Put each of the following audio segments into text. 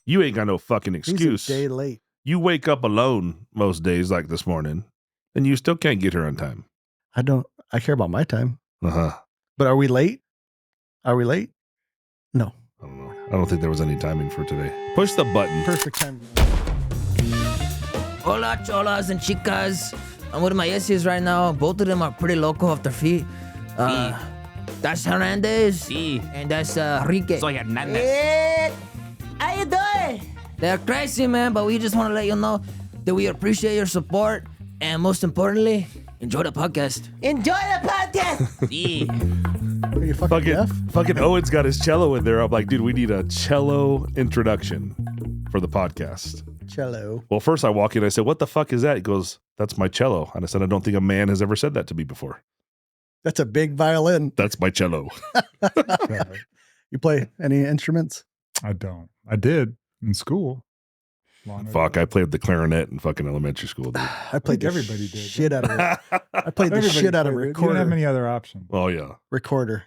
You ain't got no fucking excuse. He's a day late. You wake up alone most days like this morning, and you still can't get here on time. I care about my time. Uh-huh. But are we late? Are we late? No. I don't know. I don't think there was any timing for today. Push the button. Perfect time. Hola, cholas and chicas. I'm with my yeses right now. Both of them are pretty loco off their feet. That's Hernandez. And that's Enrique. Soy Hernandez. Hey, how you doing? They're crazy, man, but we just want to let you know that we appreciate your support. And most importantly, enjoy the podcast. Enjoy the podcast! Yeah. Are you fucking deaf? Fucking Owen's got his cello in there. I'm like, dude, we need a cello introduction for the podcast. Cello. Well, first I walk in, I said, what the fuck is that? He goes, that's my cello. And I said, I don't think a man has ever said that to me before. That's a big violin. That's my cello. You play any instruments? I don't. I did in school. Fuck, I played the clarinet in fucking elementary school, dude. I played the everybody did. shit out of it. I played the shit out of You didn't recorder. have any other option. Oh, yeah. Recorder.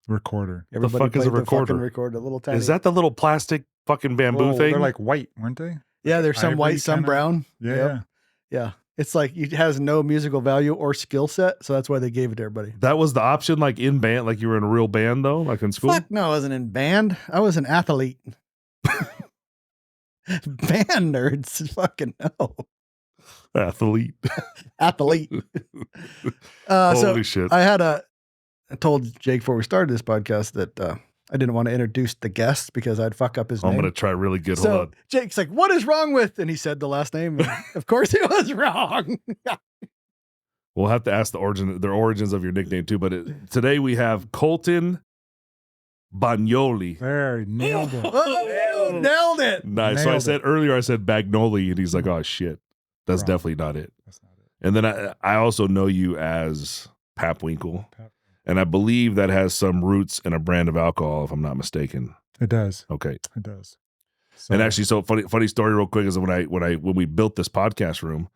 Recorder. Everybody fuck is a played the fucking recorder? recorder, little tiny. Is that the little plastic fucking bamboo Well, thing? They're like white, weren't they? Yeah, there's some ivory white, some kinda? brown. Yeah. Yep. Yeah. It's like it has no musical value or skill set, so that's why they gave it to everybody. That was the option, like in band, like you were in a real band, though, like in school? Fuck no, I wasn't in band. I was an athlete. Band nerds. Fucking no. Athlete. Athlete. Holy So shit. I told Jake before we started this podcast that I didn't want to introduce the guest because I'd fuck up his I'm name. going to try really good. So Hold on. Jake's like, what is wrong with? And he said the last name. And of course it was wrong. We'll have to ask the origins of your nickname, too. But today we have Colton Bagnoli. There, nailed it. Oh, nailed it. Nice. So I Nailed said earlier, I said Bagnoli, and he's like, oh, shit. That's Wrong. definitely not it. That's not it. And then I also know you as Pap Winkle. Pap. And I believe that has some roots in a brand of alcohol, if I'm not mistaken. It does. Okay. It does. So, And actually, so funny story real quick is when we built this podcast room,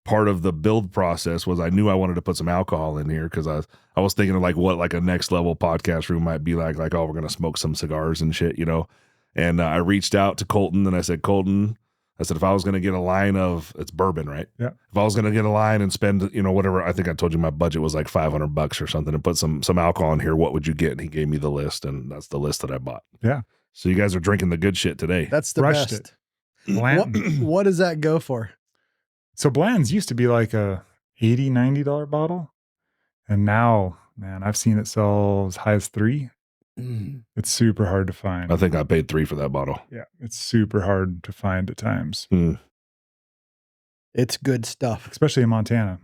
part of the build process was I knew I wanted to put some alcohol in here because I was thinking of what a next level podcast room might be like, oh, we're going to smoke some cigars and shit, you know? And I reached out to Colton and I said, Colton, if I was going to get a line of, it's bourbon, right? Yeah. If I was going to get a line and spend, whatever, I think I told you my budget was like $500 or something and put some alcohol in here, what would you get? And he gave me the list, and that's the list that I bought. Yeah. So you guys are drinking the good shit today. That's the Rushed best. it. Blanton. What does that go for? So Bland's used to be like a $80, $90 bottle. And now, man, I've seen it sell as high as $3. It's super hard to find. I think I paid $3 for that bottle. Yeah. It's super hard to find at times, It's good stuff. especially in Montana.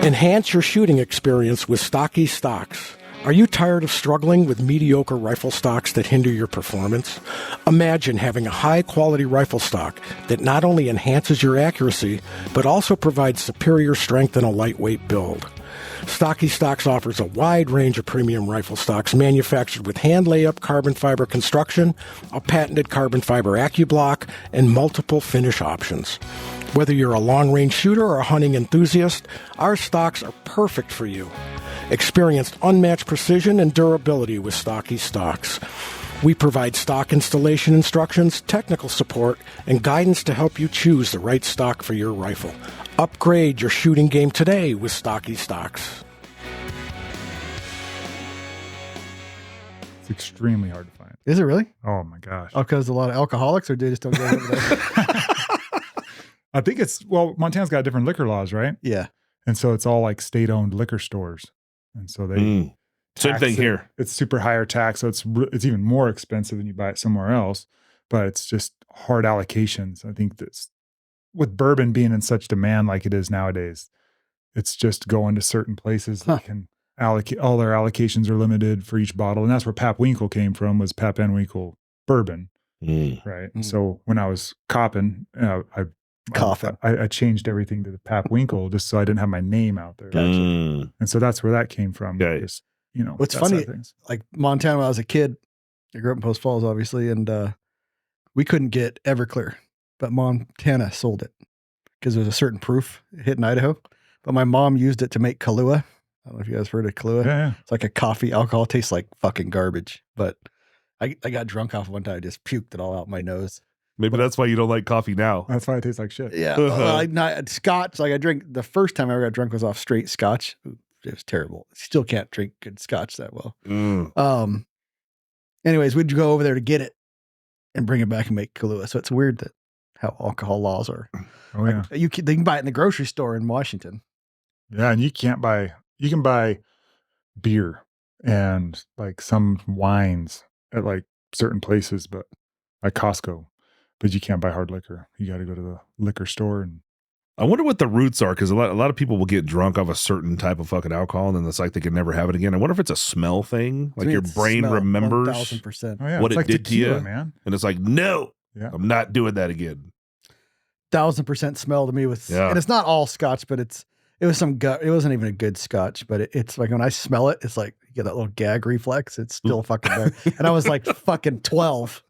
Enhance your shooting experience with Stocky Stocks. Are you tired of struggling with mediocre rifle stocks that hinder your performance? Imagine having a high-quality rifle stock that not only enhances your accuracy, but also provides superior strength in a lightweight build. Stocky Stocks offers a wide range of premium rifle stocks manufactured with hand layup carbon fiber construction, a patented carbon fiber AccuBlock, and multiple finish options. Whether you're a long-range shooter or a hunting enthusiast, our stocks are perfect for you. Experience unmatched precision and durability with Stocky Stocks. We provide stock installation instructions, technical support, and guidance to help you choose the right stock for your rifle. Upgrade your shooting game today with Stocky Stocks. It's extremely hard to find. Is it really? Oh my gosh. Oh, because a lot of alcoholics, or they just don't go over there? I think Montana's got different liquor laws, right? Yeah. And so it's all like state-owned liquor stores. And so they Same tax thing it. here. It's super higher tax, so it's even more expensive than you buy it somewhere else. But it's just hard allocations. I think that's with bourbon being in such demand like it is nowadays. It's just going to certain places that can allocate. All their allocations are limited for each bottle, and that's where Pap Winkle came from. Was Pap Van Winkle bourbon, right? So when I was copping, I changed everything to the Pap Winkle just so I didn't have my name out there. And so that's where that came from. Okay. Just, What's funny, like Montana, when I was a kid, I grew up in Post Falls, obviously, and we couldn't get Everclear, but Montana sold it because there's a certain proof it hit in Idaho. But my mom used it to make Kahlua. I don't know if you guys heard of Kahlua. Yeah. It's like a coffee alcohol. It tastes like fucking garbage, but I got drunk off one time. I just puked it all out my nose. Maybe that's why you don't like coffee now. That's why it tastes like shit. Yeah. Not Scotch. Like I drink, the first time I ever got drunk was off straight Scotch. It was terrible. Still can't drink good Scotch that well. Anyways, we'd go over there to get it and bring it back and make Kahlua. So it's weird that how alcohol laws are. Oh yeah. They can buy it in the grocery store in Washington. Yeah, and you can buy beer and like some wines at like certain places, but like Costco. But you can't buy hard liquor. You got to go to the liquor store. And I wonder what the roots are, because a lot of people will get drunk off a certain type of fucking alcohol, and then it's like they can never have it again. I wonder if it's a smell thing, like your brain remembers 1,000%. what like it did tequila, to you, man. and it's like, no, Yeah. I'm not doing that again. 1,000% smell to me and it's not all Scotch, but it was some gut. It wasn't even a good Scotch, but it's like when I smell it, it's like you get that little gag reflex. It's still fucking there. And I was like fucking 12.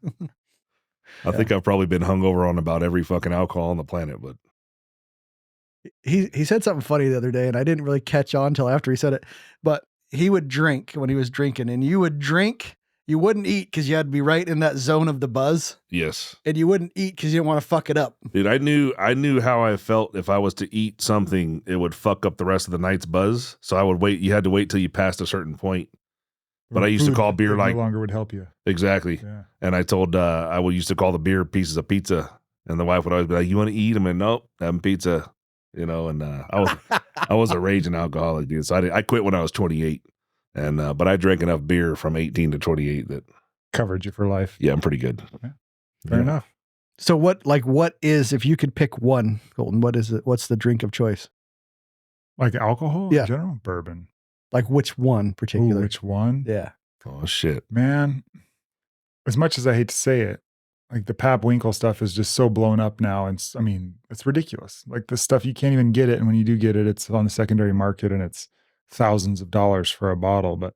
I think I've probably been hungover on about every fucking alcohol on the planet, but he said something funny the other day, and I didn't really catch on until after he said it. But he would drink when he was drinking, and you would drink. You wouldn't eat because you had to be right in that zone of the buzz. yes. And you wouldn't eat because you didn't want to fuck it up. Dude, I knew how I felt if I was to eat something, it would fuck up the rest of the night's buzz. So I would wait. You had to wait till you passed a certain point. But I used to call beer like no longer would help you. Exactly. Yeah. And I told I used to call the beer pieces of pizza, and the wife would always be like, "You want to eat?" I'm like, "Nope, having pizza." You know, and I was a raging alcoholic, dude. So I quit when I was 28, and but I drank enough beer from 18 to 28 that Covered you for life. yeah, I'm pretty good. Fair enough. So what is, if you could pick one, Colton, what is it? What's the drink of choice? Like alcohol Yeah. in general? Bourbon. Like which one Ooh, particular? which one? Yeah. Oh shit. Man, as much as I hate to say it, like the Pap Winkle stuff is just so blown up now. And I mean, it's ridiculous. Like the stuff, you can't even get it. And when you do get it, it's on the secondary market and it's thousands of dollars for a bottle. But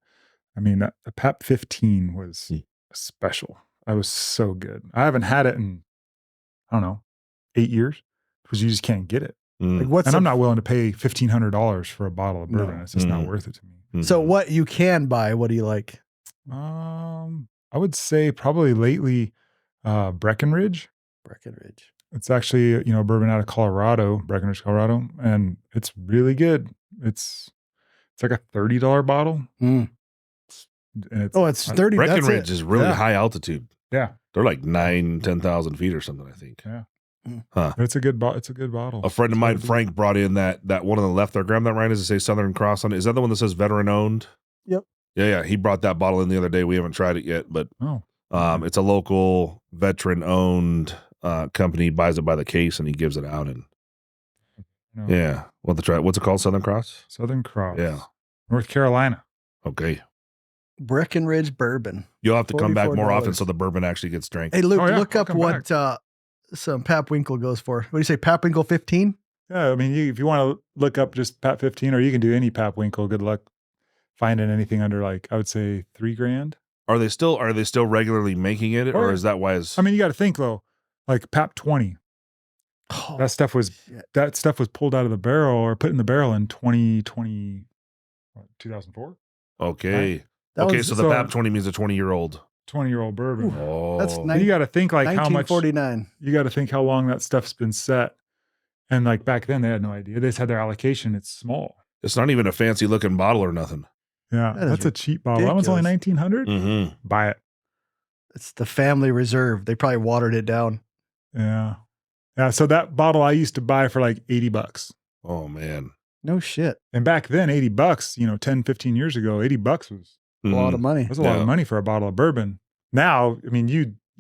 I mean, the Pap 15 was special. I was so good. I haven't had it in, I don't know, 8 years because you just can't get it. Like I'm not willing to pay $1,500 for a bottle of bourbon. No. It's just not worth it to me. So what you can buy, what do you like? I would say probably lately, Breckenridge. Breckenridge. It's actually, bourbon out of Colorado, Breckenridge, Colorado, and it's really good. It's like a $30 bottle. Mm. And It's 30. Breckenridge is really Yeah. high altitude. Yeah. They're like 10,000 feet or something, I think. Yeah. Huh. But it's a good bottle. It's a good bottle. A friend of mine, Frank, brought in that one on the left there. Graham, that right? Does it say Southern Cross on it? Is that the one that says veteran owned? Yep. Yeah. He brought that bottle in the other day. We haven't tried it yet, but it's a local veteran owned company, buys it by the case, and he gives it out. And yeah, we'll have to try it. What's it called? Southern Cross? Southern Cross. Yeah. North Carolina. Okay. Breckenridge bourbon. You'll have to come back more often $44. so the bourbon actually gets drank. Hey, Luke, Oh, yeah. look I'll up come what some Pap Winkle goes for. What do you say, Pap Winkle 15? Yeah. I mean, if you want to look up just Pap 15, or you can do any Pap Winkle, good luck finding anything under like, I would say $3,000. Are they still regularly making it, or is that why it's I mean, you got to think though, like Pap 20. Oh, That stuff was pulled out of the barrel or put in the barrel in 2004. okay? That Okay, was- so the Pap 20 means a 20-year-old. 20-year-old bourbon. Oh, That's And you got to think like how much 1949. you got to think how long that stuff's been set. And like back then they had no idea. They just had their allocation. It's small. it's not even a fancy looking bottle or nothing. Yeah. That is That's a cheap bottle. That one's only ridiculous. 1900. Mm-hmm. Buy it. It's the family reserve. They probably watered it down. Yeah. Yeah. So that bottle I used to buy for like $80. Oh man, No shit. And back then, $80, 10, 15 years ago, $80 was A lot of money. a lot of money for a bottle of bourbon. Now, I mean,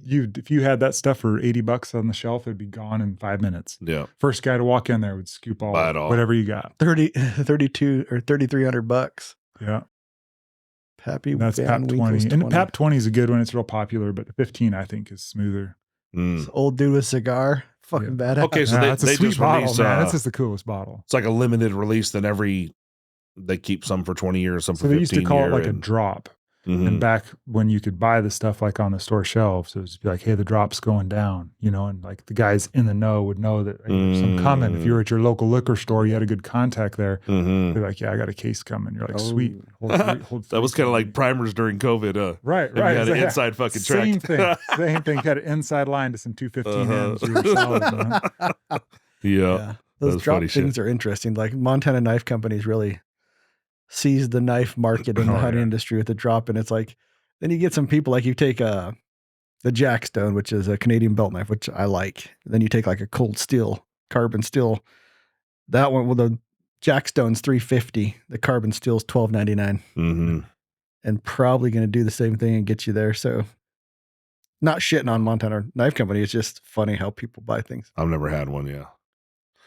if you had that stuff for $80 on the shelf, it'd be gone in 5 minutes. Yeah. First guy to walk in there would scoop Buy it all. whatever you got. 32 or $3,300. Yeah. Pappy That's Van Pap Winkle's 20. And the Pap 20 is a good one. It's real popular, but the 15 I think is smoother. This old dude with cigar. Fucking badass. Okay, so Yeah, they that's a sweet just bottle, release, man. That's just the coolest bottle. it's like a limited release. Then they keep some for 20 years, some for So they 15 used to call it year, like a and- drop. And back when you could buy the stuff like on the store shelves, it was like, hey, the drop's going down, you know, and like the guys in the know would know that hey, there's some coming. If you were at your local liquor store, you had a good contact there. They're like, yeah, I got a case coming. You're like, sweet. Hold that was kind of like primers during COVID. Right. You had an inside fucking track. Same thing. You had an inside line to some 215Ms. You were solid, man. Yeah. Those drop things are interesting. Like Montana Knife Company's really seized the knife market in the hunting industry with the drop. And it's like, then you get some people like you take the Jackstone, which is a Canadian belt knife, which I like. Then you take like a cold steel, carbon steel. That one, well, the Jackstone's $350. The carbon steel's $12.99. And probably going to do the same thing and get you there. So not shitting on Montana Knife Company. It's just funny how people buy things. I've never had one. Yeah.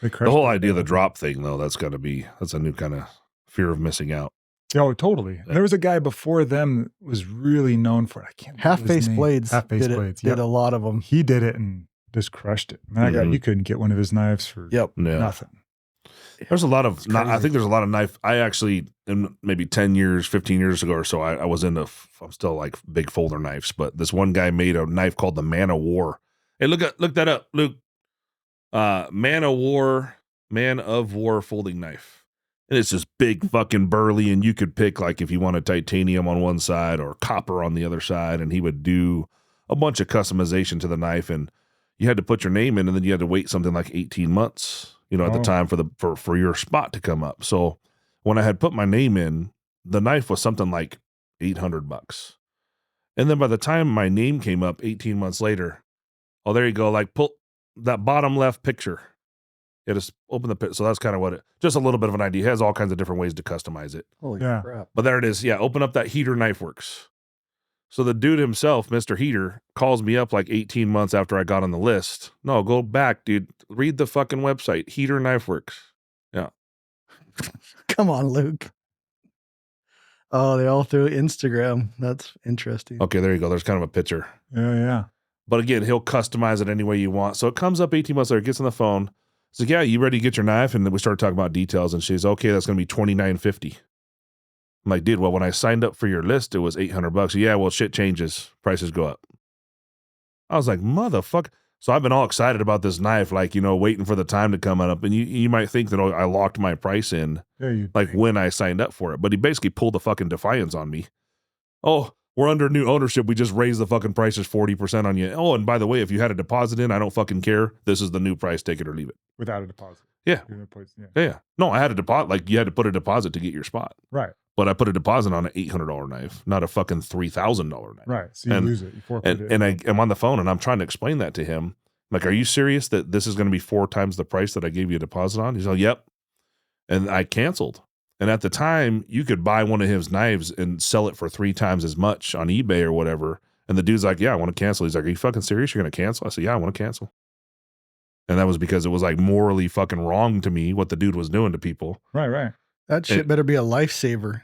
The whole idea of the drop thing, though, that's a new kind of fear of missing out. Oh, totally. Yeah. There was a guy before them that was really known for it. I can't remember Half-Face Blades. Half-Face Blades. Did a lot of them. He did it and just crushed it. Man, you couldn't get one of his knives for nothing. There's a lot of, I think there's a lot of knife. I actually, maybe 10 years, 15 years ago or so, I was into, I'm still like big folder knives, but this one guy made a knife called the Man of War. Hey, look that up, Luke. Man of War folding knife. And it's just big fucking burly, and you could pick like if you wanted titanium on one side or copper on the other side, and he would do a bunch of customization to the knife, and you had to put your name in, and then you had to wait something like 18 months, you know, at the time for your spot to come up. So when I had put my name in, the knife was something like $800. And then by the time my name came up 18 months later, oh, there you go, like pull that bottom left picture. Yeah, just open the pit. So that's kind of what just a little bit of an idea. It has all kinds of different ways to customize it. Holy crap. But there it is. Yeah, open up that Heater Knife Works. So the dude himself, Mr. Heater, calls me up like 18 months after I got on the list. No, go back, dude. Read the fucking website. Heater Knife Works. Yeah. Come on, Luke. Oh, they all through Instagram. That's interesting. Okay, there you go. There's kind of a picture. Yeah. But again, he'll customize it any way you want. So it comes up 18 months later, gets on the phone. It's like, yeah, you ready to get your knife? And then we started talking about details, and she's okay. That's going to be $29.50. I'm like, dude, well, when I signed up for your list, it was $800. Yeah, well, shit changes, prices go up. I was like, motherfucker. So I've been all excited about this knife, like, you know, waiting for the time to come up. And you might think that I locked my price in, when I signed up for it. But he basically pulled the fucking defiance on me. Oh, we're under new ownership. We just raised the fucking prices 40% on you. Oh, and by the way, if you had a deposit in, I don't fucking care. This is the new price. Take it or leave it. Without a deposit. Yeah. Yeah. No, I had a deposit. Like you had to put a deposit to get your spot. Right. But I put a deposit on an $800 knife, not a fucking $3,000 knife. Right. So you lose it. You forfeit it. And I'm on the phone and I'm trying to explain that to him. Like, are you serious that this is going to be 4 times the price that I gave you a deposit on? He's like, yep. And I canceled. And at the time, you could buy one of his knives and sell it for 3 times as much on eBay or whatever. And the dude's like, yeah, I want to cancel. He's like, are you fucking serious? You're going to cancel? I said, yeah, I want to cancel. And that was because it was like morally fucking wrong to me what the dude was doing to people. Right. That shit better be a lifesaver.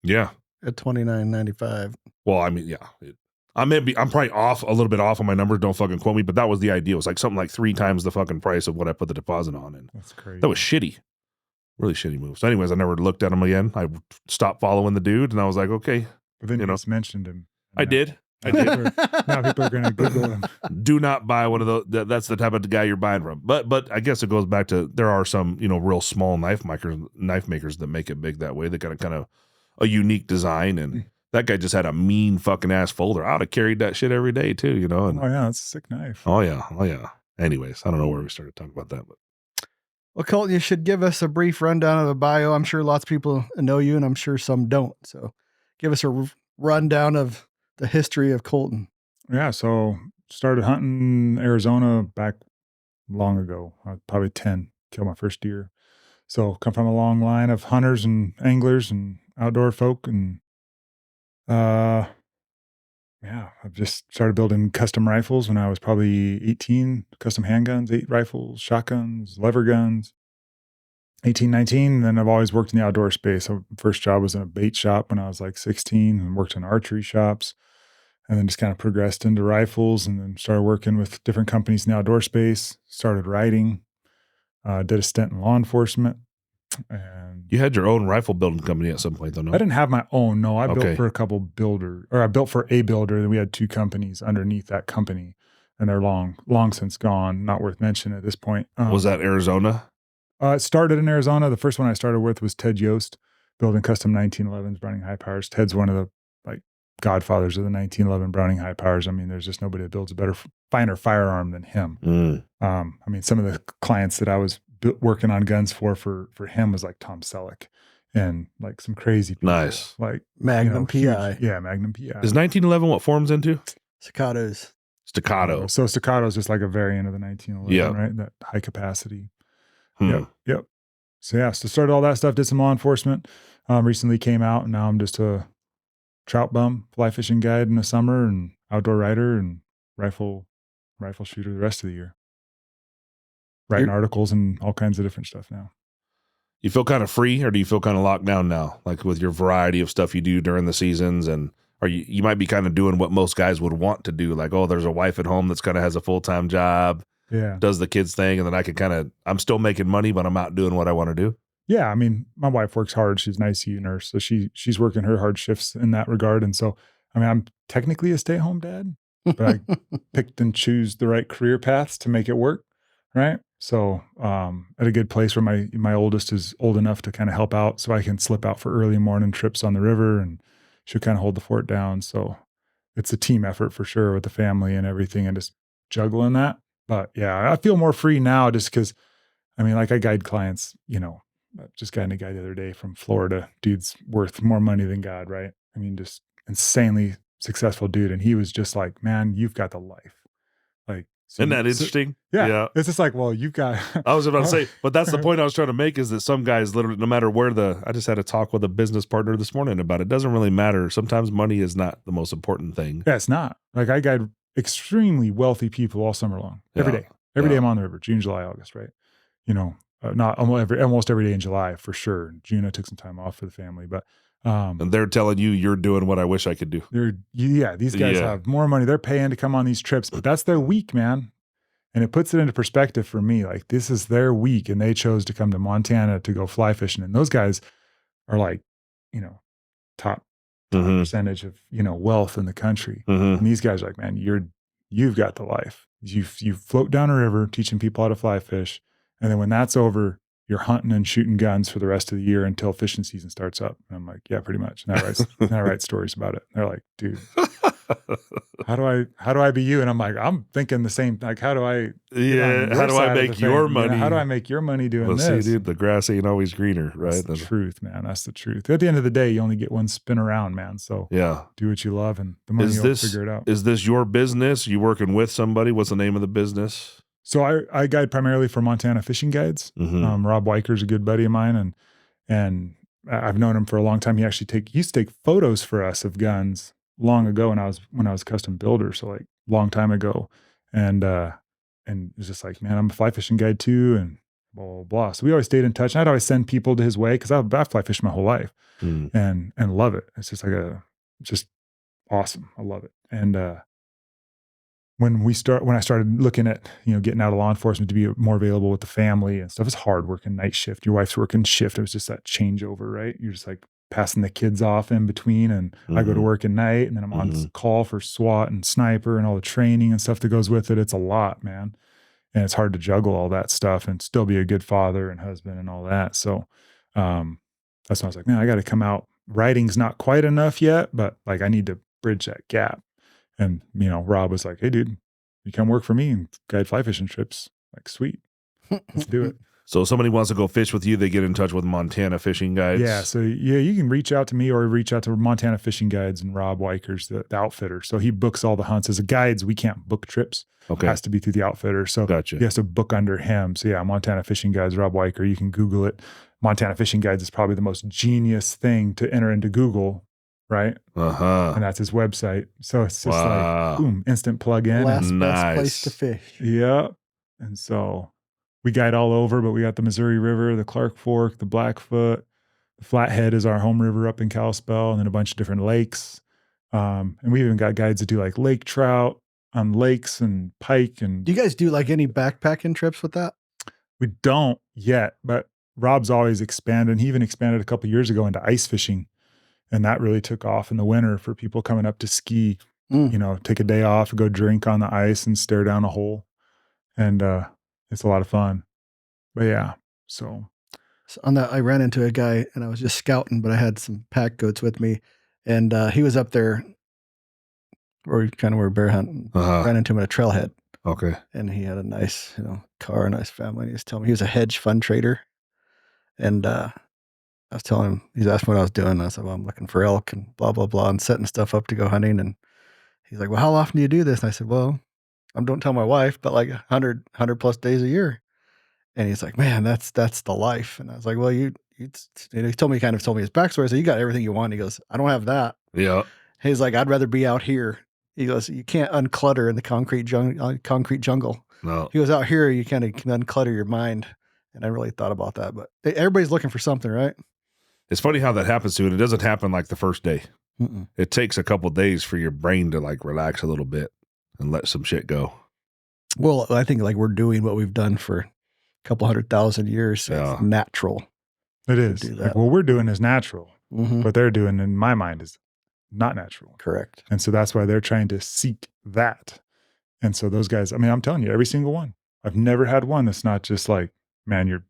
Yeah. At $29.95. Well, I mean, yeah. I'm probably off a little bit off on my numbers. Don't fucking quote me. But that was the idea. It was like something like 3 times the fucking price of what I put the deposit on. And that's crazy. That was shitty. Really shitty move. So anyways, I never looked at him again. I stopped following the dude and I was like, okay. But then you just mentioned him. I did. Now people are going to Google him. Do not buy one of those. That's the type of guy you're buying from. But I guess it goes back to, there are some, real small knife makers that make it big that way. They got kind of a unique design. And that guy just had a mean fucking ass folder. I would have carried that shit every day too, And, oh yeah, it's a sick knife. Oh yeah. Anyways, I don't know where we started talking about that, but. Well, Colton, you should give us a brief rundown of the bio. I'm sure lots of people know you, and I'm sure some don't. So give us a rundown of the history of Colton. Yeah, so started hunting Arizona back long ago. I was probably 10, killed my first deer. So come from a long line of hunters and anglers and outdoor folk. And I've just started building custom rifles when I was probably 18, custom handguns, 8 rifles, shotguns, lever guns, 18, 19. Then I've always worked in the outdoor space. So first job was in a bait shop when I was like 16 and worked in archery shops, and then just kind of progressed into rifles and then started working with different companies in the outdoor space, started writing, did a stint in law enforcement, And You had your own rifle building company at some point, though, no? I didn't have my own. No, I Okay. built for a couple I built for a builder. Then we had 2 companies underneath that company, and they're long since gone. Not worth mentioning at this point. Was that Arizona? It started in Arizona. The first one I started with was Ted Yost, building custom 1911s, Browning high powers. Ted's one of the godfathers of the 1911 Browning high powers. I mean, there's just nobody that builds a better, finer firearm than him. I mean, some of the clients that I was working on guns for him was like Tom Selleck and like some crazy people. Nice. Like Magnum PI. Huge, yeah, Magnum PI. Is 1911 what forms into? Staccatos. Staccato. So staccato is just like a variant of the 1911, right? That high Capacity. Yep. So yeah, so started all that stuff, did some law enforcement, recently came out, and now I'm just a trout bum, fly fishing guide in the summer, and outdoor rider and rifle shooter the rest of the year. Writing articles and all kinds of different stuff now. You feel kind of free, or do you feel kind of locked down now? Like with your variety of stuff you do during the seasons, and or you might be kind of doing what most guys would want to do. Like, oh, there's a wife at home that's kind of has a full-time job, does the kids thing, and then I can I'm still making money, but I'm out doing what I want to do. Yeah, I mean, my wife works hard. She's an ICU nurse, so she's working her hard shifts in that regard. And so, I mean, I'm technically a stay-at-home dad, but I picked and choose the right career paths to make it work, right? So, at a good place where my oldest is old enough to kind of help out, so I can slip out for early morning trips on the river, and she'll kind of hold the fort down. So, it's a team effort for sure with the family and everything, and just juggling that. But yeah, I feel more free now, just because, I mean, like I guide clients, just guiding a guy the other day from Florida. Dude's worth more money than God, right? I mean, just insanely successful dude. And he was just like, man, you've got the life. Like, isn't that interesting? Yeah. It's just like, well, you've got. I was about to say, but that's the point I was trying to make, is that some guys literally, no matter where I just had a talk with a business partner this morning about it. It doesn't really matter. Sometimes money is not the most important thing. Yeah, it's not. Like I guide extremely wealthy people all summer long, every day. Every day I'm on the river, June, July, August, right? Not almost every day in July for sure. June, I took some time off for the family, but and they're telling you're doing what I wish I could do. These guys have more money. They're paying to come on these trips, but that's their week, man. And it puts it into perspective for me. Like, this is their week, and they chose to come to Montana to go fly fishing. And those guys are like, top percentage of wealth in the country. And these guys are like, man, you've got the life. You float down a river teaching people how to fly fish. And then when that's over, you're hunting and shooting guns for the rest of the year until fishing season starts up. And I'm like, yeah, pretty much. And I write stories about it. And they're like, dude, how do I be you? And I'm like, I'm thinking the same. Like, how do I make your money? How do I make your money doing this? See, dude, the grass ain't always greener, right? That's the truth, man. That's the truth. At the end of the day, you only get one spin around, man. So do what you love, and the money will figure it out. Is this your business? You working with somebody? What's the name of the business? So I guide primarily for Montana Fishing Guides. Rob Weiker's a good buddy of mine, and I've known him for a long time. He used to take photos for us of guns long ago when I was a custom builder, so like long time ago. And it was just like, man, I'm a fly fishing guide too, and blah, blah, blah. So we always stayed in touch. And I'd always send people to his way, because I've fly fished my whole life and love it. It's just just awesome. I love it. And when I started looking at, getting out of law enforcement to be more available with the family and stuff, it's hard working night shift. Your wife's working shift. It was just that changeover, right? You're just like passing the kids off in between, and I go to work at night, and then I'm on call for SWAT and sniper and all the training and stuff that goes with it. It's a lot, man. And it's hard to juggle all that stuff and still be a good father and husband and all that. So that's why I was like, man, I got to come out. Writing's not quite enough yet, but like I need to bridge that gap. And, Rob was like, hey, dude, you come work for me and guide fly fishing trips. Like, sweet. Let's do it. So if somebody wants to go fish with you, they get in touch with Montana Fishing Guides? Yeah. So, you can reach out to me or reach out to Montana Fishing Guides, and Rob Weiker's the outfitter. So he books all the hunts. As a guides, we can't book trips. Okay. It has to be through the outfitter. So gotcha. He has to book under him. So yeah, Montana Fishing Guides, Rob Weiker. You can Google it. Montana Fishing Guides is probably the most genius thing to enter into Google. Right. And that's his website. So it's just like, boom, instant plug in. Best place to fish. Yeah. And so we guide all over, but we got the Missouri River, the Clark Fork, the Blackfoot, the Flathead is our home river up in Kalispell, and then a bunch of different lakes. And we even got guides that do like lake trout on lakes and pike. And do you guys do like any backpacking trips with that? We don't yet, but Rob's always expanded. He even expanded a couple of years ago into ice fishing. And that really took off in the winter for people coming up to ski, take a day off, go drink on the ice and stare down a hole. And it's a lot of fun. But yeah, so on that, I ran into a guy and I was just scouting, but I had some pack goats with me. And he was up there where we kind of were bear hunting. Ran into him at a trailhead. Okay. And he had a nice, car, a nice family. And he was telling me he was a hedge fund trader. And I was telling him, he's asking what I was doing. And I said, well, I'm looking for elk and blah, blah, blah, and setting stuff up to go hunting. And he's like, well, how often do you do this? And I said, well, don't tell my wife, but like 100 plus days a year. And he's like, man, that's the life. And I was like, well, he told me his backstory. I said, you got everything you want. He goes, I don't have that. Yeah. He's like, I'd rather be out here. He goes, you can't unclutter in the concrete jungle. No. He goes, out here, you kind of can unclutter your mind. And I really thought about that. But everybody's looking for something, right? It's funny how that happens to it. It doesn't happen like the first day. Mm-mm. It takes a couple of days for your brain to like relax a little bit and let some shit go. Well, I think like we're doing what we've done for a couple 100,000 years. So it's natural. It is. Like what we're doing is natural. Mm-hmm. What they're doing in my mind is not natural. Correct. And so that's why they're trying to seek that. And so those guys, I mean, I'm telling you, every single one. I've never had one that's not just like, man, you're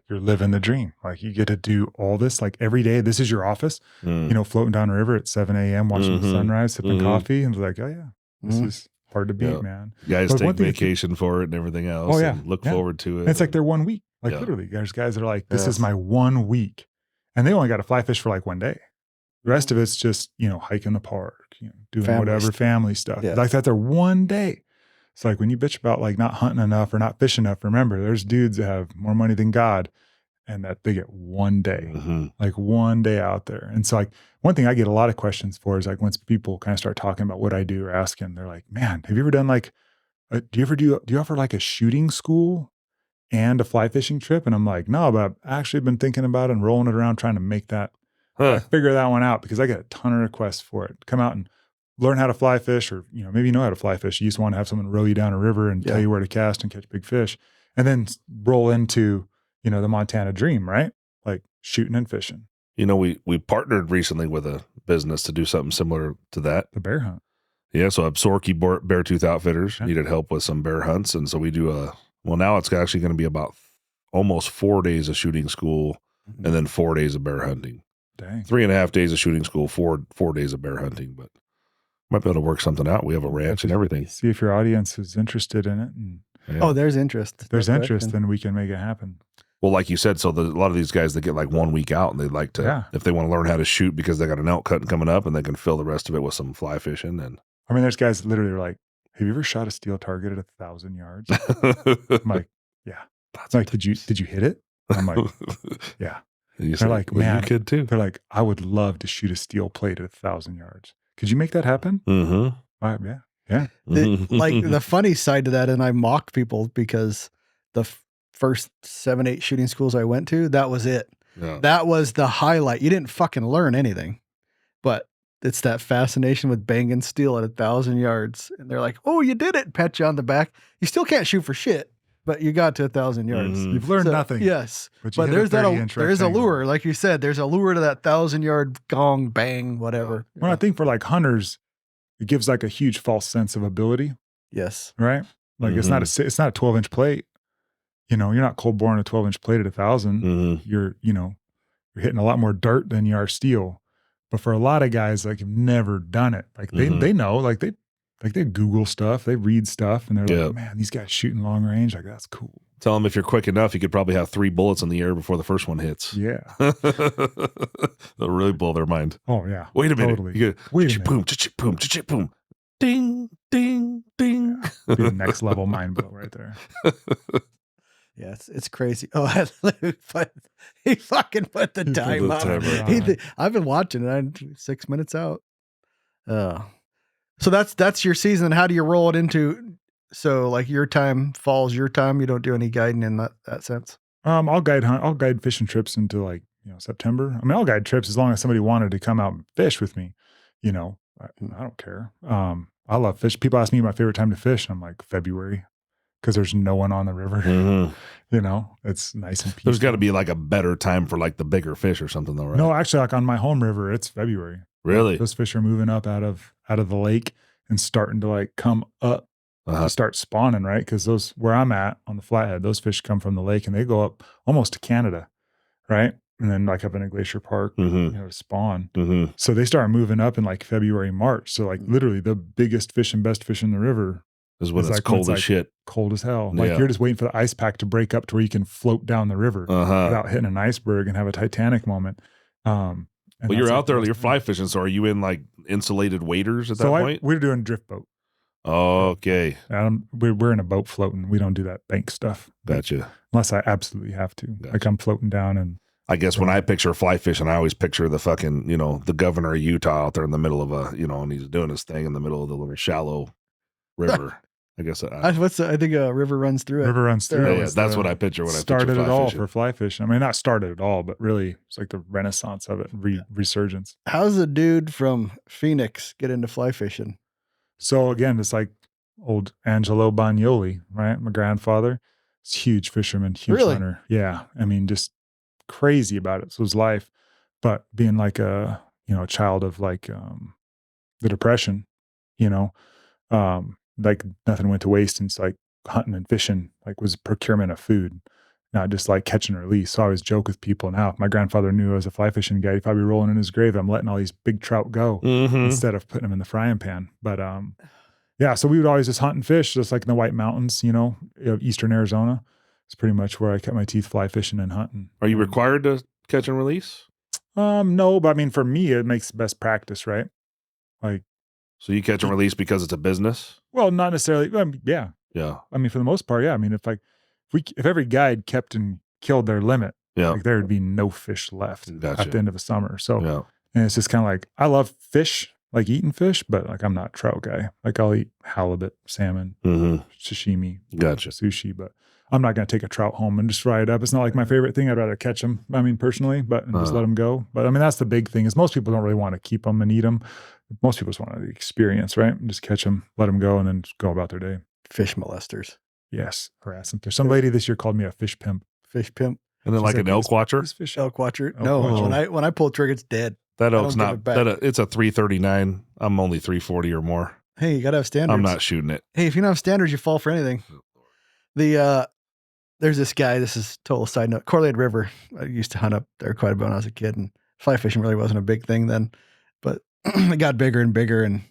living the dream. Like you get to do all this like every day. This is your office, floating down a river at 7 a.m., watching the sunrise, sipping coffee. And like, oh yeah, this is hard to beat, man. Guys but take vacation for it and everything else. Oh yeah. And look forward to it. And it's like their 1 week. Like literally there's guys that are like, this is my 1 week. And they only got to fly fish for like 1 day. The rest of it's just, hike in the park, doing whatever family stuff. Yeah. Like that's their 1 day. It's like when you bitch about like not hunting enough or not fishing enough, remember there's dudes that have more money than God and that they get 1 day, like 1 day out there. And so like one thing I get a lot of questions for is like once people kind of start talking about what I do or asking, they're like, man, have you ever done like, do you offer like a shooting school and a fly fishing trip? And I'm like, no, but I've actually been thinking about it and rolling it around trying to make that, figure that one out because I get a ton of requests for it. Come out and learn how to fly fish or, maybe you know how to fly fish. You just want to have someone row you down a river and tell you where to cast and catch big fish and then roll into, the Montana dream, right? Like shooting and fishing. We partnered recently with a business to do something similar to that. The bear hunt. Yeah. So Absorki Beartooth Outfitters needed help with some bear hunts. And so we do now it's actually going to be about almost 4 days of shooting school and then 4 days of bear hunting. Dang. 3.5 days of shooting school, 4 days of bear hunting, but might be able to work something out. We have a ranch and everything. See if your audience is interested in it. And Oh, there's interest. There's interest, then we can make it happen. Well, like you said, so a lot of these guys that get like 1 week out and they like to, if they want to learn how to shoot because they got an elk hunting coming up and they can fill the rest of it with some fly fishing. And I mean, there's guys that literally are like, have you ever shot a steel target at 1,000 yards? I'm like, yeah. It's like, did you hit it? I'm like, yeah. They're like, man, you could too. They're like, I would love to shoot a steel plate at 1,000 yards. Could you make that happen? Mm-hmm. Yeah. Like the funny side to that, and I mock people because the first 7-8 shooting schools I went to, that was it. Yeah. That was the highlight. You didn't fucking learn anything, but it's that fascination with banging steel at 1,000 yards. And they're like, oh, you did it. Pat you on the back. You still can't shoot for shit, but you got to 1,000 yards. You've learned nothing. Yes. But there's a lure. Like you said, there's a lure to that 1,000-yard gong, bang, whatever. Well, I think for like hunters, it gives like a huge false sense of ability. Yes. Right. Like it's not a 12-inch plate. You're not cold boring a 12-inch plate at 1,000. You're hitting a lot more dirt than you are steel. But for a lot of guys, like have never done it. Like they know, like they Google stuff, they read stuff, and they're like, man, these guys shooting long range, like that's cool. Tell them if you're quick enough, you could probably have 3 bullets in the air before the first one hits. Yeah. They'll really blow their mind. Oh yeah. Wait a minute. Totally. You go, Wait a minute. boom, boom, boom. Ding, ding, ding. Be the next level mind blow right there. Yeah, it's crazy. Oh, he fucking put the time on. I've been watching it. I'm 6 minutes out. So that's your season. How do you roll it into? So like your time falls your time. You don't do any guiding in that sense. I'll guide fishing trips into like September. I mean, I'll guide trips as long as somebody wanted to come out and fish with me. I don't care. I love fish. People ask me my favorite time to fish, and I'm like February. because there's no one on the river. Mm-hmm. You know, it's nice and peaceful. There's got to be like a better time for like the bigger fish or something though, right? No, actually, like on my home river, it's February. Really? Those fish are moving up out of the lake and starting to like come up to start spawning, right? Because those where I'm at on the Flathead, those fish come from the lake and they go up almost to Canada, right? And then like up in a glacier park, you know, to spawn. So they start moving up in like February, March. So like literally the biggest fish and best fish in the river is when it's like cold as shit. Cold as hell. Like you're just waiting for the ice pack to break up to where you can float down the river without hitting an iceberg and have a Titanic moment. Well, you're out there, you're fly fishing. So are you in like insulated waders at that point? We're doing drift boat. Okay. We're in a boat floating. We don't do that bank stuff. Gotcha. Unless I absolutely have to. Gotcha. Like I'm floating down and. I guess when I picture fly fishing, I always picture the fucking, you know, the governor of Utah out there in the middle of a, you know, and he's doing his thing in the middle of the little shallow river. I guess I think a river runs through it. River runs through it. Yeah, that's what I picture when I started picture fly it all fishing. for fly fishing. I mean, not started at all, but really it's like the renaissance of it, resurgence. How's a dude from Phoenix get into fly fishing? So again, it's like old Angelo Bagnoli, right? My grandfather. He's a huge fisherman, huge hunter. Yeah. I mean, just crazy about it. So his life, but being like a, you know, a child of like the Depression, you know, like nothing went to waste. And it's like hunting and fishing, like was procurement of food, not just like catch and release. So I always joke with people now, if my grandfather knew I was a fly fishing guy, he'd probably be rolling in his grave. I'm letting all these big trout go instead of putting them in the frying pan. But yeah, so we would always just hunt and fish, just like in the White Mountains, you know, Eastern Arizona. It's pretty much where I kept my teeth fly fishing and hunting. Are you required to catch and release? No, but I mean, for me, it makes best practice, right? Like, so you catch and release because it's a business? Well, not necessarily. Yeah. Yeah. I mean, for the most part, yeah. I mean, if every guide kept and killed their limit, like there would be no fish left at the end of the summer. So, and it's just kind of like, I love fish, like eating fish, but like I'm not a trout guy. Like I'll eat halibut, salmon, sashimi, sushi, but I'm not going to take a trout home and just fry it up. It's not like my favorite thing. I'd rather catch them, I mean, personally, but just let them go. But I mean, that's the big thing is most people don't really want to keep them and eat them. Most people just want the experience, right? And just catch them, let them go, and then just go about their day. Fish molesters. Yes, harassing. There's some lady this year called me a fish pimp. Fish pimp. And then like an elk watcher? Elk watcher. No, when I pull the trigger, it's dead. That elk's not, it's a 339. I'm only 340 or more. Hey, you got to have standards. I'm not shooting it. Hey, if you don't have standards, you fall for anything. There's this guy, this is total side note, Correlated River. I used to hunt up there quite a bit when I was a kid, and fly fishing really wasn't a big thing then, but it got bigger and bigger, and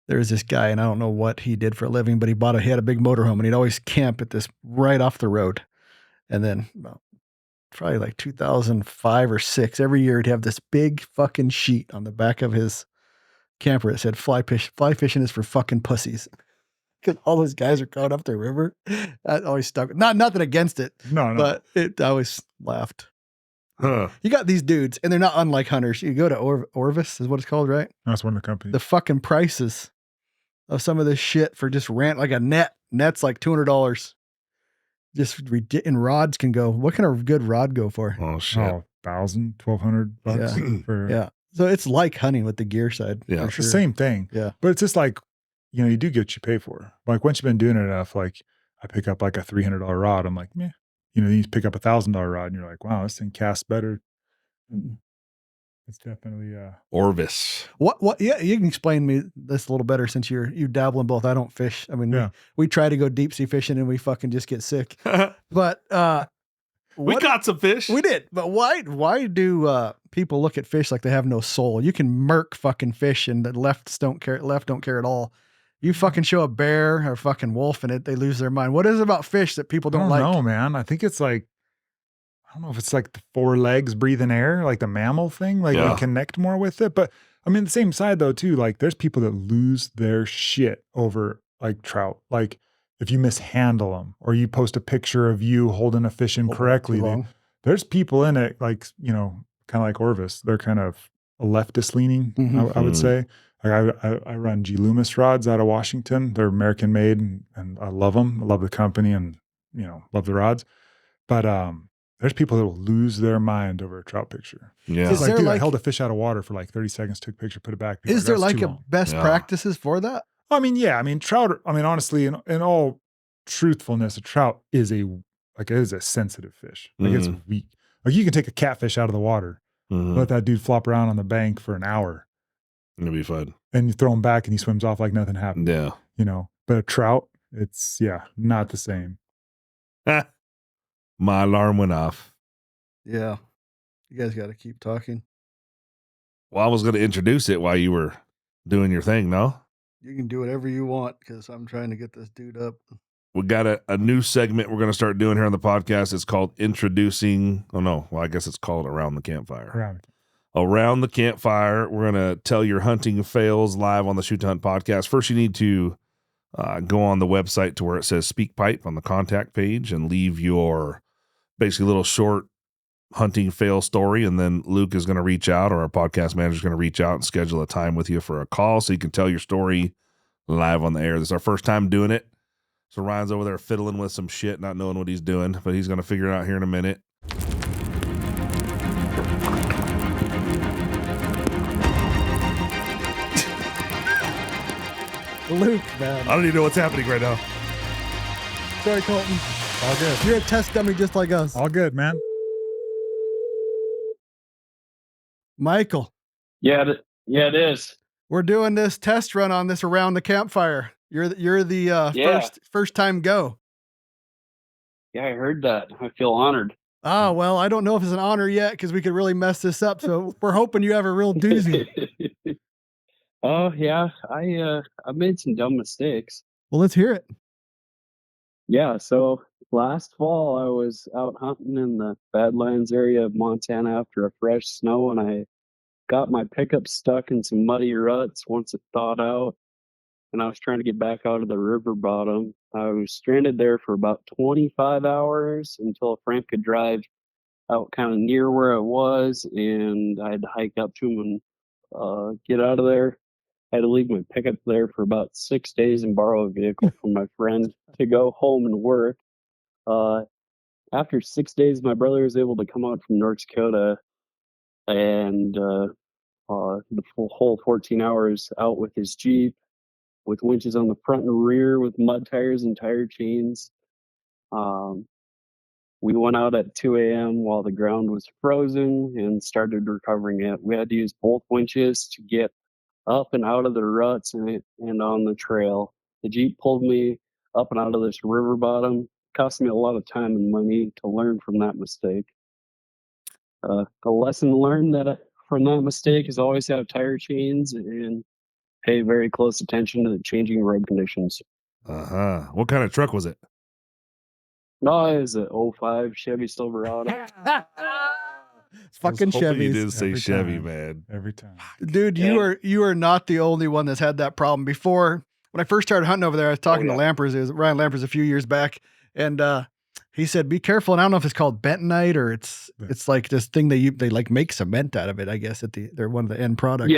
there was this guy, and I don't know what he did for a living, but he had a big motorhome, and he'd always camp at this right off the road. And then probably like 2005 or 6, every year he'd have this big fucking sheet on the back of his camper that said fly fishing is for fucking pussies. Because all those guys are going up the river. That always stuck. Nothing against it. No. But I always laughed. You got these dudes, and they're not unlike hunters. You go to Orvis, is what it's called, right? That's one of the companies. The fucking prices of some of this shit for just like a net's like $200. Just and rods can go. What can a good rod go for? Oh shit, $1,000, $1,200. Yeah. So it's like hunting with the gear side. Yeah, it's the same thing. Yeah, but it's just like, you know, you do get what you pay for. Like once you've been doing it enough, like I pick up like a $300 rod. I'm like, meh. You know, you pick up $1,000 rod and you're like, wow, this thing casts better. It's definitely Orvis. What? Yeah, you can explain me this a little better since you dabble in both. I don't fish. I mean, we try to go deep sea fishing and we fucking just get sick. But we caught some fish. We did. But why do people look at fish like they have no soul? You can murk fucking fish and the left don't care at all. You fucking show a bear or a fucking wolf in it, they lose their mind. What is it about fish that people don't like? I don't know, man. I think it's like, I don't know if it's like the 4 legs breathing air, like the mammal thing, like we connect more with it. But I mean, the same side though, too, like there's people that lose their shit over like trout. Like if you mishandle them or you post a picture of you holding a fish incorrectly, there's people in it, like, you know, kind of like Orvis. They're kind of leftist leaning, I would say. Like I run G. Loomis rods out of Washington. They're American made and I love them. I love the company and, you know, love the rods. But there's people that will lose their mind over a trout picture. Yeah. It's like, dude, I held a fish out of water for like 30 seconds, took a picture, put it back. Is there like a best practices for that? I mean, yeah. I mean, trout, I mean, honestly, in all truthfulness, a trout is it is a sensitive fish. Like it's weak. Like you can take a catfish out of the water, let that dude flop around on the bank for an hour. It'll be fun. And you throw him back and he swims off like nothing happened. Yeah. You know, but a trout, it's not the same. My alarm went off. Yeah. You guys got to keep talking. Well, I was going to introduce it while you were doing your thing, no? You can do whatever you want because I'm trying to get this dude up. We got a new segment we're going to start doing here on the podcast. It's called Introducing. Oh, no. Well, I guess it's called Around the Campfire. Around the Campfire. We're going to tell your hunting fails live on the Shoot to Hunt podcast. First, you need to go on the website to where it says Speak Pipe on the contact page and leave your basically little short hunting fail story. And then Luke is going to reach out, or our podcast manager is going to reach out and schedule a time with you for a call so you can tell your story live on the air. This is our first time doing it. So Ryan's over there fiddling with some shit, not knowing what he's doing, but he's going to figure it out here in a minute. Luke, man. I don't even know what's happening right now. Sorry, Colton. All good. You're a test dummy just like us. All good, man. Michael. Yeah, it is. We're doing this test run on this Around the Campfire. You're the first time go. Yeah, I heard that. I feel honored. Oh, well, I don't know if it's an honor yet because we could really mess this up. So we're hoping you have a real doozy. Oh, yeah. I made some dumb mistakes. Well, let's hear it. Yeah, so last fall I was out hunting in the Badlands area of Montana after a fresh snow, and I got my pickup stuck in some muddy ruts once it thawed out, and I was trying to get back out of the river bottom. I was stranded there for about 25 hours until a friend could drive out kind of near where I was, and I had to hike up to him and get out of there. I had to leave my pickup there for about 6 days and borrow a vehicle from my friend to go home and work. After 6 days, my brother was able to come out from North Dakota, and the whole 14 hours out with his Jeep, with winches on the front and rear, with mud tires and tire chains. We went out at 2 a.m. while the ground was frozen and started recovering it. We had to use both winches to get up and out of the ruts and on the trail. The Jeep pulled me up and out of this river bottom. Cost me a lot of time and money to learn from that mistake. The lesson learned from that mistake is always have tire chains and pay very close attention to the changing road conditions. What kind of truck was it? No, it was a 05 Chevy Silverado. It's fucking Chevy. You did say Every Chevy, time. man. Every time. Dude, you are not the only one that's had that problem. Before, when I first started hunting over there, I was talking to Lampers, it was Ryan Lampers a few years back, and he said, be careful. And I don't know if it's called bentonite or it's like this thing they like make cement out of it, I guess, they're one of the end products.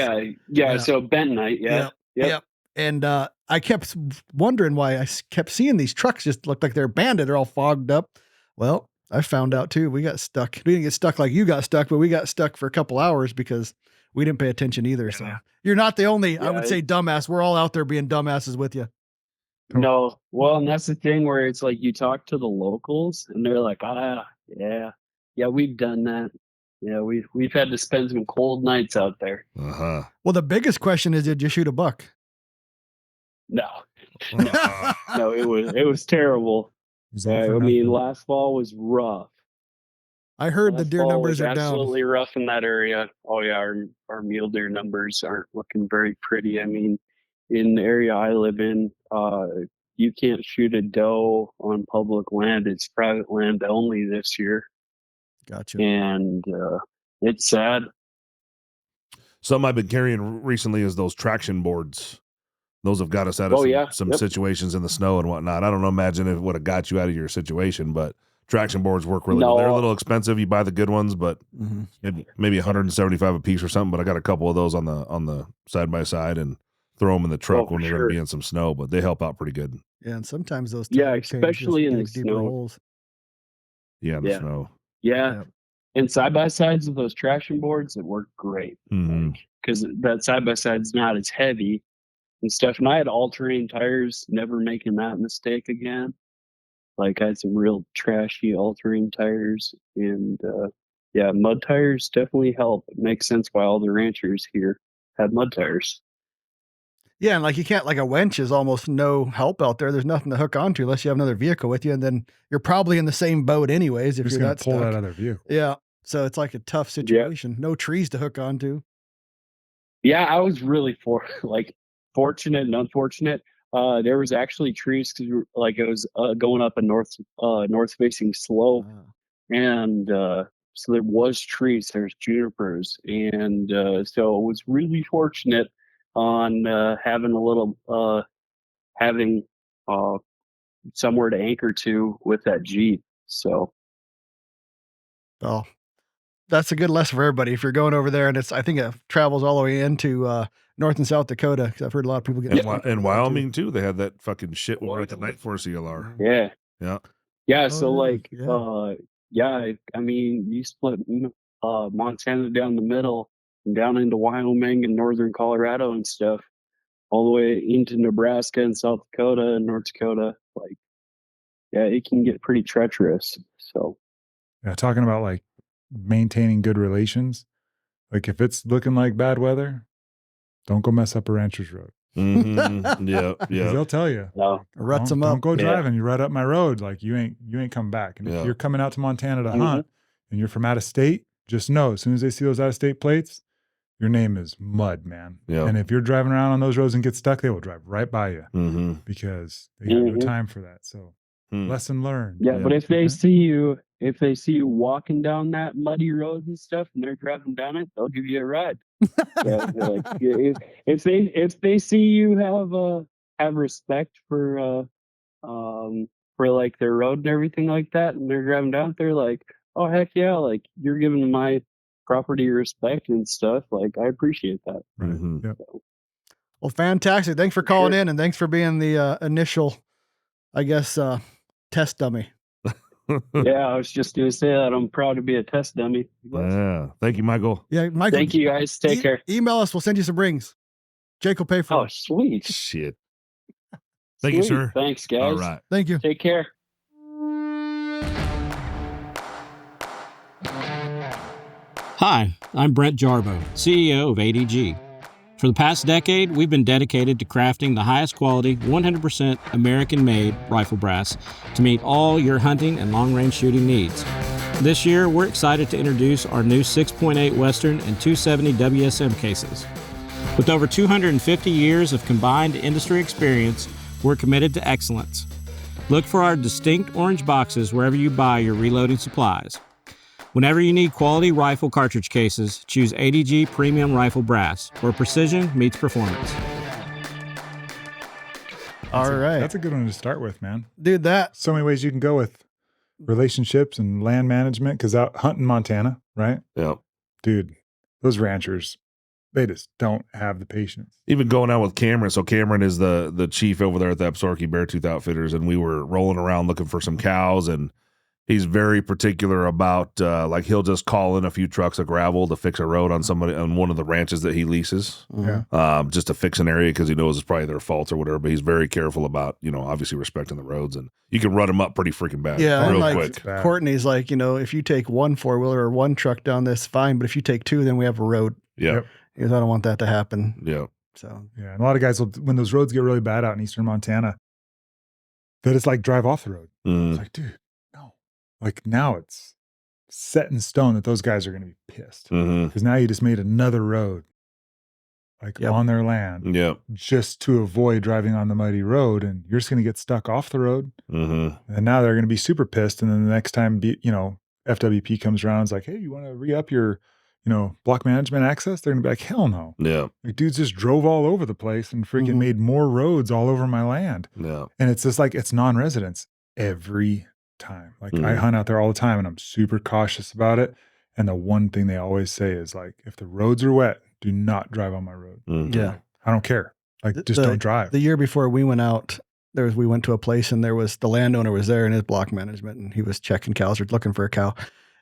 Yeah. So bentonite, Yep. And I kept wondering why I kept seeing these trucks just look like they're abandoned. They're all fogged up. Well, I found out too. We got stuck. We didn't get stuck like you got stuck, but we got stuck for a couple hours because we didn't pay attention either. Yeah. So you're not the only, I would say, dumbass. We're all out there being dumbasses with you. No. Well, and that's the thing where it's like you talk to the locals and they're like, yeah, we've done that. Yeah, we've had to spend some cold nights out there. Well, the biggest question is, did you shoot a buck? No, it was terrible. Last fall was rough. I heard the deer numbers are down. Absolutely rough in that area. Oh yeah, our mule deer numbers aren't looking very pretty. I mean, in the area I live in, you can't shoot a doe on public land. It's private land only this year. Gotcha. And it's sad. Something I've been carrying recently is those traction boards. Those have got us out of some situations in the snow and whatnot. I don't know, imagine if it would have got you out of your situation, but traction boards work really well. They're a little expensive. You buy the good ones, but maybe 175 a piece or something. But I got a couple of those on the side by side and throw them in the truck when we're going to be in some snow. But they help out pretty good. Yeah, and sometimes those especially in the snow. Holes. Yeah, in the snow. Yeah. And side by sides of those traction boards, it work great because that side by side is not as heavy and stuff. And I had all-terrain tires, never making that mistake again. Like I had some real trashy all-terrain tires, and yeah, mud tires definitely help. It makes sense why all the ranchers here had mud tires. Yeah, and like you can't, like a winch is almost no help out there. There's nothing to hook onto unless you have another vehicle with you, and then you're probably in the same boat anyways if Who's you're gonna that pull stuck. that other vehicle? Yeah, so it's like a tough situation. No trees to hook onto. Yeah, I was really fortunate and unfortunate. There was actually trees because like it was going up a north facing slope, and so there was trees. There's junipers, and so it was really fortunate on having having somewhere to anchor to with that Jeep. So Well, that's a good lesson for everybody. If you're going over there, and I think it travels all the way into North and South Dakota, because I've heard a lot of people get and Wyoming too. They had that fucking shit when we were at the Night Force ELR. Yeah. So I mean, you split Montana down the middle and down into Wyoming and northern Colorado and stuff, all the way into Nebraska and South Dakota and North Dakota. Like, yeah, it can get pretty treacherous. So, yeah, talking about like maintaining good relations. Like if it's looking like bad weather, don't go mess up a rancher's road. Mm-hmm. Yeah. They'll tell you. No. Ruts them up. Don't go driving. You rut up my road. Like you ain't coming back. And if you're coming out to Montana to hunt and you're from out of state, just know as soon as they see those out of state plates, your name is mud, man. Yeah. And if you're driving around on those roads and get stuck, they will drive right by you because they have no time for that. So lesson learned. Yeah, but if they see you walking down that muddy road and stuff, and they're driving down it, they'll give you a ride. If they see you have respect for like their road and everything like that, and they're driving down, they're like, oh heck yeah, like you're giving my property respect and stuff. Like I appreciate that. Right. Yep. So, Well, fantastic. Thanks for calling in, and thanks for being the initial, I guess, test dummy. yeah, I was just going to say that I'm proud to be a test dummy. Yeah. Thank you, Michael. Yeah, Michael. Thank you guys. Take care. Email us. We'll send you some rings. Jake will pay for Oh, it. sweet. Shit. Thank you, sir. Thanks, guys. All right. Thank you. Take care. Hi, I'm Brent Jarbo, CEO of ADG. For the past decade, we've been dedicated to crafting the highest quality, 100% American-made rifle brass to meet all your hunting and long-range shooting needs. This year, we're excited to introduce our new 6.8 Western and 270 WSM cases. With over 250 years of combined industry experience, we're committed to excellence. Look for our distinct orange boxes wherever you buy your reloading supplies. Whenever you need quality rifle cartridge cases, choose ADG Premium Rifle Brass, where precision meets performance. All right. That's a good one to start with, man. Dude, so many ways you can go with relationships and land management, because out hunting Montana, right? Yeah. Dude, those ranchers, they just don't have the patience. Even going out with Cameron. So Cameron is the chief over there at the Absaroka Beartooth Outfitters, and we were rolling around looking for some cows, and he's very particular about like he'll just call in a few trucks of gravel to fix a road on one of the ranches that he leases. Yeah. Just to fix an area because he knows it's probably their fault or whatever. But he's very careful about, obviously respecting the roads, and you can run him up pretty freaking bad. Yeah, real like quick. Courtney's like, if you take one 4-wheeler or one truck down this, fine. But if you take two, then we have a road. Yeah. Because I don't want that to happen. Yeah. So yeah, and a lot of guys will, when those roads get really bad out in eastern Montana, they just like drive off the road. It's like, dude, no. Like now it's set in stone that those guys are going to be pissed because now you just made another road like on their land just to avoid driving on the muddy road, and you're just going to get stuck off the road. And now they're going to be super pissed. And then the next time, FWP comes around, it's like, hey, you want to re-up your, block management access? They're going to be like, hell no. Yeah. Like dudes just drove all over the place and freaking made more roads all over my land. Yeah. And it's just like, it's non-residents every time. Like I hunt out there all the time and I'm super cautious about it. And the one thing they always say is like, if the roads are wet, do not drive on my road. Yeah. I don't care. Like just don't drive. The year before we went out, we went to a place and the landowner was there in his block management and he was checking cows or looking for a cow.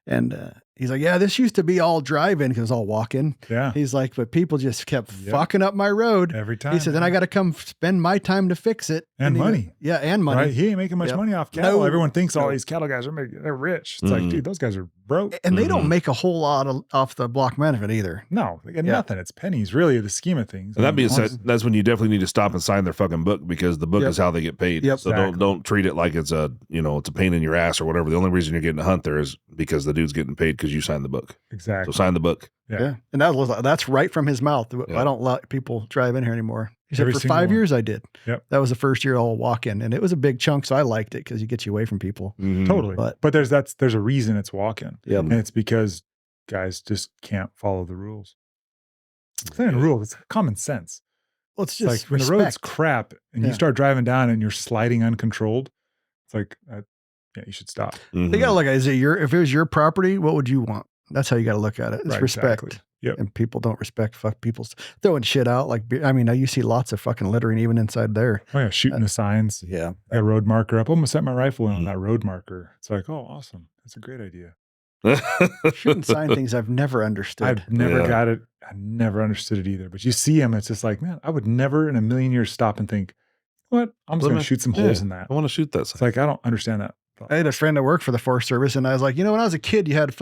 And he's like, yeah, this used to be all drive-in because it was all walk-in. Yeah. He's like, but people just kept fucking up my road. Every time. He said, then I got to come spend my time to fix it. And money. And money. Right? He ain't making much money off cattle. No. Everyone thinks all these cattle guys they're rich. It's like, dude, those guys are broke. And they don't make a whole lot off the block management either. No, they get nothing. It's pennies, really, the scheme of things. And that being said, that's when you definitely need to stop and sign their fucking book, because the book is how they get paid. Yep. So don't treat it like it's a pain in your ass or whatever. The only reason you're getting to hunt there is because the dude's getting paid because you signed the book. Exactly. So sign the book. Yeah. And that's right from his mouth. I don't let people drive in here anymore. He said, Every for single 5 one. years I did. Yep. That was the first year I'll walk in, and it was a big chunk. So I liked it because it gets you away from people. Totally. But there's a reason it's walk-in. Yep. And it's because guys just can't follow the rules. It's not even a rule. It's common sense. Well, it's It's just like when the road's crap and you start driving down and you're sliding uncontrolled, it's like, you should stop. They got to look at it. If it was your property, what would you want? That's how you got to look at it. It's Right, respect. exactly. Yep. And people don't respect people's throwing shit out. Like, I mean, you see lots of fucking littering even inside there. Oh yeah, shooting the signs. Yeah. I got a road marker up. I'm gonna set my rifle in on that road marker. It's like, oh, awesome. That's a great idea. Shooting sign things I've never understood. I've never got it. I never understood it either. But you see them, it's just like, man, I would never in a million years stop and think, what? I'm just gonna shoot some holes in that. I want to shoot that. It's like, I don't understand that. I had a friend that worked for the Forest Service, and I was like, when I was a kid, you had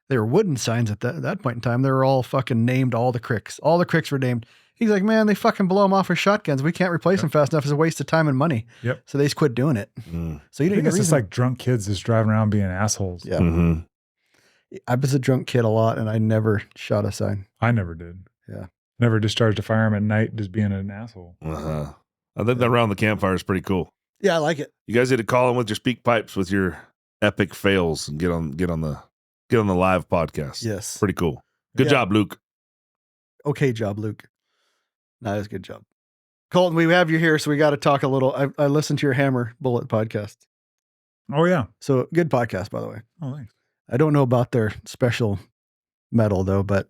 they were wooden signs at that point in time. They were all fucking named, all the cricks. All the cricks were named. He's like, man, they fucking blow them off with shotguns. We can't replace them fast enough. It's a waste of time and money. Yep. So they just quit doing it. So you I think it's just like drunk kids just driving around being assholes. Yeah. I was a drunk kid a lot, and I never shot a sign. I never did. Yeah. Never discharged a firearm at night just being an asshole. I think that around the campfire is pretty cool. Yeah, I like it. You guys need to call in with your speak pipes with your epic fails and get on the live podcast. Yes. Pretty cool. Good job, Luke. Okay job, Luke. That is a good job. Colton, we have you here, so we got to talk a little. I listened to your Hammer Bullet podcast. Oh, yeah. So good podcast, by the way. Oh, thanks. I don't know about their special metal, though, but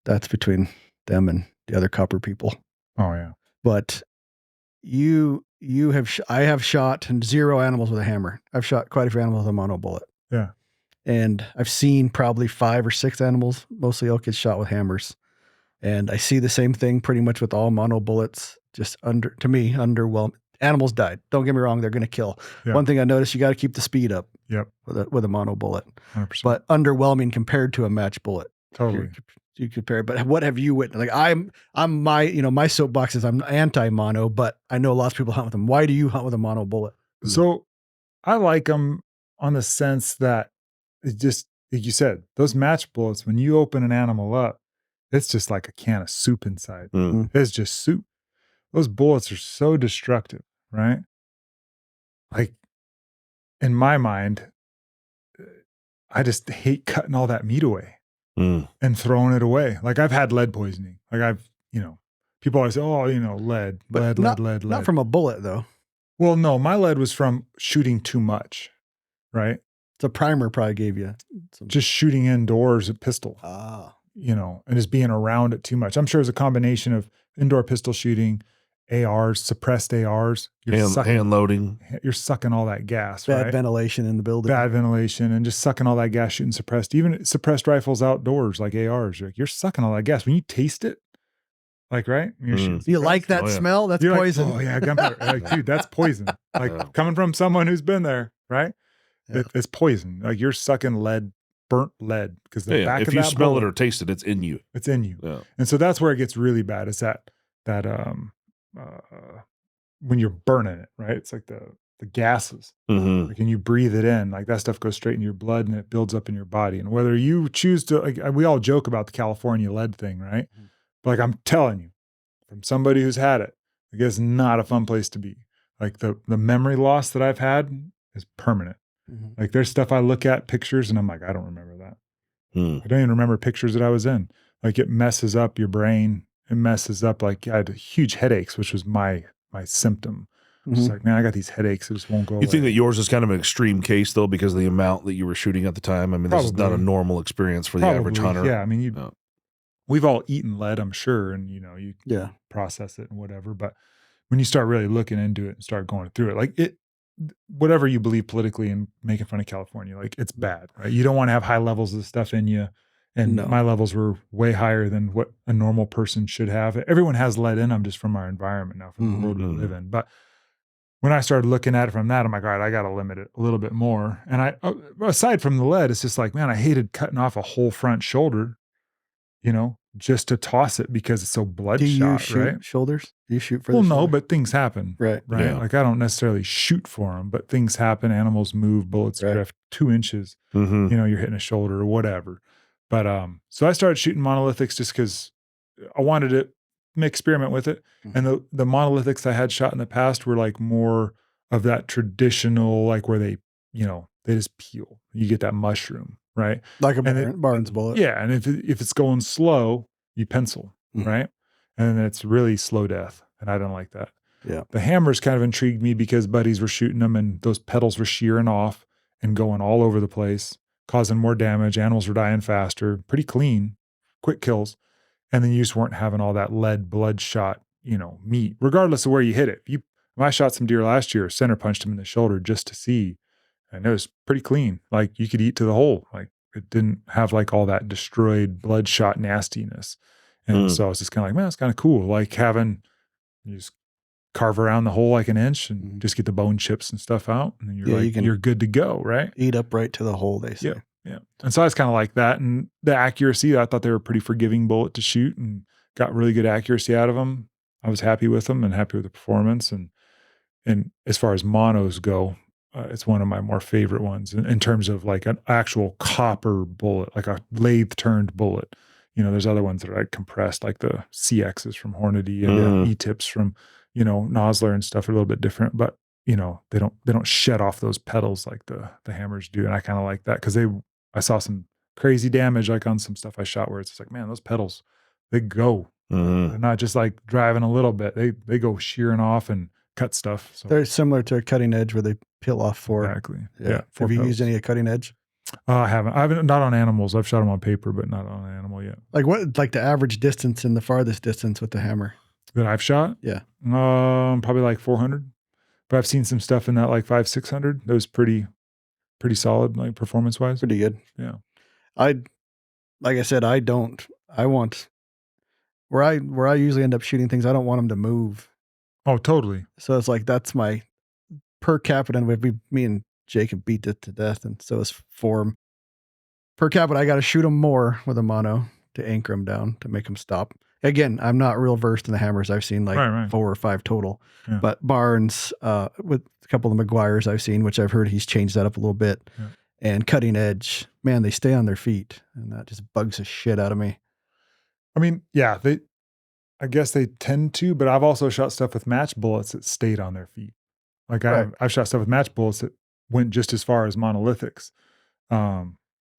that's between them and the other copper people. Oh, yeah. But I have shot 0 animals with a hammer. I've shot quite a few animals with a mono bullet. Yeah. And I've seen probably 5 or 6 animals, mostly elk, get shot with hammers. And I see the same thing pretty much with all mono bullets, just underwhelming. Animals died. Don't get me wrong, they're going to kill. Yeah. One thing I noticed, you got to keep the speed up. Yep. With a mono bullet. 100%. But underwhelming compared to a match bullet. Totally. You compare, but what have you witnessed? Like my soapbox is I'm anti-mono, but I know lots of people hunt with them. Why do you hunt with a mono bullet? So I like them on the sense that it just, like you said, those match bullets, when you open an animal up, it's just like a can of soup inside. It's just soup. Those bullets are so destructive, right? Like in my mind, I just hate cutting all that meat away and throwing it away. Like I've had lead poisoning. Like people always say, oh, lead, lead. Not from a bullet though. Well, no, my lead was from shooting too much, right? The primer probably gave you just shooting indoors at pistol. And just being around it too much. I'm sure it's a combination of indoor pistol shooting, ARs, suppressed ARs. Hand loading. You're sucking all that gas, bad right? ventilation in the building. Bad ventilation and just sucking all that gas shooting suppressed. Even suppressed rifles outdoors like ARs. You're sucking all that gas. When you taste it, like, right? You like that smell? That's you're poison. Like, oh yeah, gunpowder. Like, dude, that's poison. Like coming from someone who's been there, right? Yeah. It's poison. Like you're sucking lead, burnt lead, because the back if of you that smell bullet, it or taste it, it's in you. It's in you. Yeah. And so that's where it gets really bad. Is that when you're burning it, right? It's like the gases. Like, and you breathe it in, like that stuff goes straight in your blood and it builds up in your body. And whether you choose to, like, we all joke about the California lead thing, right? But like I'm telling you, from somebody who's had it, like it's not a fun place to be. Like the memory loss that I've had is permanent. Like there's stuff I look at, pictures, and I'm like, I don't remember that. I don't even remember pictures that I was in. Like it messes up your brain. It messes up, like I had huge headaches, which was my symptom. It's like, man, I got these headaches. It just won't go away. You think that yours is kind of an extreme case though, because of the amount that you were shooting at the time? I mean, this is not a normal experience for the average hunter. Yeah. I mean, we've all eaten lead, I'm sure. And you process it and whatever. But when you start really looking into it and start going through it, like whatever you believe politically and making fun of California, like it's bad, right? You don't want to have high levels of stuff in you. And my levels were way higher than what a normal person should have. Everyone has lead in them just from our environment now, from the world we live in. But when I started looking at it from that, I'm like, all right, I got to limit it a little bit more. And aside from the lead, it's just like, man, I hated cutting off a whole front shoulder, just to toss it because it's so bloodshot. Do you shoot right? Shoulders? Do you shoot for the shoulder? No, but things happen. Right. Yeah. Like I don't necessarily shoot for them, but things happen. Animals move, bullets drift 2 inches. You're hitting a shoulder or whatever. But so I started shooting monolithics just because I wanted to experiment with it. And the monolithics I had shot in the past were like more of that traditional, like where they just peel. You get that mushroom, right? Like a Barnes bullet. Yeah. And if it's going slow, you pencil, right? And then it's really slow death. And I don't like that. Yeah. The hammers kind of intrigued me because buddies were shooting them and those petals were shearing off and going all over the place, causing more damage. Animals were dying faster, pretty clean, quick kills. And then you just weren't having all that lead bloodshot, meat, regardless of where you hit it. When I shot some deer last year, center punched him in the shoulder just to see, and it was pretty clean. Like you could eat to the whole. Like it didn't have like all that destroyed bloodshot nastiness. And so I was just kind of like, man, it's kind of cool. Like having, you just carve around the hole like an inch and just get the bone chips and stuff out. And then you're good to go, right? Eat up right to the hole, they say. Yeah. And so I was kind of like that. And the accuracy, I thought they were a pretty forgiving bullet to shoot and got really good accuracy out of them. I was happy with them and happy with the performance. And as far as monos go, it's one of my more favorite ones in terms of like an actual copper bullet, like a lathe turned bullet. There's other ones that are like compressed, like the CXs from Hornady and the E-tips from, Nosler and stuff are a little bit different, but they don't shed off those petals like the hammers do. And I kind of like that because I saw some crazy damage like on some stuff I shot where it's just like, man, those petals, they go. They're not just like driving a little bit. They go shearing off and cut stuff. So. They're similar to a cutting edge where they peel off four. Exactly. Yeah. Have you used any of cutting edge? I haven't, not on animals. I've shot them on paper, but not on an animal yet. Like the average distance and the farthest distance with the hammer? That I've shot? Yeah. Probably like 400. But I've seen some stuff in that like 500-600. That was pretty solid, like performance wise. Pretty good. Yeah. Like I said, I want where I usually end up shooting things, I don't want them to move. Oh, totally. So it's like, that's my per capita. And me and Jacob beat it to death. And so it's form per capita. I got to shoot them more with a mono to anchor them down to make them stop. Again, I'm not real versed in the hammers. I've seen like 4 or 5 total, but Barnes, with a couple of the McGuires I've seen, which I've heard he's changed that up a little bit, and cutting edge, man, they stay on their feet, and that just bugs the shit out of me. I mean, yeah, I guess they tend to, but I've also shot stuff with match bullets that stayed on their feet. Like I've shot stuff with match bullets that went just as far as monolithics. But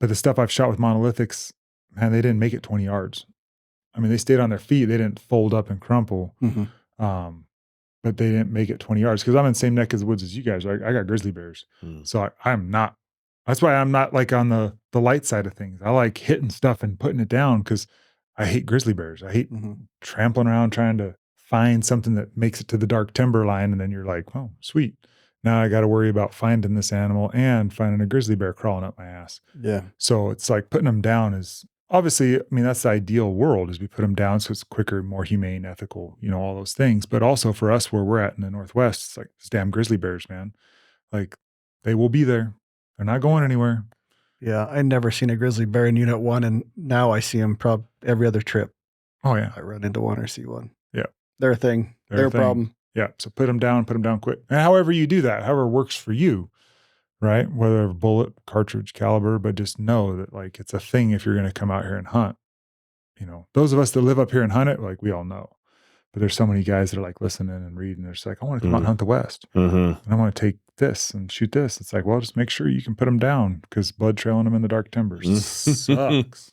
the stuff I've shot with monolithics, man, they didn't make it 20 yards. I mean, they stayed on their feet. They didn't fold up and crumple. But they didn't make it 20 yards because I'm in the same neck of the woods as you guys. Right? I got grizzly bears. So I'm not, that's why I'm not like on the light side of things. I like hitting stuff and putting it down because I hate grizzly bears. I hate trampling around trying to find something that makes it to the dark timber line. And then you're like, oh, sweet. Now I got to worry about finding this animal and finding a grizzly bear crawling up my ass. Yeah. So it's like putting them down is obviously, I mean, that's the ideal world is we put them down so it's quicker, more humane, ethical, all those things. But also for us where we're at in the Northwest, it's like these damn grizzly bears, man. Like they will be there. They're not going anywhere. Yeah. I never seen a grizzly bear in Unit 1 and now I see them probably every other trip. Oh yeah. I run into one or see one. Yeah. They're a thing. They're a problem. Yeah. So put them down quick. And however you do that, however works for you, right? Whether a bullet, cartridge, caliber, but just know that like it's a thing if you're going to come out here and hunt. Those of us that live up here and hunt it, like we all know. But there's so many guys that are like listening and reading. They're just like, I want to come out and hunt the West. And I want to take this and shoot this. It's like, well, just make sure you can put them down because blood trailing them in the dark timbers sucks.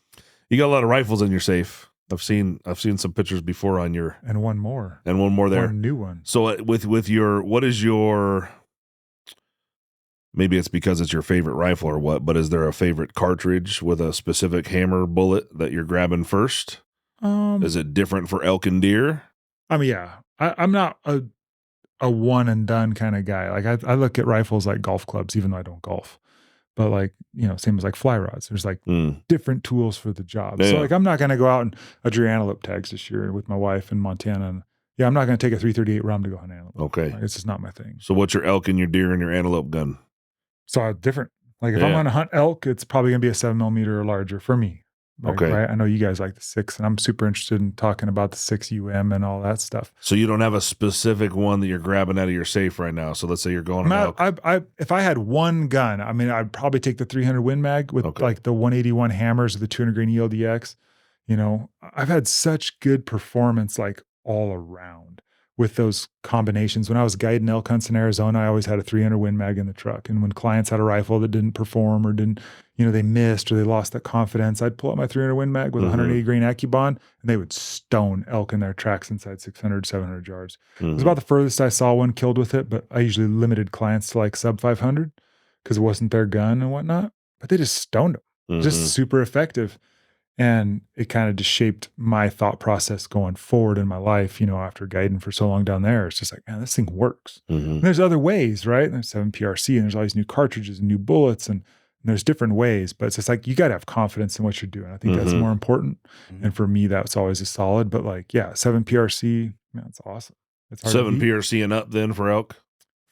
You got a lot of rifles in your safe. I've seen some pictures before on your and one more there. One new one. So with your, what is your? Maybe it's because it's your favorite rifle or what, but is there a favorite cartridge with a specific hammer bullet that you're grabbing first? Is it different for elk and deer? I mean, yeah, I'm not a a one and done kind of guy. Like I look at rifles like golf clubs, even though I don't golf. But like, same as like fly rods. There's like different tools for the job. Yeah. So like I'm not going to go out and I drew antelope tags this year with my wife in Montana. And I'm not going to take a 338 rum to go hunt antelope. Okay. Like, it's just not my thing. So what's your elk and your deer and your antelope gun? So different. Like if I'm going to hunt elk, it's probably going to be a 7mm or larger for me. Okay. Right? I know you guys like the 6, and I'm super interested in talking about the 6 and all that stuff. So you don't have a specific one that you're grabbing out of your safe right now. So let's say you're going on elk. If I had one gun, I mean, I'd probably take the 300 Win Mag with like the 181 hammers or the 200 grain ELDX. I've had such good performance like all around with those combinations. When I was guiding elk hunts in Arizona, I always had a 300 Win Mag in the truck. And when clients had a rifle that didn't perform or didn't, they missed or they lost that confidence, I'd pull out my 300 Win Mag with 180 grain AccuBond, and they would stone elk in their tracks inside 600, 700 yards. It was about the furthest I saw one killed with it, but I usually limited clients to like sub 500 because it wasn't their gun and whatnot. But they just stoned them. Just super effective. And it kind of just shaped my thought process going forward in my life, after guiding for so long down there. It's just like, man, this thing works. And there's other ways, right? There's 7PRC and there's all these new cartridges and new bullets and there's different ways, but it's just like, you got to have confidence in what you're doing. I think that's more important. And for me, that's always a solid, but like, 7PRC, man, it's awesome. It's 7PRC and up then for elk?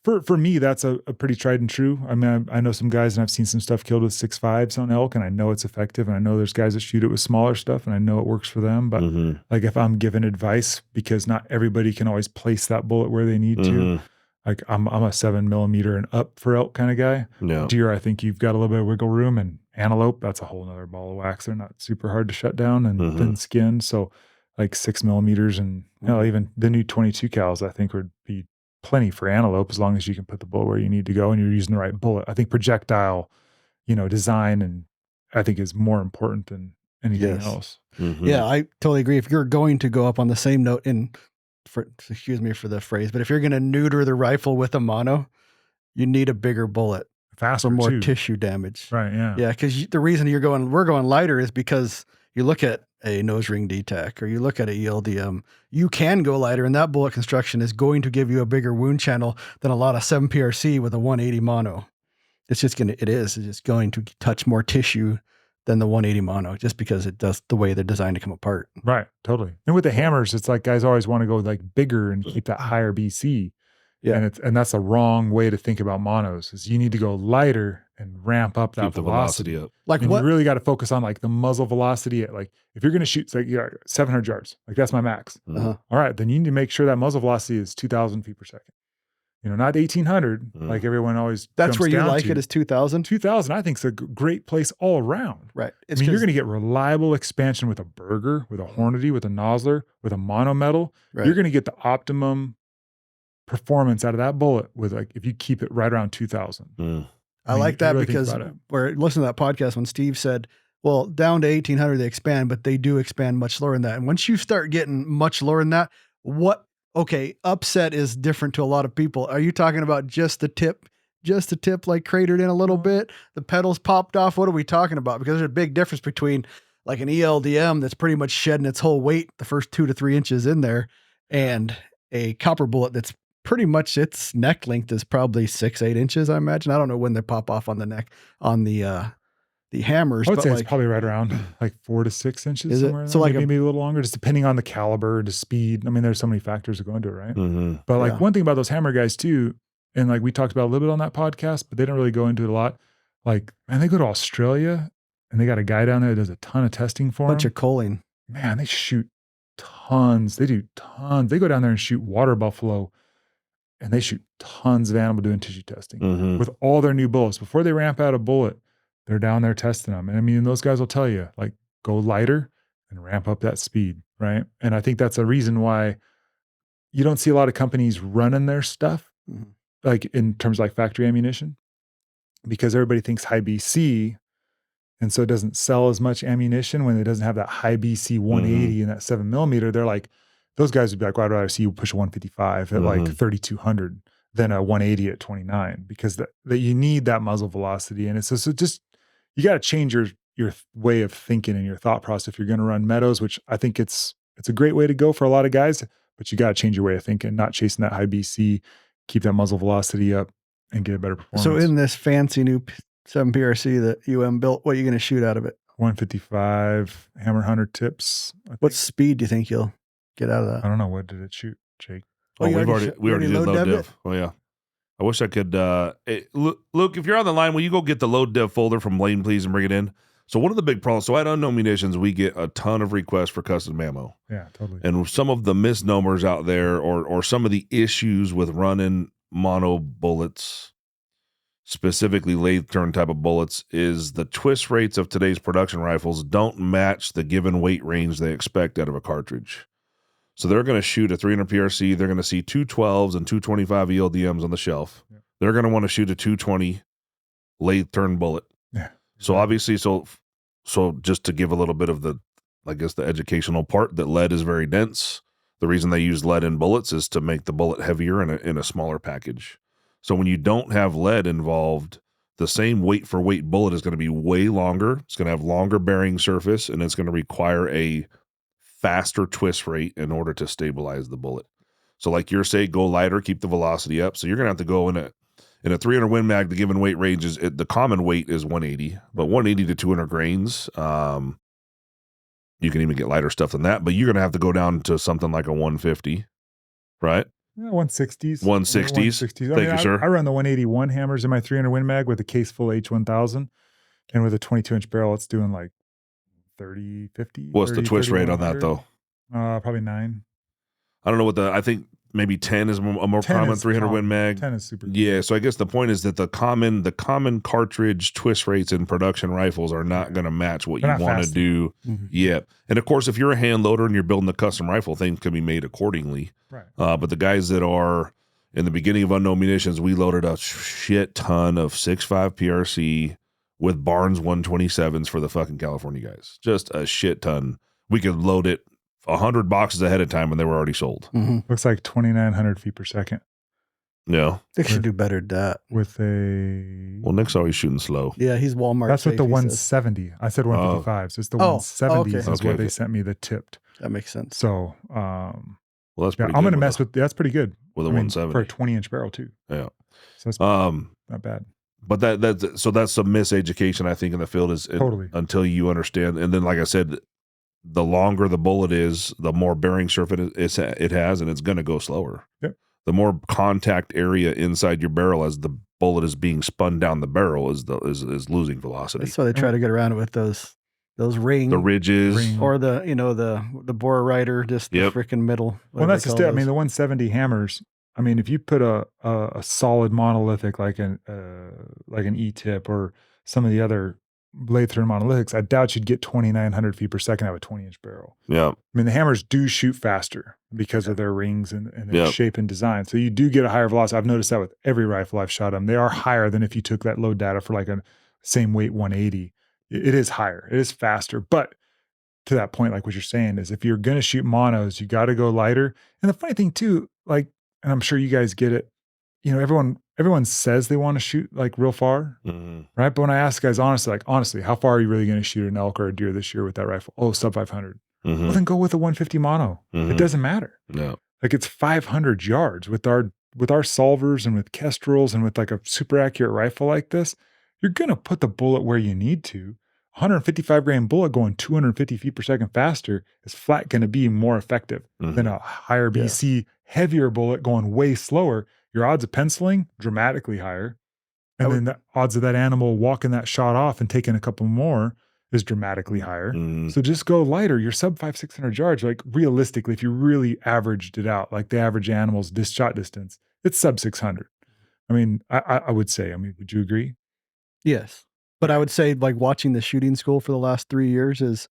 For me, that's a pretty tried and true. I mean, I know some guys and I've seen some stuff killed with 6.5s on elk, and I know it's effective. And I know there's guys that shoot it with smaller stuff, and I know it works for them. But like if I'm giving advice, because not everybody can always place that bullet where they need to. Like I'm a 7mm and up for elk kind of guy. Yeah. Deer, I think you've got a little bit of wiggle room, and antelope, that's a whole nother ball of wax. They're not super hard to shut down and thin skin. So like 6mm and even the new 22 cals, I think would be plenty for antelope as long as you can put the bullet where you need to go and you're using the right bullet. I think projectile, design and I think is more important than anything else. Yeah, I totally agree. If you're going to go up on the same note excuse me for the phrase, but if you're going to neuter the rifle with a mono, you need a bigger bullet. Faster, for more too. tissue damage. Right, yeah. Yeah, because the reason we're going lighter is because you look at a nose ring DTAC or you look at a ELDM, you can go lighter, and that bullet construction is going to give you a bigger wound channel than a lot of 7PRC with a 180 mono. It's just going to touch more tissue than the 180 mono, just because it does the way they're designed to come apart. Right, totally. And with the hammers, it's like guys always want to go like bigger and keep that higher BC. Yeah. And that's a wrong way to think about monos, is you need to go lighter and ramp up that velocity up. Like and you really got to focus on like the muzzle velocity at like, if you're going to shoot, like 700 yards, like that's my max. All right. Then you need to make sure that muzzle velocity is 2,000 feet per second. Not 1,800, like everyone always. That's where you like to. It is 2,000? 2,000, I think, is a great place all around. Right. You're going to get reliable expansion with a Berger, with a Hornady, with a Nosler, with a monometal. Right. You're going to get the optimum performance out of that bullet with like, if you keep it right around 2,000. I like that really because we're listening to that podcast when Steve said, well, down to 1,800, they expand, but they do expand much lower than that. And once you start getting much lower than that, upset is different to a lot of people. Are you talking about just the tip like cratered in a little bit? The petals popped off? What are we talking about? Because there's a big difference between like an ELDM that's pretty much shedding its whole weight, the first 2 to 3 inches in there, and a copper bullet that's pretty much its neck length is probably 6-8 inches, I imagine. I don't know when they pop off on the neck on the hammers. I would say it's probably right around like 4 to 6 inches. Is somewhere it? So like maybe a little longer, just depending on the caliber, the speed. I mean, there's so many factors that go into it, right? But like one thing about those hammer guys too, and like we talked about a little bit on that podcast, but they don't really go into it a lot. Like, man, they go to Australia and they got a guy down there that does a ton of testing for them. Bunch of choline. Man, they shoot tons. They do tons. They go down there and shoot water buffalo, and they shoot tons of animal doing tissue testing with all their new bullets. Before they ramp out a bullet, they're down there testing them. And I mean, those guys will tell you, like, go lighter and ramp up that speed, right? And I think that's a reason why you don't see a lot of companies running their stuff, like in terms of like factory ammunition, because everybody thinks high BC, and so it doesn't sell as much ammunition when it doesn't have that high BC 180 and that 7mm. They're like, those guys would be like, well, I'd rather see you push a 155 at like 3,200 than a 180 at 29, because that you need that muzzle velocity. And it's just you got to change your way of thinking and your thought process if you're going to run meadows, which I think it's a great way to go for a lot of guys. but you got to change your way of thinking, not chasing that high BC, keep that muzzle velocity up and get a better performance. So in this fancy new 7 PRC that UM built, what are you going to shoot out of it? 155 hammer hunter tips. What speed do you think you'll get out of that? I don't know. What did it shoot, Jake? Oh, we already did load div. Oh yeah. I wish I could. Luke, if you're on the line, will you go get the load div folder from Lane, please, and bring it in? So one of the big problems, so at Unknown Munitions, we get a ton of requests for custom ammo. Yeah, totally. And some of the misnomers out there, or some of the issues with running mono bullets, specifically lathe turn type of bullets, is the twist rates of today's production rifles don't match the given weight range they expect out of a cartridge. So they're going to shoot a 300 PRC. They're going to see 212s and 225 ELDMs on the shelf. Yeah. They're going to want to shoot a 220 lathe turn bullet. Yeah. So obviously, so just to give a little bit of the, I guess, the educational part, that lead is very dense. The reason they use lead in bullets is to make the bullet heavier in a smaller package. So when you don't have lead involved, the same weight for weight bullet is going to be way longer. It's going to have longer bearing surface, and it's going to require a faster twist rate in order to stabilize the bullet. So like you're saying, go lighter, keep the velocity up. So you're going to have to go in a 300 Win Mag. The given weight range is, the common weight is 180, but 180 to 200 grains. You can even get lighter stuff than that, but you're going to have to go down to something like a 150, right? Yeah, 160s. 160s. Thank you, sir. I run the 181 hammers in my 300 Win Mag with a case full H1000, and with a 22-inch barrel, it's doing like 30, 50. What's the twist rate on that though? Probably 9. I don't know I think maybe 10 is a more common 300 Win Mag. 10 is super. Yeah, so I guess the point is that the common cartridge twist rates in production rifles are not going to match what you want to do. Mm-hmm. Yeah. And of course, if you're a hand loader and you're building a custom rifle, things can be made accordingly. Right. But the guys that are in the beginning of Unknown Munitions, we loaded a shit ton of 6.5 PRC with Barnes 127s for the fucking California guys. Just a shit ton. We could load it 100 boxes ahead of time when they were already sold. Mm-hmm. Looks like 2,900 feet per second. Yeah. They should do better than that. With a... Well, Nick's always shooting slow. Yeah, he's Walmart. That's with the 170. I said 155. So it's the 170s is what they sent me that tipped. That makes sense. So, well, that's pretty I'm good going to mess with, that's pretty good. With a 170. For a 20-inch barrel too. Yeah. So it's not bad. But that's some miseducation, I think, in the field is totally until you understand. And then, like I said, the longer the bullet is, the more bearing surface it has, and it's going to go slower. Yep. The more contact area inside your barrel as the bullet is being spun down the barrel is losing velocity. That's why they try to get around it with those rings, the ridges, or the bore rider, just the freaking middle. Well, that's just it. I mean, the 170 hammers. I mean, if you put a solid monolithic like an E-tip or some of the other lathe turn monolithics, I doubt you'd get 2,900 feet per second out of a 20-inch barrel. Yeah. I mean, the hammers do shoot faster because of their rings and their shape and design. So you do get a higher velocity. I've noticed that with every rifle I've shot them. They are higher than if you took that load data for like a same weight 180. It is higher. It is faster. But to that point, like what you're saying is if you're going to shoot monos, you got to go lighter. And the funny thing too, like, and I'm sure you guys get it, you know, everyone says they want to shoot like real far, right? But when I ask guys honestly, how far are you really going to shoot an elk or a deer this year with that rifle? Oh, sub 500. Well, then go with a 150 mono. It doesn't matter. No. Like it's 500 yards with our solvers and with Kestrels and with like a super accurate rifle like this, you're going to put the bullet where you need to. 155 grain bullet going 250 feet per second faster is flat going to be more effective than a higher BC, heavier bullet going way slower. Your odds of penciling dramatically higher. And then the odds of that animal walking that shot off and taking a couple more is dramatically higher. So just go lighter. You're sub 500-600 yards. Like realistically, if you really averaged it out, like the average animal's shot distance, it's sub 600. I mean, I would say, would you agree? Yes. But I would say like watching the shooting school for the last 3 years is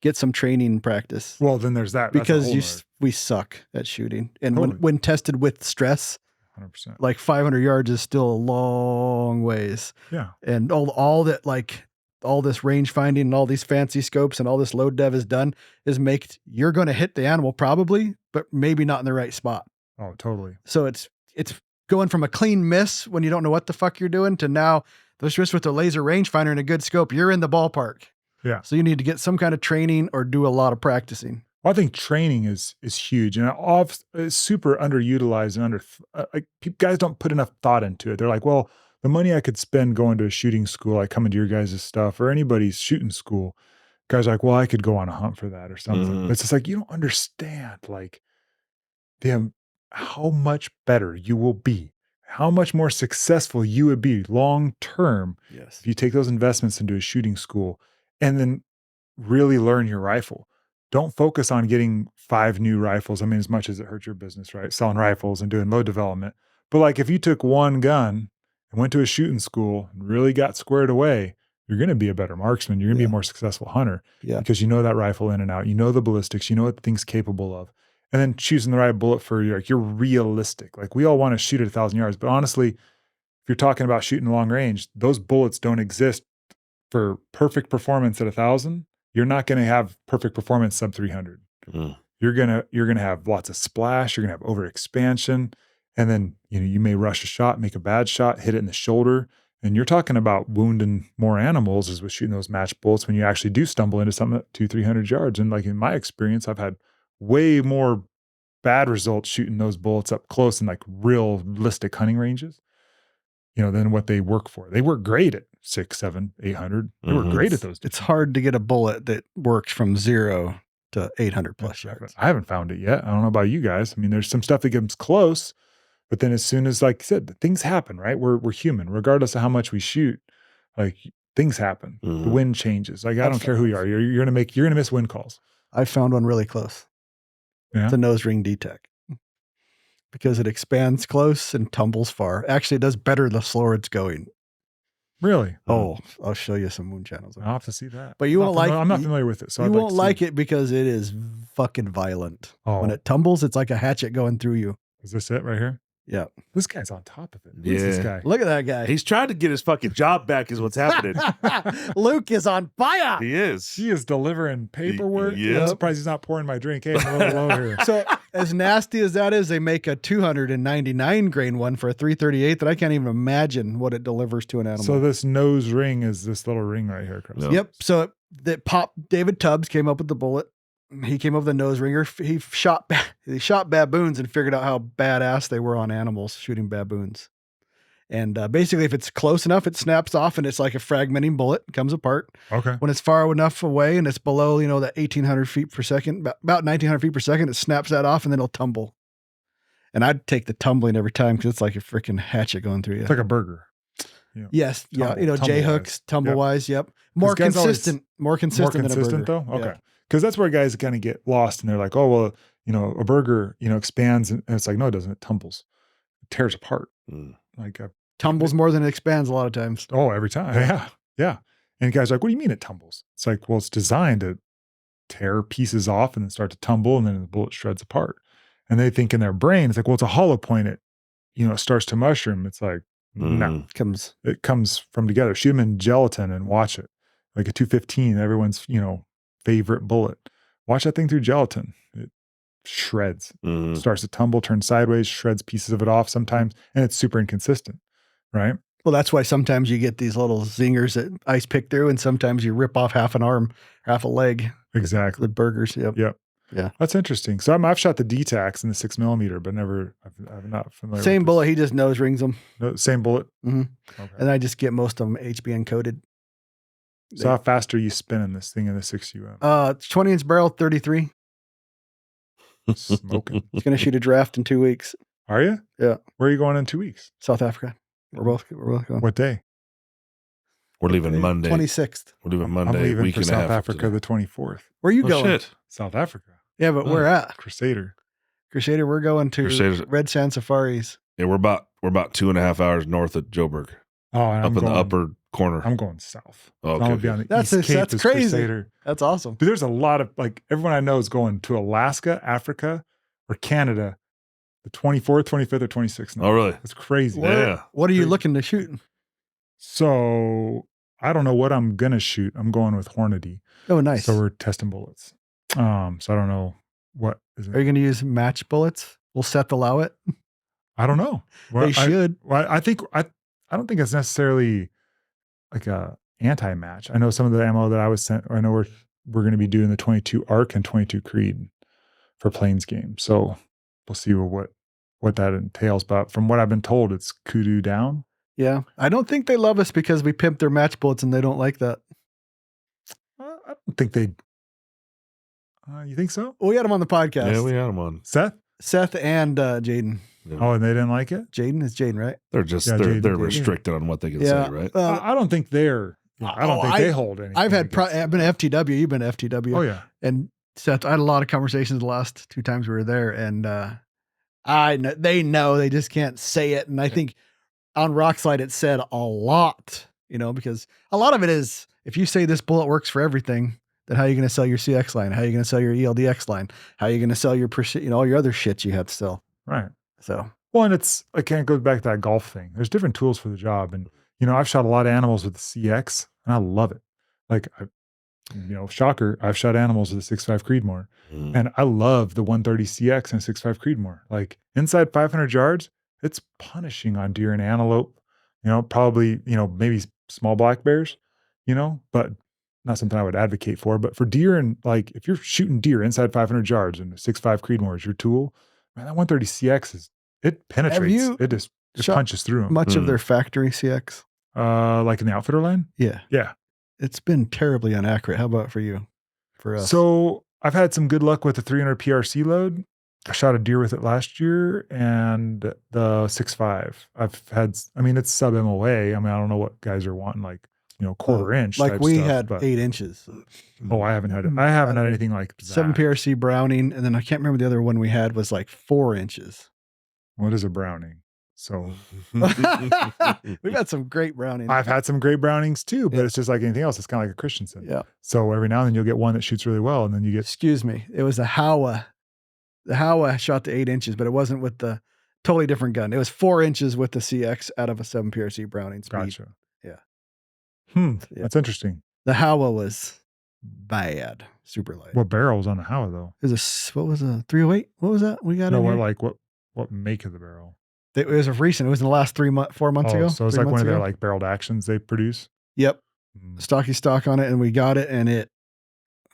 get some training practice. Well, then there's that. Because we suck at shooting. And when tested with stress, 100%. Like 500 yards is still a long ways. Yeah. And all that, like all this range finding and all these fancy scopes and all this load dev is done is you're going to hit the animal probably, but maybe not in the right spot. Oh, totally. So it's going from a clean miss when you don't know what the fuck you're doing to now just with a laser rangefinder and a good scope, you're in the ballpark. Yeah. So you need to get some kind of training or do a lot of practicing. Well, I think training is huge, and it's super underutilized and guys don't put enough thought into it. They're like, well, the money I could spend going to a shooting school, like coming to your guys' stuff or anybody's shooting school, guys are like, well, I could go on a hunt for that or something. But it's just like, you don't understand like how much better you will be, how much more successful you would be long term if you take those investments into a shooting school and then really learn your rifle. Don't focus on getting 5 new rifles. I mean, as much as it hurts your business, right? Selling rifles and doing load development. But like if you took one gun and went to a shooting school and really got squared away, you're going to be a better marksman. You're going to be a more successful hunter because you know that rifle in and out. You know the ballistics. You know what the thing's capable of. And then choosing the right bullet for you're realistic. Like we all want to shoot at 1,000 yards, but honestly, if you're talking about shooting long range, those bullets don't exist for perfect performance at 1,000. You're not going to have perfect performance sub 300. You're gonna have lots of splash. You're gonna have overexpansion, and then you may rush a shot, make a bad shot, hit it in the shoulder, and you're talking about wounding more animals as with shooting those match bullets when you actually do stumble into something at 200-300 yards. And like in my experience, I've had way more bad results shooting those bullets up close in like realistic hunting ranges, than what they work for. They work great at 600, 700, 800. They work great at those. It's hard to get a bullet that works from 0 to 800 plus yards. I haven't found it yet. I don't know about you guys. I mean, there's some stuff that gets close, but then as soon as, like I said, things happen, right? We're human, regardless of how much we shoot. Like things happen. The wind changes. Like I don't care who you are. You're gonna miss wind calls. I found one really close. Yeah. It's a nose ring DTEC. Because it expands close and tumbles far. Actually, it does better the slower it's going. Really? Oh, I'll show you some wound channels. I'll have to see that. But you won't like. I'm not familiar with it, so you won't like it because it is fucking violent. When it tumbles, it's like a hatchet going through you. Is this it right here? Yeah. This guy's on top of it. Who's this guy? Look at that guy. He's trying to get his fucking job back is what's happening. Luke is on fire. He is. He is delivering paperwork. Yep. I'm surprised he's not pouring my drink. Hey, I'm a little low here. So as nasty as that is, they make a 299 grain one for a 338 that I can't even imagine what it delivers to an animal. So this nose ring is this little ring right here, Chris. Yep. So that David Tubbs came up with the bullet. He came up with a nose ringer. He shot baboons and figured out how badass they were on animals shooting baboons. And basically, if it's close enough, it snaps off and it's like a fragmenting bullet. It comes apart. Okay. When it's far enough away and it's below, that 1,800 feet per second, about 1,900 feet per second, it snaps that off and then it'll tumble. And I'd take the tumbling every time because it's like a freaking hatchet going through you. It's like a burger. Yes. J hooks, tumble-wise. Yep. More consistent than a burger. Though? Okay. Yeah. Because that's where guys kind of get lost and they're like, oh, well, a burger, expands. And it's like, no, it doesn't. It tumbles. It tears apart. Tumbles more than it expands a lot of times. Oh, every time. Yeah. And guys are like, what do you mean it tumbles? It's like, well, it's designed to tear pieces off and then start to tumble and then the bullet shreds apart. And they think in their brain, it's like, well, it's a hollow point. It starts to mushroom. It's like, no. It comes from together. Shoot them in gelatin and watch it. Like a 215, everyone's, favorite bullet. Watch that thing through gelatin. It shreds. Starts to tumble, turns sideways, shreds pieces of it off sometimes, and it's super inconsistent, right? Well, that's why sometimes you get these little zingers that ice pick through, and sometimes you rip off half an arm, half a leg. Exactly. With burgers. Yep. Yeah. That's interesting. So I've shot the DTACs in the 6mm, but I'm not familiar. Same bullet. He just nose rings them. No, same bullet. Okay. And I just get most of them HBN coated. So how fast are you spinning this thing in the 6UM? It's 20-inch barrel, 33. Smoking. He's going to shoot a draft in 2 weeks. Are you? Yeah. Where are you going in 2 weeks? South Africa. We're both going. What day? We're leaving Monday. 26th. We're leaving Monday. I'm leaving for South Africa the 24th. Where are you going? Shit. South Africa. Yeah, but where at? Crusader, we're going to Red Sand Safaris. Yeah, we're about 2.5 hours north of Joburg. Oh, and up in the upper corner. I'm going south. Oh, okay. I'm gonna be on the that's East Cape. That's crazy. Crusader. That's awesome. But there's a lot of everyone I know is going to Alaska, Africa, or Canada, the 24th, 25th, or 26th. Oh, really? That's crazy. Yeah. What are you looking to shoot? So I don't know what I'm gonna shoot. I'm going with Hornady. Oh, nice. So we're testing bullets. So I don't know what is it. Are you going to use match bullets? Will Seth allow it? I don't know. Well, they should. I don't think it's necessarily like a anti-match. I know some of the ammo that I was sent, or I know we're going to be doing the 22 Arc and 22 Creed for Plains game. So we'll see what that entails. But from what I've been told, it's kudu down. Yeah. I don't think they love us because we pimp their match bullets and they don't like that. I don't think they. You think so? We had them on the podcast. Yeah, we had them on. Seth and Jaden. Yeah. Oh, and they didn't like it? Jaden is Jaden, right? They're just Jaden. they're restricted on what they can say, right? I don't think they're. I don't think they hold anything. I've been to FTW. You've been to FTW. Oh yeah. And Seth, I had a lot of conversations the last 2 times we were there, and I know they just can't say it. And I think on Rockslide it said a lot, because a lot of it is if you say this bullet works for everything, then how are you going to sell your CX line? How are you going to sell your ELDX line? How are you going to sell your all your other shit you have to sell? Right. So well, and it goes back to that golf thing. There's different tools for the job, and I've shot a lot of animals with the CX, and I love it. Like, shocker, I've shot animals with the 6.5 Creedmoor, and I love the 130 CX and 6.5 Creedmoor. Like inside 500 yards, it's punishing on deer and antelope. Probably maybe small black bears, but not something I would advocate for. But for deer, and like if you're shooting deer inside 500 yards and the 6.5 Creedmoor is your tool, man, that 130 CX it penetrates. It just punches through them. Much of their factory CX, like in the outfitter line. Yeah. It's been terribly inaccurate. How about for you? For us? So I've had some good luck with the 300 PRC load. I shot a deer with it last year, and the 6.5. It's sub MOA. I don't know what guys are wanting, like, quarter inch. Like type we stuff, had but 8 inches. Oh, I haven't had it. I haven't had anything like that. 7 PRC Browning, and then I can't remember the other one we had was like 4 inches. What is a Browning? So we've had some great Brownings. I've had some great Brownings too, but it's just like anything else. It's kind of like a Christensen. Yeah. So every now and then you'll get one that shoots really well, and then you get. Excuse me. It was a Howa. The Howa shot the 8 inches, but it wasn't with the totally different gun. It was 4 inches with the CX out of a 7 PRC Browning speed. Gotcha. Yeah. Yeah. That's interesting. The Howa was bad, super light. What barrel was on the Howa though? What was a 308? What was that? We got no. What make of the barrel? It was recent. It was in the last 4 months ago. So it's like one of their like barreled actions they produce. Yep. Stocky stock on it, and we got it, and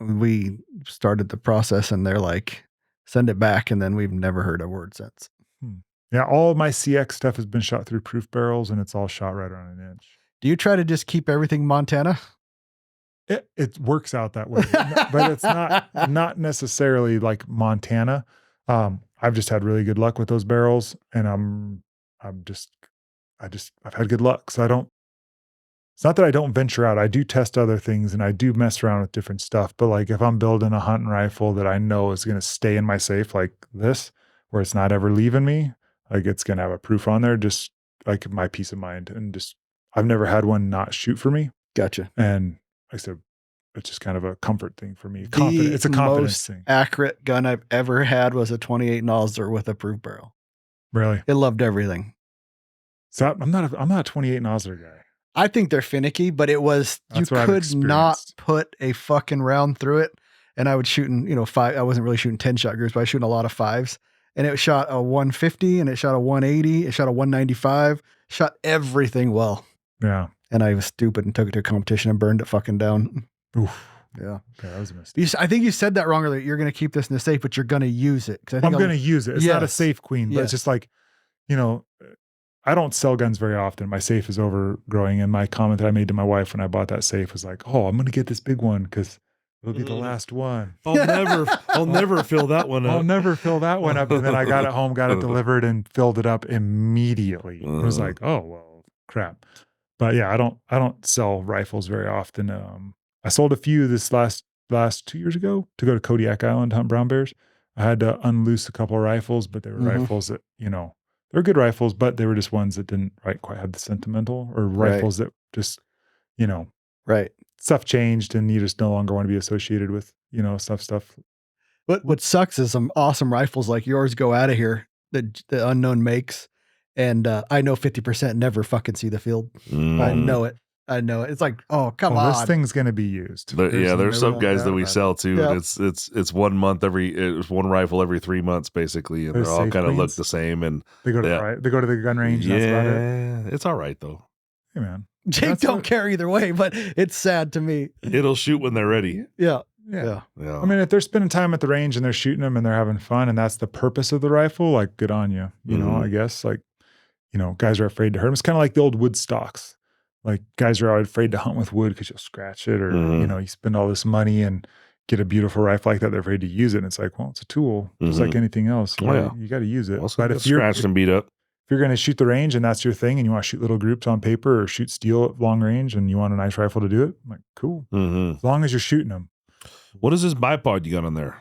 we started the process, and they're like, send it back, and then we've never heard a word since. Yeah, all of my CX stuff has been shot through proof barrels, and it's all shot right around 1 inch. Do you try to just keep everything Montana? It works out that way, but it's not necessarily like Montana. I've just had really good luck with those barrels, and I've had good luck. So it's not that I don't venture out. I do test other things, and I do mess around with different stuff. But like if I'm building a hunting rifle that I know is going to stay in my safe like this, where it's not ever leaving me, like it's going to have a proof on there, just like my peace of mind. And just, I've never had one not shoot for me. Gotcha. And like I said, it's just kind of a comfort thing for me. It's a confidence thing. The most accurate gun I've ever had was a 28 Nosler with a proof barrel. Really? It loved everything. So I'm not a 28 Nosler guy. I think they're finicky, but you could not put a fucking round through it. And I would shoot in, 5. I wasn't really shooting 10 shot groups, but I was shooting a lot of 5s. And it shot a 150, and it shot a 180, it shot a 195, shot everything well. Yeah. And I was stupid and took it to a competition and burned it fucking down. Oof. Yeah. That was a mistake. I think you said that wrong earlier. You're going to keep this in the safe, but you're going to use it. I'm going to use it. It's not a safe queen, but it's just like, I don't sell guns very often. My safe is overgrowing. And my comment that I made to my wife when I bought that safe was like, oh, I'm going to get this big one because it'll be the last one. I'll never fill that one up. I'll never fill that one up. And then I got it home, got it delivered, and filled it up immediately. It was like, oh, well, crap. But yeah, I don't sell rifles very often. I sold a few this last 2 years ago to go to Kodiak Island to hunt brown bears. I had to unloose a couple of rifles, but they were rifles that, they're good rifles, but they were just ones that didn't quite have the sentimental, or rifles that just, stuff changed and you just no longer want to be associated with, stuff. But what sucks is some awesome rifles like yours go out of here that the Unknown makes. And I know 50% never fucking see the field. I know it. It's like, oh, come on. This thing's going to be used. There's some guys that we sell too. Yep. It's 1 month it's one rifle every 3 months basically, and they all kind of look the same. And they go to the gun range. Yeah, that's about it. It's all right though. Hey man, Jake don't care either way, but it's sad to me. It'll shoot when they're ready. Yeah. Yeah. Yeah. I mean, if they're spending time at the range and they're shooting them and they're having fun and that's the purpose of the rifle, like good on you. You know, I guess like, you know, guys are afraid to hurt them. It's kind of like the old wood stocks. Like guys are always afraid to hunt with wood because you'll scratch it or, you know, you spend all this money and get a beautiful rifle like that. They're afraid to use it. And it's like, well, it's a tool just like anything else. You got to use it. Also, but if you're scratched and beat up, if you're going to shoot the range and that's your thing and you want to shoot little groups on paper or shoot steel at long range and you want a nice rifle to do it, I'm like, cool. As long as you're shooting them. What is this bipod you got on there?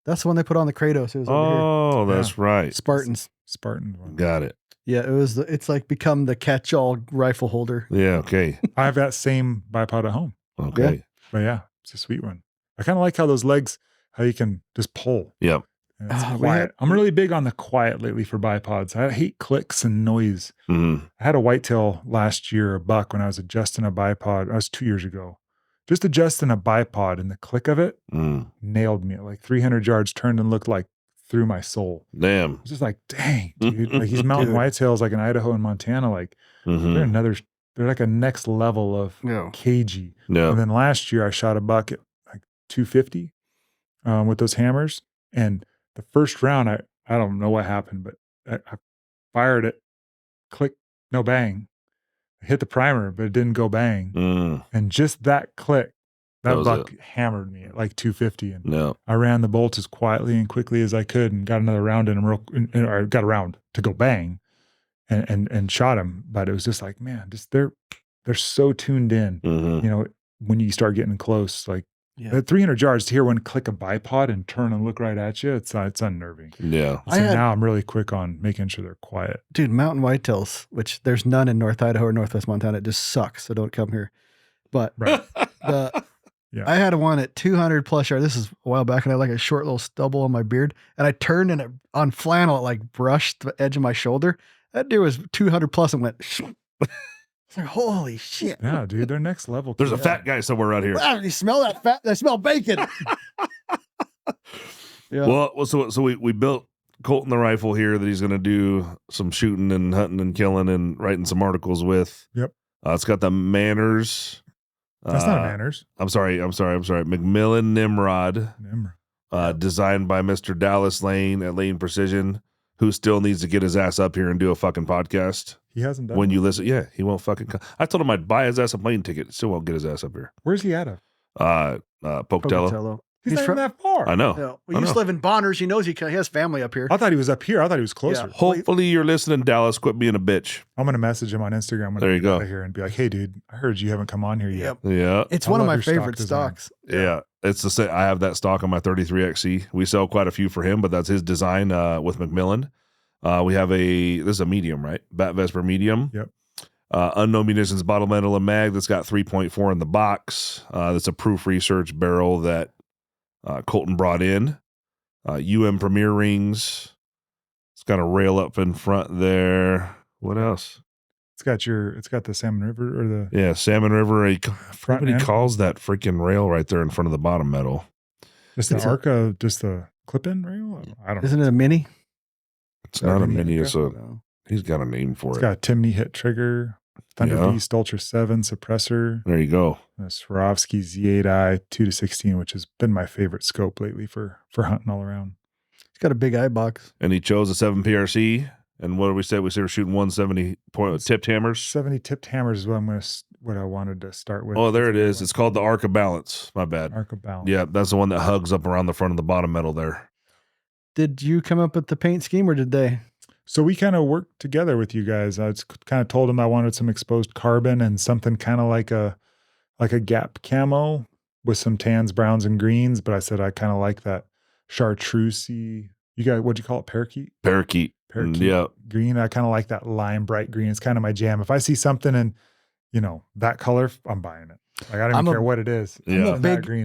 That's the one they put on the Kratos. It was over here. Oh, that's right. Spartans. Spartan one. Got it. Yeah, it's like become the catch-all rifle holder. Yeah, okay. I have that same bipod at home. Okay. Yeah. But yeah, it's a sweet one. I kind of like how those legs, how you can just pull. Yep. And it's quiet. I'm really big on the quiet lately for bipods. I hate clicks and noise. I had a whitetail last year, a buck, when I was adjusting a bipod. That was 2 years ago. Just adjusting a bipod and the click of it nailed me at like 300 yards, turned and looked like through my soul. Damn. I was just like, dang, dude. Like these mountain whitetails like in Idaho and Montana, like they're like a next level of cagey. Yeah. And then last year I shot a buck at like 250 with those hammers. And the first round, I don't know what happened, but I fired it, click, no bang. I hit the primer, but it didn't go bang. And just that click, that buck hammered me at like 250. And I ran the bolts as quietly and quickly as I could and got another round in him, or got a round to go bang and shot him. But it was just like, man, just they're so tuned in. You know, when you start getting close, like at 300 yards to hear one click a bipod and turn and look right at you, it's unnerving. Yeah. So now I'm really quick on making sure they're quiet. Dude, mountain whitetails, which there's none in North Idaho or Northwest Montana, it just sucks. So don't come here. But I had one at 200 plus yards. This is a while back, and I had like a short little stubble on my beard, and I turned and it on flannel, it like brushed the edge of my shoulder. That deer was 200 plus and went. It's like, holy shit. Yeah, dude, they're next level. There's a fat guy somewhere out here. Wow, you smell that fat? I smell bacon. Well, so we built Colton the rifle here that he's going to do some shooting and hunting and killing and writing some articles with. Yep. It's got the Manners. That's not Manners. I'm sorry. McMillan Nimrod. Designed by Mr. Dallas Lane at Lane Precision, who still needs to get his ass up here and do a fucking podcast. He hasn't done When it. you listen, he won't fucking come. I told him I'd buy his ass a plane ticket. Still won't get his ass up here. Where's he out of? Pocatello. He's not even that far. I know. Yeah. Well, he used to live in Bonners. He knows he has family up here. I thought he was up here. I thought he was closer. Yeah. Hopefully you're listening, Dallas. Quit being a bitch. I'm going to message him on Instagram when There I you get go. out of here and be like, hey, dude, I heard you haven't come on here yet. Yeah. It's I one of love my your stock favorite design. stocks. Yeah. It's the same. I have that stock on my 33XC. We sell quite a few for him, but that's his design with McMillan. We have this is a medium, right? Bat Vesper medium. Yep. Unknown Munitions bottle metal and mag that's got 3.4 in the box. That's a proof research barrel that Colton brought in. Premier rings. It's got a rail up in front there. What else? It's got the Salmon River or the Salmon River. He end. calls that freaking rail right there in front of the bottom metal. just the Arca, just the clip-in rail. I don't know. Isn't it a mini? It's not a mini. He's got a name for It's it. got a Timney hit trigger, Thunder Beast Ultra 7 suppressor. There you go. A Swarovski Z8i 2-16, which has been my favorite scope lately for hunting all around. It's got a big eye box. And he chose a 7 PRC. And what did we say? We said we're shooting 170 point tipped hammers. 70 tipped hammers is what I wanted to start with. Oh, there it is. It's called the Arca Balance. My bad. Arca Balance. Yeah, that's the one that hugs up around the front of the bottom metal there. Did you come up with the paint scheme or did they? So we kind of worked together with you guys. I kind of told him I wanted some exposed carbon and something kind of like a Gap camo with some tans, browns, and greens. But I said I kind of like that chartreusey. You guys, what'd you call it? Parakeet? Parakeet. Yeah. Green. I kind of like that lime bright green. It's kind of my jam. If I see something in, that color, I'm buying it. Like I don't even care what it is. Yeah.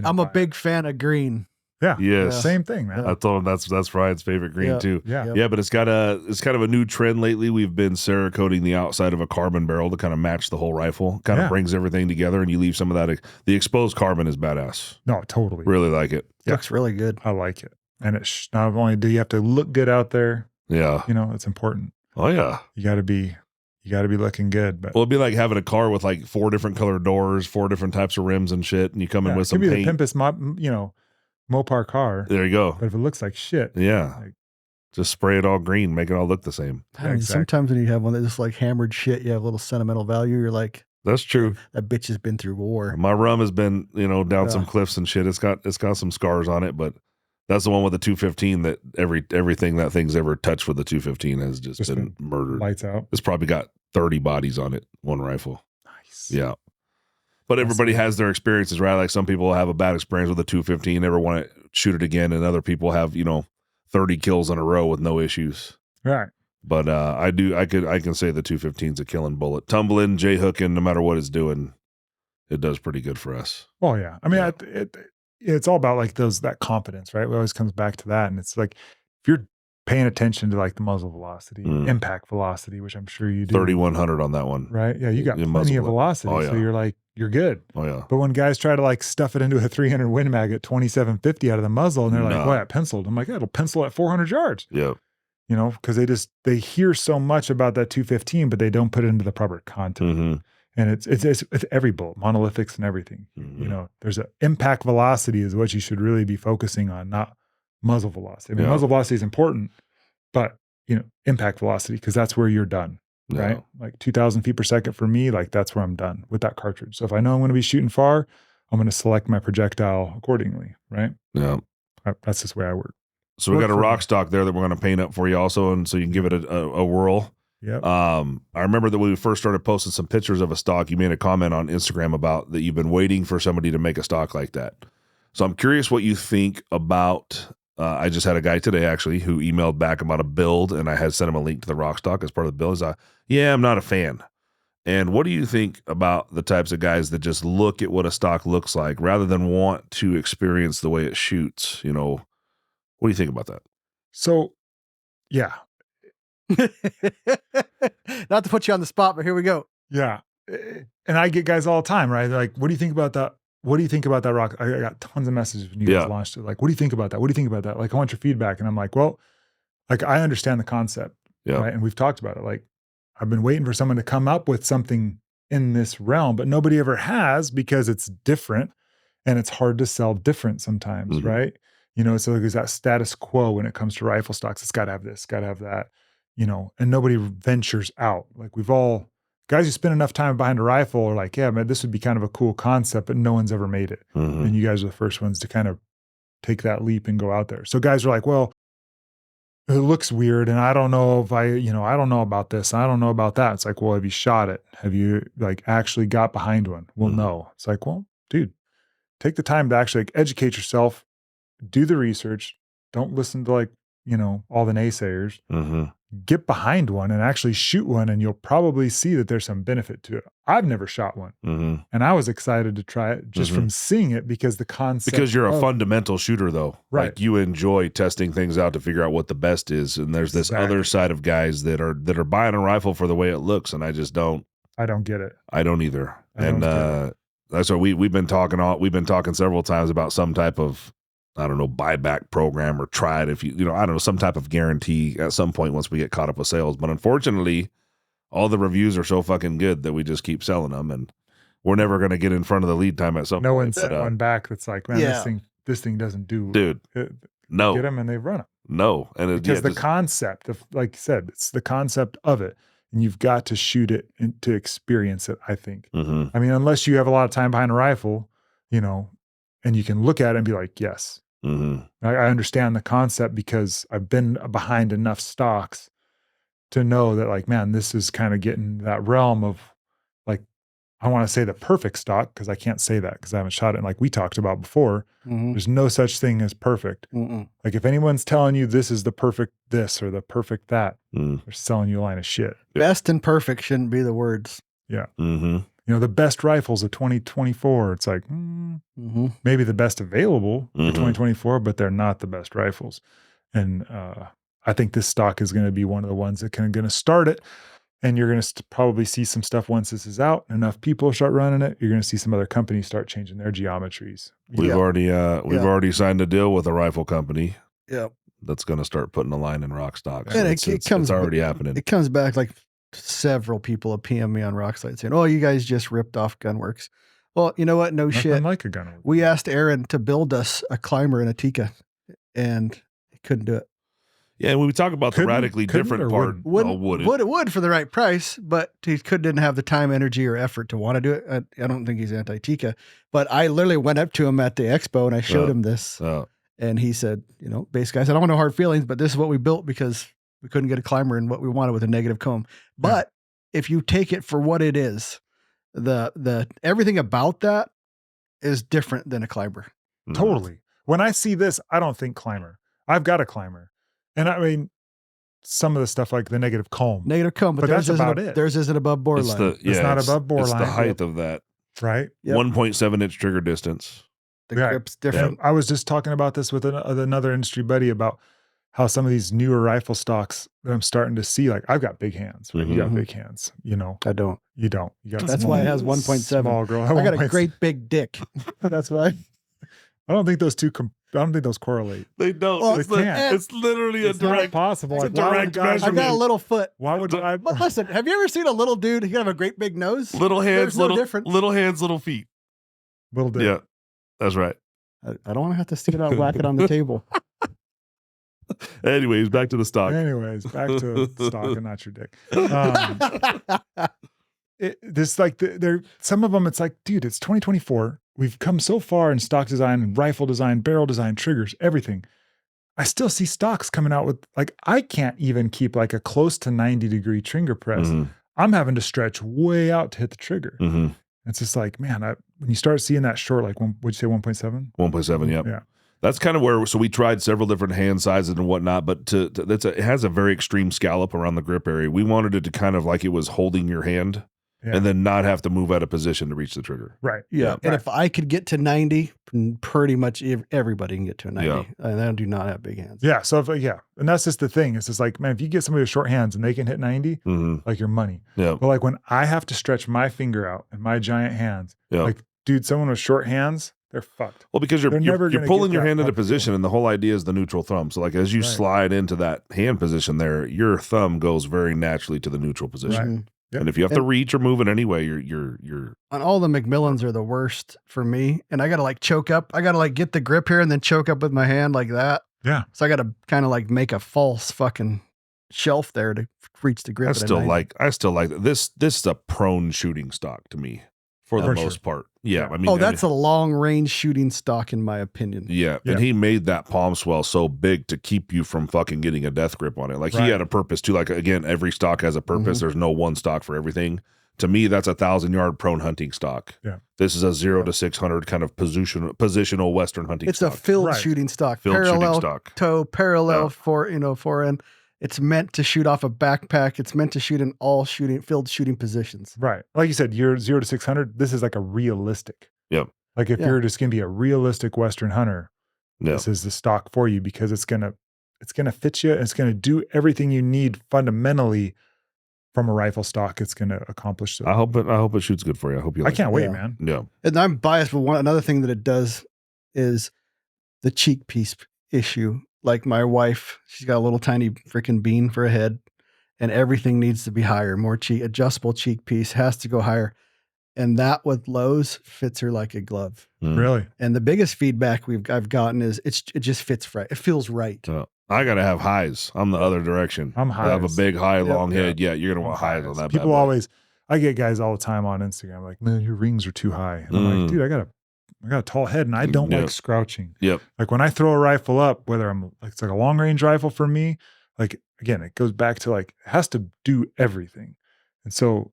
I'm a big fan of green. Yeah. Yes. Same thing, man. I told him that's Ryan's favorite green too. Yeah. Yeah, but it's kind of a new trend lately. We've been Cerakoting the outside of a carbon barrel to kind of match the whole rifle. Kind of brings everything together, and you leave some of that. The exposed carbon is badass. No, totally. Really like it. Looks really good. I like it. And not only do you have to look good out there. Yeah. It's important. Oh yeah. You got to be You got to be looking good. But well, it'd be like having a car with like 4 different colored doors, 4 different types of rims and shit, and you come in with some paint. paint. The pimpest, Mopar car. There you go. But if it looks like shit, just spray it all green, make it all look the same. Exactly. Sometimes when you have one that just like hammered shit, you have a little sentimental value. You're like, that's true. That bitch has been through war. My rum has been, down some cliffs and shit. It's got some scars on it, but that's the one with the 215 that everything that thing's ever touched with the 215 has just been murdered. Lights out. It's probably got 30 bodies on it, one rifle. Nice. Yeah. But everybody has their experiences, right? Like some people have a bad experience with the 215, never want to shoot it again, and other people have, 30 kills in a row with no issues. Right. But I can say the 215's a killing bullet. Tumbling, J-hooking, no matter what it's doing, it does pretty good for us. Oh yeah. I mean, it's all about like that confidence, right? It always comes back to that. And it's like, if you're paying attention to like the muzzle velocity, impact velocity, which I'm sure you do. 3,100 on that one. Right. Yeah. You got plenty of velocity. Oh, yeah. So you're like, you're good. Oh yeah. But when guys try to like stuff it into a 300 Win Mag at 2750 out of the muzzle, and they're like, "Boy, it penciled." I'm like, "Yeah, it'll pencil at 400 yards." Yeah. Because they hear so much about that 215, but they don't put it into the proper content. Mm-hmm. And it's every bullet, monolithics and everything. Mm-hmm. There's an impact velocity is what you should really be focusing on, not muzzle velocity. I mean, muzzle velocity is important, but impact velocity, because that's where you're done. Yeah. Right? Like 2,000 feet per second for me, like that's where I'm done with that cartridge. So if I know I'm going to be shooting far, I'm going to select my projectile accordingly. Right? Yeah. That's just the way I work. So we got a rock stock there that we're going to paint up for you also, and so you can give it a whirl. Yep. I remember that when we first started posting some pictures of a stock, you made a comment on Instagram about that you've been waiting for somebody to make a stock like that. So I'm curious what you think about. I just had a guy today actually who emailed back about a build, and I had sent him a link to the rock stock as part of the build. He's like, "Yeah, I'm not a fan." And what do you think about the types of guys that just look at what a stock looks like rather than want to experience the way it shoots? What do you think about that? So, yeah. Not to put you on the spot, but here we go. Yeah. And I get guys all the time, right? They're like, "What do you think about that? What do you think about that rock?" I got tons of messages when you guys launched it. Like, "What do you think about that? What do you think about that?" Like, I want your feedback. And I'm like, well, like, I understand the concept. Yeah. Right. And we've talked about it. Like, I've been waiting for someone to come up with something in this realm, but nobody ever has, because it's different and it's hard to sell different sometimes. Mm-hmm. Right. So there's that status quo when it comes to rifle stocks. It's got to have this, got to have that, and nobody ventures out. Like, guys who spend enough time behind a rifle are like, "Yeah, man, this would be kind of a cool concept," but no one's ever made it. Mm-hmm. And you guys are the first ones to kind of take that leap and go out there. So guys are like, "Well, it looks weird, and I don't know if I don't know about this. I don't know about that." It's like, "Well, have you shot it? Have you like actually got behind one?" "Well, no." It's like, "Well, dude, take the time to actually educate yourself, do the research. Don't listen to all the naysayers. Mm-hmm. Get behind one and actually shoot one, and you'll probably see that there's some benefit to it." I've never shot one, and I was excited to try it just from seeing it, because the concept. Because you're a fundamental shooter, though, right? Like, you enjoy testing things out to figure out what the best is, and there's this other side of guys that are buying a rifle for the way it looks, and I just don't. I don't get it. I don't either, that's what we've been talking. We've been talking several times about some type of, I don't know, buyback program, or try it if I don't know, some type of guarantee at some point once we get caught up with sales. But unfortunately, all the reviews are so fucking good that we just keep selling them, and we're never going to get in front of the lead time at some point. No one sent one back that's like, "Man, this thing doesn't do." Dude, no. Get them and they run them. No. And because the concept of, like you said, it's the concept of it. And you've got to shoot it to experience it, I think. Mm-hmm. I mean, unless you have a lot of time behind a rifle, and you can look at it and be like, yes. Mm-hmm. I understand the concept, because I've been behind enough stocks to know that, like, man, this is kind of getting that realm of, like, I want to say the perfect stock, because I can't say that because I haven't shot it. And like we talked about before, there's no such thing as perfect. Like, if anyone's telling you this is the perfect this or the perfect that, they're selling you a line of shit. Best and perfect shouldn't be the words. Yeah. Mm-hmm. The best rifles of 2024, it's like, maybe the best available for 2024, but they're not the best rifles. And I think this stock is going to be one of the ones that going to start it. And you're going to probably see some stuff once this is out, enough people start running it. You're going to see some other companies start changing their geometries. We've already signed a deal with a rifle company. Yeah. That's going to start putting a line in rock stocks. And it's already happening. It comes back, like, several people have PM'd me on Rockslide saying, "Oh, you guys just ripped off Gunworks." Well, you know what? No Nothing shit. like a gunner. We asked Aaron to build us a climber and a Tika, and he couldn't do it. Yeah, when we talk about the Couldn't- radically couldn't different or part, Would for the right price, but he didn't have the time, energy, or effort to want to do it. I don't think he's anti-Tika, but I literally went up to him at the expo and I showed him this, and he said, basically, I said, "I don't want no hard feelings, but this is what we built because we couldn't get a climber and what we wanted with a negative comb." But if you take it for what it is, the everything about that is different than a climber. Totally. When I see this, I don't think climber. I've got a climber. And I mean, some of the stuff like the negative comb. But that's about it. Theirs isn't above borderline. It's not above borderline. It's the height of that. Right? 1.7 inch trigger distance. The grip's different. I was just talking about this with another industry buddy about how some of these newer rifle stocks that I'm starting to see, like I've got big hands. Right? You got big hands, I don't. You don't. You got That's why it has 1.7. Small girl. I got a great big dick. That's why. I don't think those two. I don't think those correlate. They don't. Well, they can't. It's literally it's a direct. Not possible. It's like, a direct measurement. I got a little foot. Why would I? But listen, have you ever seen a little dude? He can have a great big nose. Little hands, There's no difference. little hands, little feet. Little dick. Yeah, that's right. I don't want to have to stick it out, whack it on the table. Anyways, back to the stock. Anyways, back to stock and not your dick. This like some of them. It's like, dude, it's 2024. We've come so far in stock design and rifle design, barrel design, triggers, everything. I still see stocks coming out with like, I can't even keep like a close to 90-degree trigger press. I'm having to stretch way out to hit the trigger. It's just like, man, when you start seeing that short, like, would you say 1.7? 1.7, yep. Yeah. That's kind of where, so we tried several different hand sizes and whatnot, but it has a very extreme scallop around the grip area. We wanted it to kind of like it was holding your hand. Yeah. And then not have to move out of position to reach the trigger. Right. Yeah. And if I could get to 90, pretty much everybody can get to a 90. Yeah. And I do not have big hands. Yeah. So and that's just the thing. It's just like, man, if you get somebody with short hands and they can hit 90, like your money. Yeah. But like when I have to stretch my finger out in my giant hands, like, dude, someone with short hands, they're fucked. Well, because you're pulling your hand into position, and the whole idea is the neutral thumb. So like as you slide into that hand position there, your thumb goes very naturally to the neutral position. Right. Yep. And if you have to reach or move in any way, you're on all the Macmillans are the worst for me. And I got to like choke up. I got to like get the grip here and then choke up with my hand like that. Yeah. So I got to kind of like make a false fucking shelf there to reach the grip. I still like this. This is a prone shooting stock to me for the most part. Yeah. I mean, that's a long range shooting stock in my opinion. Yeah. And he made that palm swell so big to keep you from fucking getting a death grip on it. Like he had a purpose too. Like again, every stock has a purpose. There's no one stock for everything. To me, that's 1,000-yard prone hunting stock. Yeah. This is a 0 to 600 kind of positional Western hunting stock. It's a filled shooting stock. Parallel toe, parallel forend. It's meant to shoot off a backpack. It's meant to shoot in all field shooting positions. Right. Like you said, you're 0 to 600. This is like a realistic. Yep. Like if you're just going to be a realistic Western hunter, this is the stock for you because it's going to fit you. It's going to do everything you need fundamentally from a rifle stock. It's going to accomplish. I hope it shoots good for you. I hope you like I can't wait, man. Yeah. And I'm biased, but another thing that it does is the cheek piece issue. Like my wife, she's got a little tiny freaking bean for a head and everything needs to be higher, more adjustable cheek piece has to go higher. And that with Lowe's fits her like a glove. Really? And the biggest feedback I've gotten is it just fits right. It feels right. I got to have highs. I'm the other direction. I'm high. I have a big high, long head. Yeah, you're going to want highs on that. People always, I get guys all the time on Instagram like, man, your rings are too high. And I'm like, dude, I got a tall head and I don't like scrouching. Yep. Like when I throw a rifle up, whether it's like a long range rifle for me, like again, it goes back to like, it has to do everything. And so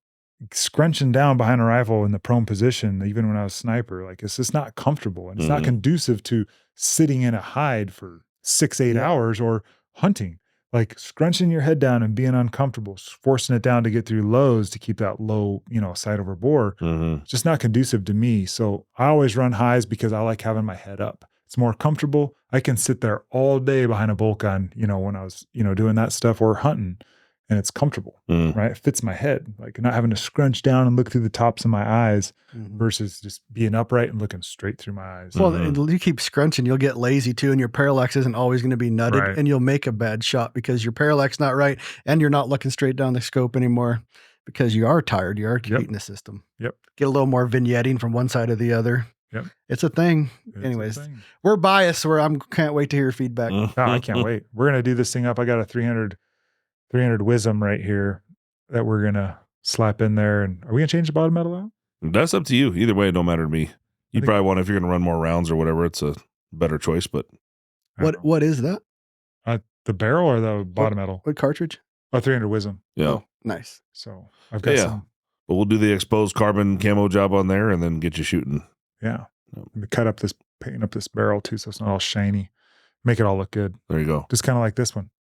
scrunching down behind a rifle in the prone position, even when I was a sniper, like it's just not comfortable and it's not conducive to sitting in a hide for 6-8 hours or hunting. Like scrunching your head down and being uncomfortable, forcing it down to get through lows to keep that low, sight over bore, just not conducive to me. So I always run highs because I like having my head up. It's more comfortable. I can sit there all day behind a bolt gun, when I was, doing that stuff or hunting. and it's comfortable, right? It fits my head, like not having to scrunch down and look through the tops of my eyes versus just being upright and looking straight through my eyes. Well, you keep scrunching, you'll get lazy too, and your parallax isn't always going to be nutted, Right. and you'll make a bad shot because your parallax not right, and you're not looking straight down the scope anymore because you are tired. You are heating the system. Yep. Get a little more vignetting from one side or the other. Yep. It's a thing. Anyways, we're biased. Can't wait to hear your feedback. Oh, I can't wait. We're gonna do this thing up. I got a 300 Wisdom right here that we're gonna slap in there. And are we gonna change the bottom metal out? That's up to you. Either way, it don't matter to me. You probably want, if you're gonna run more rounds or whatever, it's a better choice. But What is that? The barrel or the bottom metal? What cartridge? Oh, 300 Wisdom. yeah. Oh, nice. So I've got some. But we'll do the exposed carbon camo job on there and then get you shooting. Yeah. Paint up this barrel too, so it's not all shiny. Make it all look good. There you go. Just kind of like this one.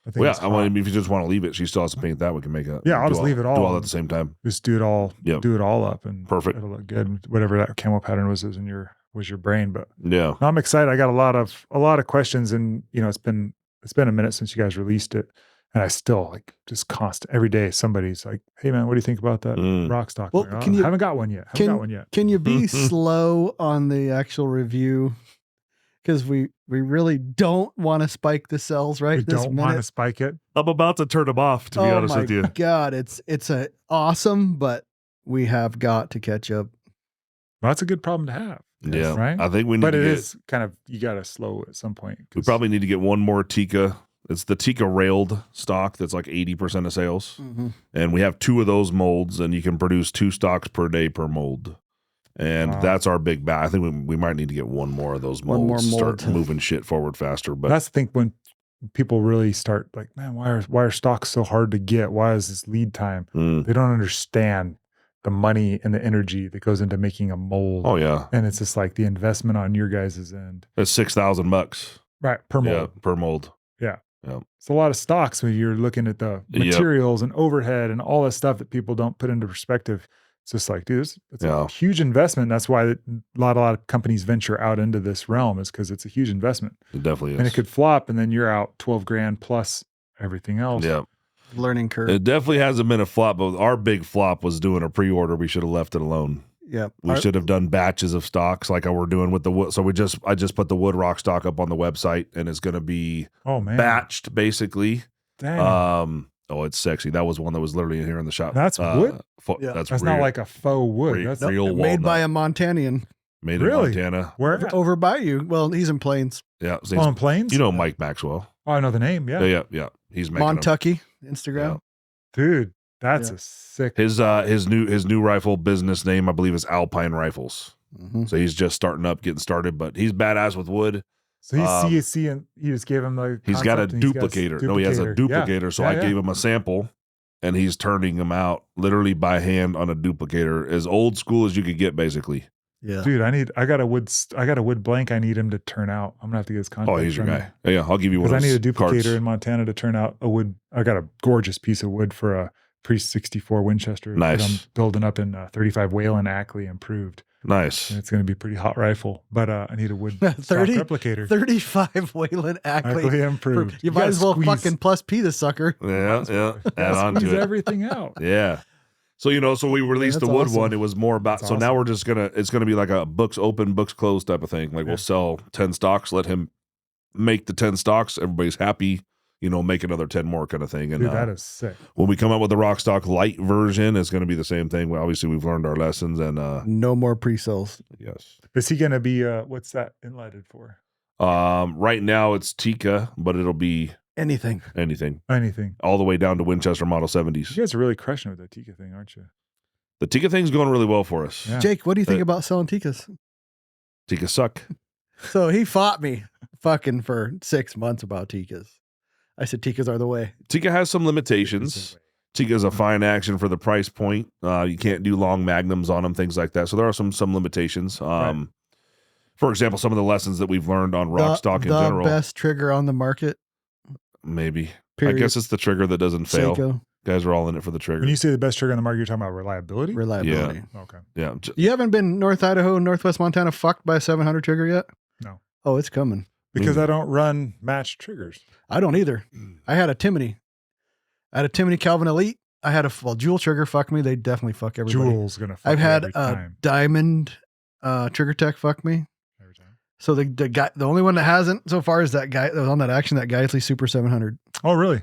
I think. Well, yeah, I mean, if you just want to leave it, she still has to paint that. We can make it. Yeah, I'll just leave it all. Do all at the same time. Just do it all. Yep. Do it all up, and Perfect. It'll look good. Whatever that camo pattern was your brain, but yeah, I'm excited. I got a lot of questions, and it's been a minute since you guys released it, and I still just constant every day. Somebody's like, "Hey man, what do you think about that rock stock?" Well, like, haven't got one yet. Can you be slow on the actual review? Because we really don't want to spike the cells right this minute. We don't want to spike it. I'm about to turn them off, to be honest with you. Oh my God, it's awesome, but we have got to catch up. Well, that's a good problem to have. Yeah, right. I think we need. But to it get, is kind of, you got to slow at some point. We probably need to get one more Tika. It's the Tika railed stock that's like 80% of sales, and we have 2 of those molds, and you can produce 2 stocks per day per mold. And that's our big bat. I think we might need to get one more of those molds. Start moving shit forward faster. But that's the thing, when people really start like, man, why are stocks so hard to get? Why is this lead time? They don't understand the money and the energy that goes into making a mold. Oh yeah, and it's just like the investment on your guys' end. It's $6,000, right, per mold. Yeah, per mold. Yeah. Yep. It's a lot of stocks when you're looking at the materials and overhead and all this stuff that people don't put into perspective. It's just like, dude, it's a huge investment. That's why a lot of companies venture out into this realm, is because it's a huge investment. It definitely is. And it could flop, and then you're out $12,000 plus everything else. Yeah. Learning curve. It definitely hasn't been a flop, but our big flop was doing a pre-order. We should have left it alone. Yeah. We should have done batches of stocks like we're doing with the wood. So I just put the wood rock stock up on the website, and it's going to be batched basically. Dang. It's sexy. That was one that was literally in here in the shop. That's wood? That's real, not like a faux wood. That's real made by a Montanian. Made in Montana. Where? Over by you. Well, he's in Plains. Yeah. In Plains? You know Mike Maxwell. Oh, I know the name. Yeah. Yeah. He's making Montucky, Instagram. Yeah. Dude, that's a sick. His new rifle business name, I believe, is Alpine Rifles. So he's just getting started, but he's badass with wood. So he's CSC, and you just gave him he's got a duplicator. No, he has a duplicator. Yeah. So I gave him a sample, and he's turning them out literally by hand on a duplicator, as old school as you could get, basically. Yeah, dude, I got a wood blank. I need him to turn out. I'm gonna have to get his contact. Oh, he's your guy. Yeah, I'll give you one. Because I need a duplicator carts in Montana to turn out a wood. I got a gorgeous piece of wood for a pre-64 Winchester. Nice. That I'm building up in 35 Whalen Ackley improved. Nice. And it's going to be a pretty hot rifle, but I need a wood replicator. 35 Whalen Ackley improved. You might as well fucking plus P the sucker. Yeah. Add on to it. Everything out. Yeah. So so we released the wood awesome. one. It was more about. So now we're just it's gonna be like a books open, books closed type of thing. Like we'll sell 10 stocks, let him make the 10 stocks. Everybody's happy. Make another 10 more kind of thing. And dude, that is sick. When we come out with the rock stock light version, it's going to be the same thing. Well, obviously we've learned our lessons, and no more pre-sales. Yes. Is he going to be what's that inletted for? Right now it's Tika, but it'll be anything all the way down to Winchester Model 70s. You guys are really crushing with that Tika thing, aren't you? The Tika thing's going really well for us. Yeah. Jake, what do you think about selling Tikas? Tika suck. So he fought me fucking for 6 months about Tikas. I said Tikas are the way. Tika has some limitations. Tika is a fine action for the price point. You can't do long magnums on them, things like that. So there are some limitations. Right. For example, some of the lessons that we've learned on rock stock in general. The best trigger on the market? Maybe. Period. I guess it's the trigger that doesn't fail. Seiko. Guys are all in it for the trigger. When you say the best trigger on the market, you're talking about reliability? Reliability. Yeah. Okay. Yeah. You haven't been North Idaho, Northwest Montana fucked by a 700 trigger yet? No. Oh, it's coming. Because I don't run matched triggers. I don't either. I had a Timony, I had a Timney Calvin Elite. I had a Jewel trigger. Fuck me. They definitely fuck everybody. Jewel's gonna fuck I've you had every a time. Diamond Trigger Tech. Fuck me. Every time. So the guy, the only one that hasn't so far is that guy that was on that action. That Geisley Super 700 Oh, really?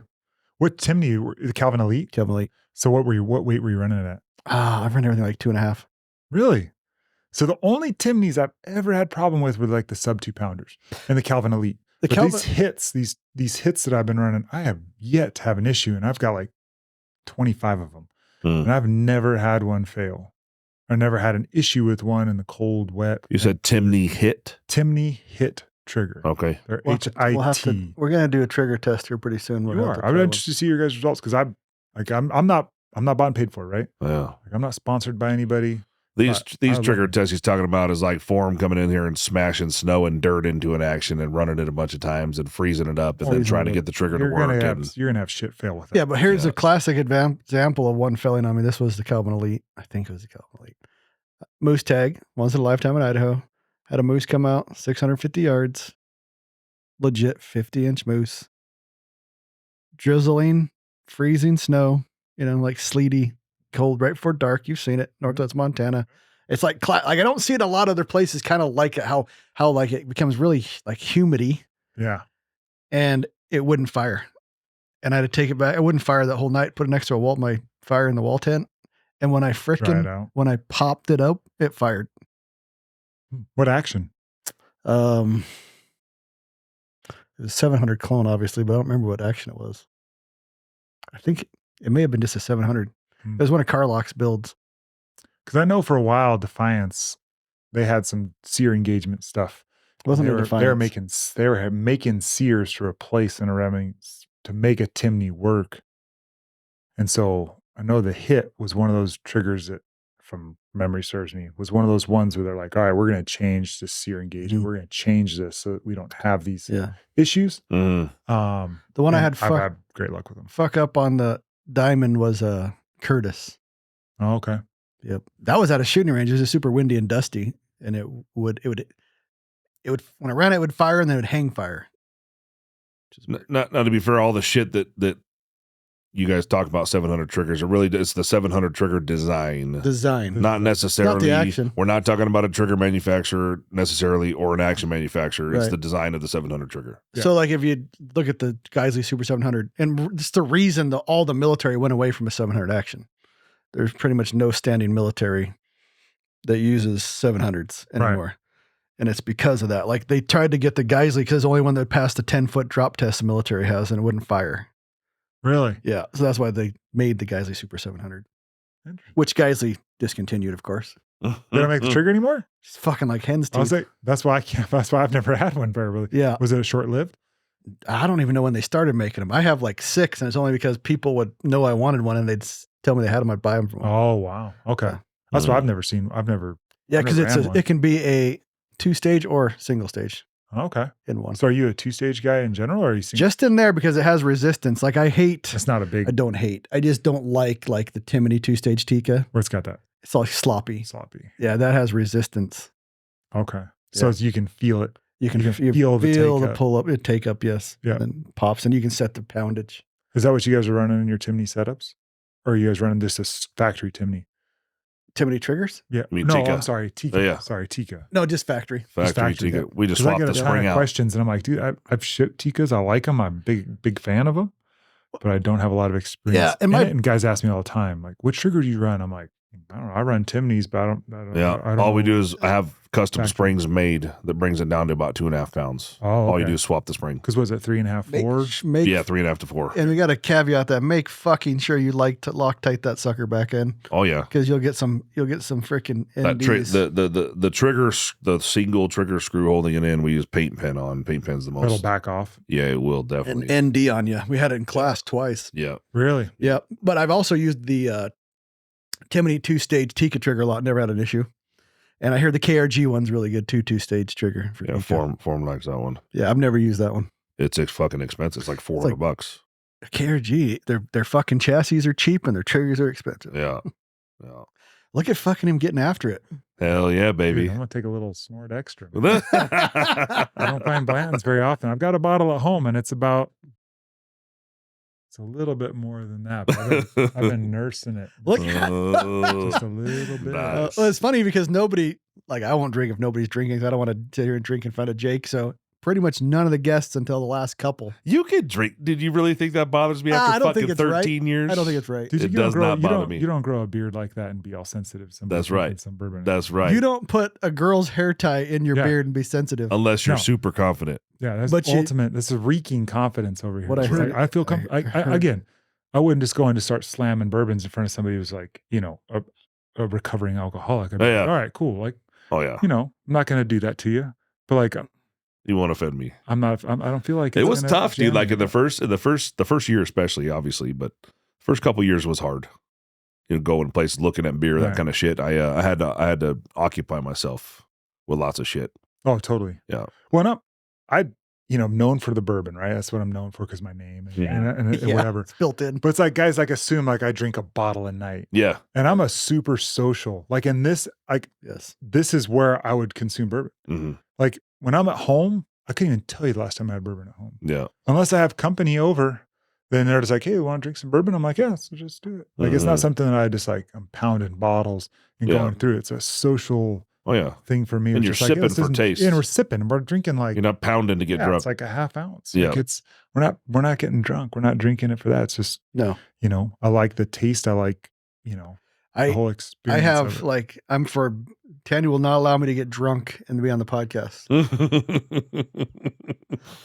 What Timney? The Calvin Elite? Calvin Elite. So what weight were you running it at? I've run everything like 2.5. Really? So the only Timneys I've ever had problem with were like the sub 2 pounders and the Calvin Elite. These hits that I've been running, I have yet to have an issue, and I've got like 25 of them, and I've never had one fail. I never had an issue with one in the cold, wet. You said Timney Hit? Timney Hit Trigger. Okay. They're HIT. We're gonna do a trigger test here pretty soon. You are. I'm interested to see your guys' results because I'm not bought and paid for, right? Yeah. Like, I'm not sponsored by anybody. These trigger tests he's talking about is like Form coming in here and smashing snow and dirt into an action and running it a bunch of times and freezing it up and then trying to get the trigger to work. You're gonna have shit fail with it. Yeah, but here's a classic example of one failing on me. This was the Calvin Elite. I think it was the Calvin Elite. Moose tag, once in a lifetime in Idaho. Had a moose come out, 650 yards. Legit 50-inch moose. Drizzling, freezing snow, like sleety, cold right before dark. You've seen it, Northwest Montana. It's like I don't see it a lot of other places. Kind of like it, how like it becomes really like humidy. Yeah, and it wouldn't fire, and I had to take it back. I wouldn't fire that whole night. Put it next to a wall, my fire in the wall tent, and when I popped it up, it fired. What action? It was 700 clone, obviously, but I don't remember what action it was. I think it may have been just a 700. It was one of Carlock's builds. Because I know for a while, Defiance, they had some sear engagement stuff. Wasn't they it were, Defiance? they were making sears to replace to make a Timney work. And so I know the Hit was one of those triggers that, from memory serves me, was one of those ones where they're like, all right, we're going to change this sear engagement. We're going to change this so that we don't have these issues. The one I've had great luck with them. Fuck up on the Diamond was Curtis. Oh, okay. Yep. That was at a shooting range. It was super windy and dusty, and it would when I ran it would fire and then it would hang fire. Now, to be fair, all the shit that you guys talk about 700 triggers, it's the 700 trigger design, not necessarily not the action. We're not talking about a trigger manufacturer necessarily or an action manufacturer. It's the design of the 700 trigger. Yeah. So like if you look at the Geisley Super 700, and it's the reason that all the military went away from a 700 action. There's pretty much no standing military that uses 700s anymore. Right. And it's because of that. Like they tried to get the Geisley because the only one that passed the 10-foot drop test the military has, and it wouldn't fire. Really? Yeah. So that's why they made the Geisley Super 700, which Geisley discontinued, of course. They don't make the trigger anymore? It's fucking like hen's teeth. That's why I've never had one. Really. Yeah. Was it short-lived? I don't even know when they started making them. I have like 6, and it's only because people would know I wanted one, and they'd tell me they had them. I'd buy them from them. Oh, wow. Okay. That's what I've never seen. Yeah, because it can be a 2-stage or single stage. Okay. In one. So are you a 2-stage guy in general, or are you just in there because it has resistance? Like I hate. It's not a big. I don't hate. I just don't like the Timney 2-stage Tika. Where it's got that. It's all sloppy. Yeah, that has resistance. Okay. So you can feel it. You can feel the pull up, take up, yes. Yeah. And then pops, and you can set the poundage. Is that what you guys are running in your Timney setups? Or are you guys running just a factory Timney? Timney triggers? Yeah. Tika. I'm sorry. Tika. Oh, yeah. Sorry, Tika. No, just factory. Factory Tika. We just swapped the spring out. Questions, and I'm like, dude, I've shipped Tikas. I like them. I'm a big fan of them, but I don't have a lot of experience. Yeah. And guys ask me all the time, like, what trigger do you run? I'm like, I don't know. I run Timneys, but I don't all we do is I have custom springs made that brings it down to about 2.5 pounds. Oh, okay. All you do is swap the spring. Because was it 3.5, 4? 3.5 to 4. And we got to caveat that. Make fucking sure you like to Loctite that sucker back in. Oh yeah, because you'll get some freaking the triggers, the single trigger screw holding it in. We use paint pen on. Paint pen's the most. It'll back off. Yeah, it will definitely. An ND on you. We had it in class twice. Yeah. Really? Yeah. But I've also used the Timney 2-stage Tika trigger a lot. Never had an issue. And I hear the KRG one's really good too, 2-stage trigger. Form likes that one. Yeah, I've never used that one. It's fucking expensive. It's like $400. KRG, their fucking chassis are cheap and their triggers are expensive. Yeah. Look at fucking him getting after it. Hell yeah, baby. Dude, I'm going to take a little snort extra. I don't find Blanton's very often. I've got a bottle at home, and it's about It's a little bit more than that. But I've been nursing it. Look, just a little bit. Nice. well, it's funny because nobody, like, I won't drink if nobody's drinking. I don't want to sit here and drink in front of Jake. So pretty much none of the guests until the last couple. You could drink. Did you really think that bothers me I after don't think fucking it's 13 right. years? I don't think it's right. Dude, It does not bother me. You don't grow a beard like that and be all sensitive. Somebody That's right. drinking Some bourbon. That's right. You don't put a girl's hair tie in your Yeah. beard and be sensitive. Unless you're No. super confident. Yeah, that's But you- ultimate. That's a reeking confidence over here. What I It's heard- like, I feel I heard- again. I wouldn't just go in to start slamming bourbons in front of somebody who's like, a recovering alcoholic. I'd be Yeah. like, all right, cool. Like, Oh yeah. I'm not going to do that to you. But like, You won't offend me. I don't feel like It it's was gonna tough, dude. jam Like me. in the first year, especially, obviously, but first couple years was hard. Going places, looking at beer, that Right. kind of shit. I had to occupy myself with lots of shit. Oh, totally. Yeah. Well, I'm known for the bourbon, right? That's what I'm known for because my name and, Yeah. and Yeah, whatever. it's built in. But it's like guys like assume like I drink a bottle a night, Yeah. and I'm a super social. Like in this, like Yes. this is where I would consume bourbon. hmm Like when I'm at home, I couldn't even tell you the last time I had bourbon at home, Yeah. unless I have company over. Then they're just like, "Hey, we want to drink some bourbon?" I'm like, "Yeah, so just do it." Like it's not Mhm. something that I just like I'm pounding bottles and Yeah. going through it. It's a social Oh yeah. thing for me. And which you're is like, sipping this for isn't- taste. Yeah, and we're sipping. We're drinking like You're not pounding to get drunk. it's like a half ounce. Yeah. Like we're not getting drunk. We're not drinking it for that. It's just No. I like the taste. I like the I whole I experience. have of it. like Tanya will not allow me to get drunk and to be on the podcast.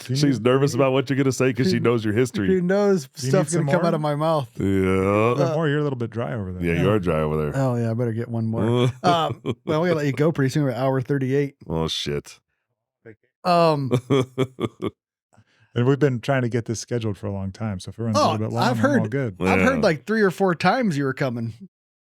She's nervous about what you're gonna say because she knows your Who history. knows You stuff's need gonna some come out more? of my mouth. A Yeah. little more. You're a little bit dry over there. Yeah, you are dry over there. Oh yeah, I better get one more. Well, we gotta let you go pretty soon. We're at hour 38. Oh shit. And we've been trying to get this scheduled for a long time. So if it runs a Oh, little bit long, I've I'm all heard- good. I've Yeah. heard like 3 or 4 times you were coming.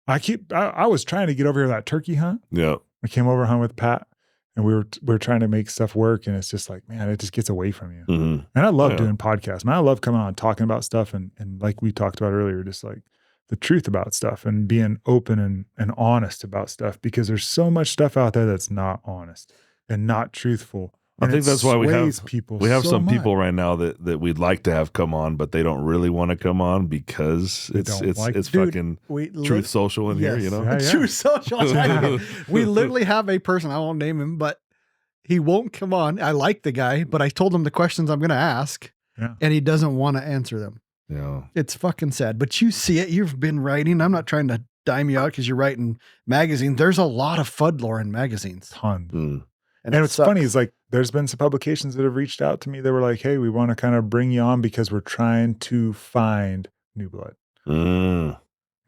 I was trying to get over here that turkey hunt. Yeah. I came over hunt with Pat, and we were trying to make stuff work, and it's just like, man, it just gets away from you. hmm And I love Yeah. doing podcasts. Man, I love coming on and talking about stuff and like we talked about earlier, just like the truth about stuff and being open and honest about stuff, because there's so much stuff out there that's not honest and not truthful. I And think it that's why we sways have people. We have so some much. people right now that we'd like to have come on, but they don't really want to come on because They it's don't like- it's Dude, fucking We Truth Social in here, Yes. you know. Yeah, yeah. True social. We literally have a person, I won't name him, but he won't come on. I like the guy, but I told him the questions I'm going to ask, Yeah. and he doesn't want to answer them. Yeah. It's fucking sad, but you see it. You've been writing. I'm not trying to dime you out because you're writing magazines. There's a lot of Fudlore in magazines. Ton. Mm. And And it what's funny sucks. is like there's been some publications that have reached out to me. They were like, "Hey, we want to kind of bring you on because we're trying to find new blood, Mm.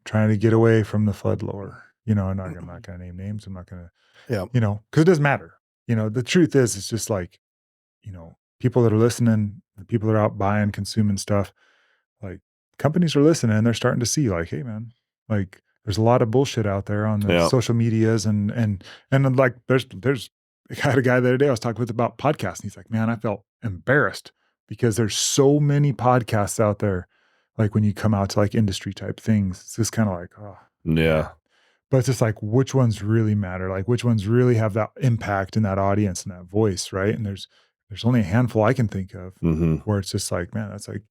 trying to get away from the flood lore." I'm not going to name names. I'm not going to, Yeah. because it doesn't matter. The truth is, it's just like, people that are listening, the people that are out buying, consuming stuff, like companies are listening and they're starting to see like, hey man, like there's a lot of bullshit out there on the Yeah. social medias and like there's I had a guy the other day I was talking with about podcasts, and he's like, man, I felt embarrassed because there's so many podcasts out there. Like when you come out to like industry type things, it's just kind of like, oh, Yeah. but it's just like, which ones really matter? Like which ones really have that impact in that audience and that voice, right? And there's only a handful I can think of hmm where it's just like, man, that's like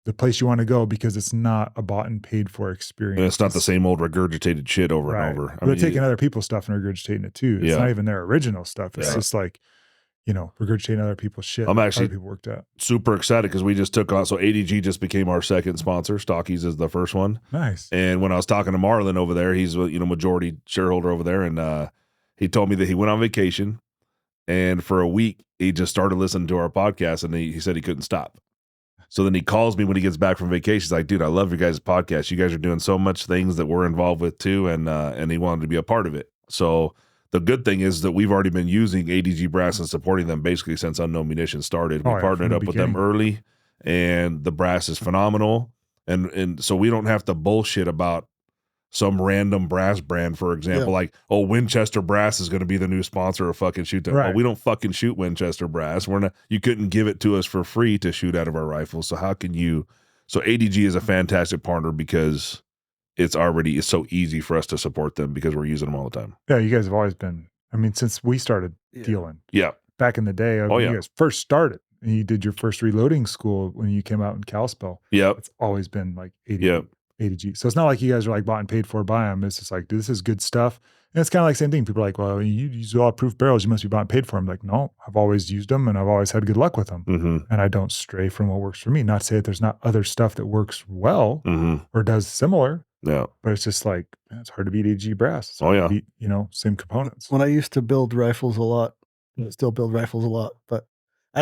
the place you want to go because it's not a bought and paid for experience. And it's not the same old regurgitated shit over Right. and over. They're taking other people's stuff and regurgitating it too. It's Yeah. not even their original stuff. It's Yeah. just like, regurgitating other people's shit. I'm that actually- other people worked at. super excited because we just took on. So ADG just became our second sponsor. Stockies is the first one. Nice. And when I was talking to Marlon over there, he's majority shareholder over there, and he told me that he went on vacation, and for a week he just started listening to our podcast, and he said he couldn't stop. So then he calls me when he gets back from vacation. He's like, "Dude, I love your guys' podcast. You guys are doing so much things that we're involved with too," and he wanted to be a part of it. So the good thing is that we've already been using ADG Brass and supporting them basically since Unknown Munitions started. We Oh, yeah, partnered from the up with them beginning. early, and the brass is phenomenal. And so we don't have to bullshit about some random brass brand, for example, Yeah. like, oh, Winchester Brass is going to be the new sponsor of fucking Shoot That. Right. Well, we don't fucking shoot Winchester Brass. We're not. You couldn't give it to us for free to shoot out of our rifles. So how can you? So ADG is a fantastic partner because it's so easy for us to support them because we're using them all the time. Yeah, you guys have always been, since we started Yeah. dealing Yeah. back in the day, Oh, when yeah. you guys first started, and you did your first reloading school when you came out in Kalispell. Yep. It's always been like 80G. So it's not like you guys are like bought and paid for by them. It's just like, dude, this is good stuff. And it's kind of like the same thing. People are like, well, you use all proof barrels. You must be bought and paid for them. Like, no, I've always used them and I've always had good luck with them. Mm-hmm. And I don't stray from what works for me. Not to say that there's not other stuff that works well or does similar. Yeah. But it's just like, man, it's hard to beat AG brass. It's hard to beat, same components. When I used to build rifles a lot, I still build rifles a lot, but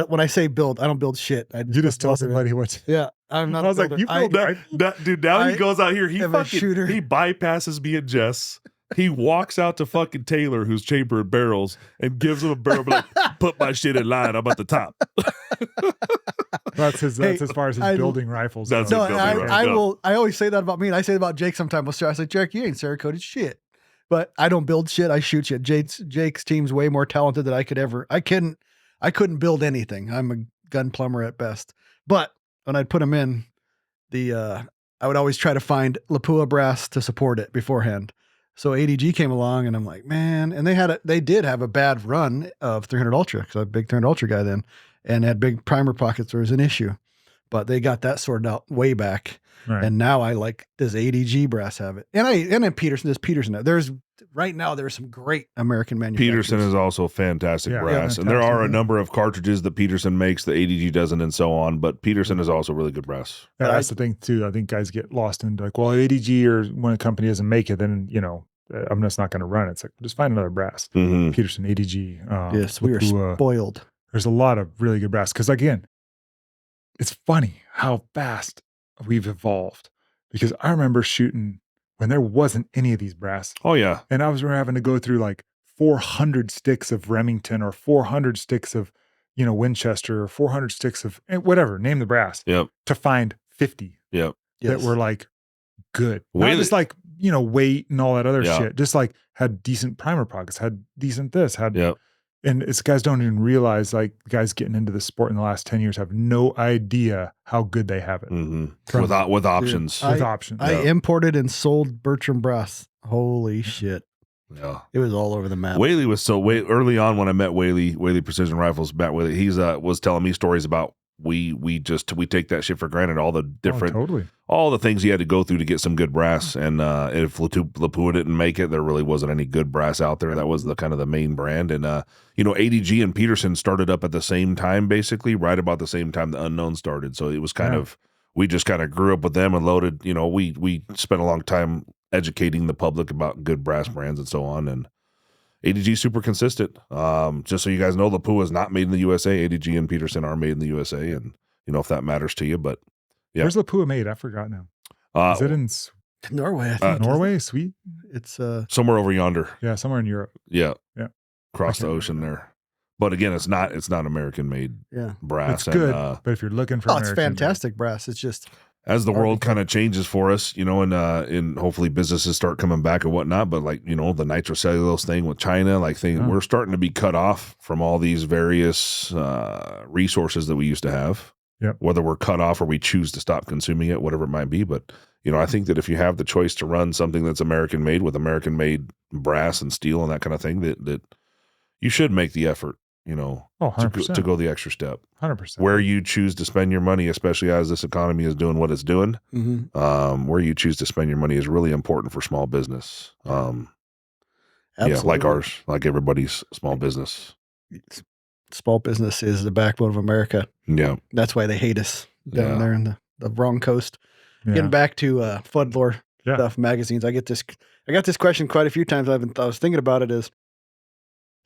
when I say build, I don't build shit. You just tell somebody what. Yeah, I'm not. I was like, you build that, dude. Now he goes out here. He shooter. He bypasses me and Jess. He walks out to fucking Taylor, who's chambering barrels, and gives him a barrel. Like, put my shit in line. I'm at the top. That's as far as his building rifles. That's no, rifles. I always say that about me, and I say that about Jake sometimes. I say, Jake, you ain't Cerakoted shit. But I don't build shit. I shoot shit. Jake's team's way more talented than I could ever. I couldn't build anything. I'm a gun plumber at best. But when I'd put them in, I would always try to find Lapua brass to support it beforehand. So ADG came along, and I'm like, man, and they did have a bad run of 300 Ultra, because I'm a big 300 Ultra guy then, and had big primer pockets. There was an issue, but they got that sorted out way back. Right. And now I like, does ADG brass have it? And then Peterson, there's Peterson. There's some great American manufacturers. Peterson is also fantastic brass. And there are a number of cartridges that Peterson makes that ADG doesn't and so on, but Peterson is also really good brass. Yeah, that's the thing too. I think guys get lost in like, well, ADG or when a company doesn't make it, then, I'm just not going to run it. It's like, just find another brass. Mm-hmm. Peterson, ADG. Yes, we are spoiled. There's a lot of really good brass. Because again, it's funny how fast we've evolved. Because I remember shooting when there wasn't any of these brass. Oh, yeah. And I was having to go through like 400 sticks of Remington or 400 sticks of, Winchester or 400 sticks of whatever, name the brass. Yep. To find 50 that were like good. Not just like, weight and all that other shit. Just like had decent primer pockets, had decent this, and it's guys don't even realize, like, guys getting into the sport in the last 10 years have no idea how good they have it. Mm-hmm. With options. With options. I imported and sold Bertram brass. Holy shit. Yeah. It was all over the map. Whaley was early on when I met Whaley Precision Rifles, Matt Whaley, he's was telling me stories about we take that shit for granted, all the different all the things he had to go through to get some good brass. And if Lapua didn't make it, there really wasn't any good brass out there. That was the kind of the main brand. And ADG and Peterson started up at the same time, basically right about the same time the Unknown started. So it was kind of, we just kind of grew up with them and loaded, we spent a long time educating the public about good brass brands and so on. And ADG super consistent. Just so you guys know, Lapua is not made in the USA. ADG and Peterson are made in the USA, and if that matters to you. But yeah, where's Lapua made? I forgot now. Is it in Norway? I think Norway, Sweden. It's somewhere over yonder. Yeah, somewhere in Europe. Yeah, across the ocean there. But again, it's not American made. Brass. It's good, but if you're looking for, it's fantastic brass. It's just. As the world kind of changes for us, and hopefully businesses start coming back and whatnot, but like, the nitrocellulose thing with China, we're starting to be cut off from all these various resources that we used to have. Yep. Whether we're cut off or we choose to stop consuming it, whatever it might be. But, I think that if you have the choice to run something that's American made with American made brass and steel and that kind of thing, that you should make the effort. To go the extra step. 100%. Where you choose to spend your money, especially as this economy is doing what it's doing, where you choose to spend your money is really important for small business. Like ours, like everybody's small business. Small business is the backbone of America. Yeah. That's why they hate us down there in the wrong coast. Yeah. Getting back to Fudlore stuff, magazines. I got this question quite a few times. I was thinking about it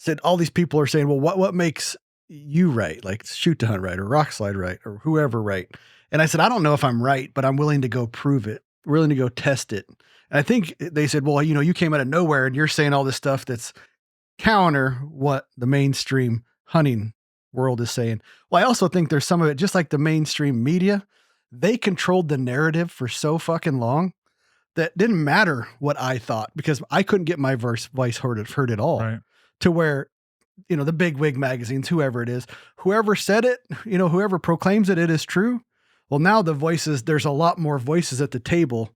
said all these people are saying, well, what makes you right? Like shoot to hunt right or rock slide right or whoever right. And I said, I don't know if I'm right, but I'm willing to go prove it, willing to go test it. And I think they said, well, you came out of nowhere and you're saying all this stuff that's counter what the mainstream hunting world is saying. Well, I also think there's some of it, just like the mainstream media, they controlled the narrative for so fucking long that didn't matter what I thought because I couldn't get my voice heard at all. Right. To where, the big wig magazines, whoever it is, whoever said it, whoever proclaims it is true. Well, now there's a lot more voices at the table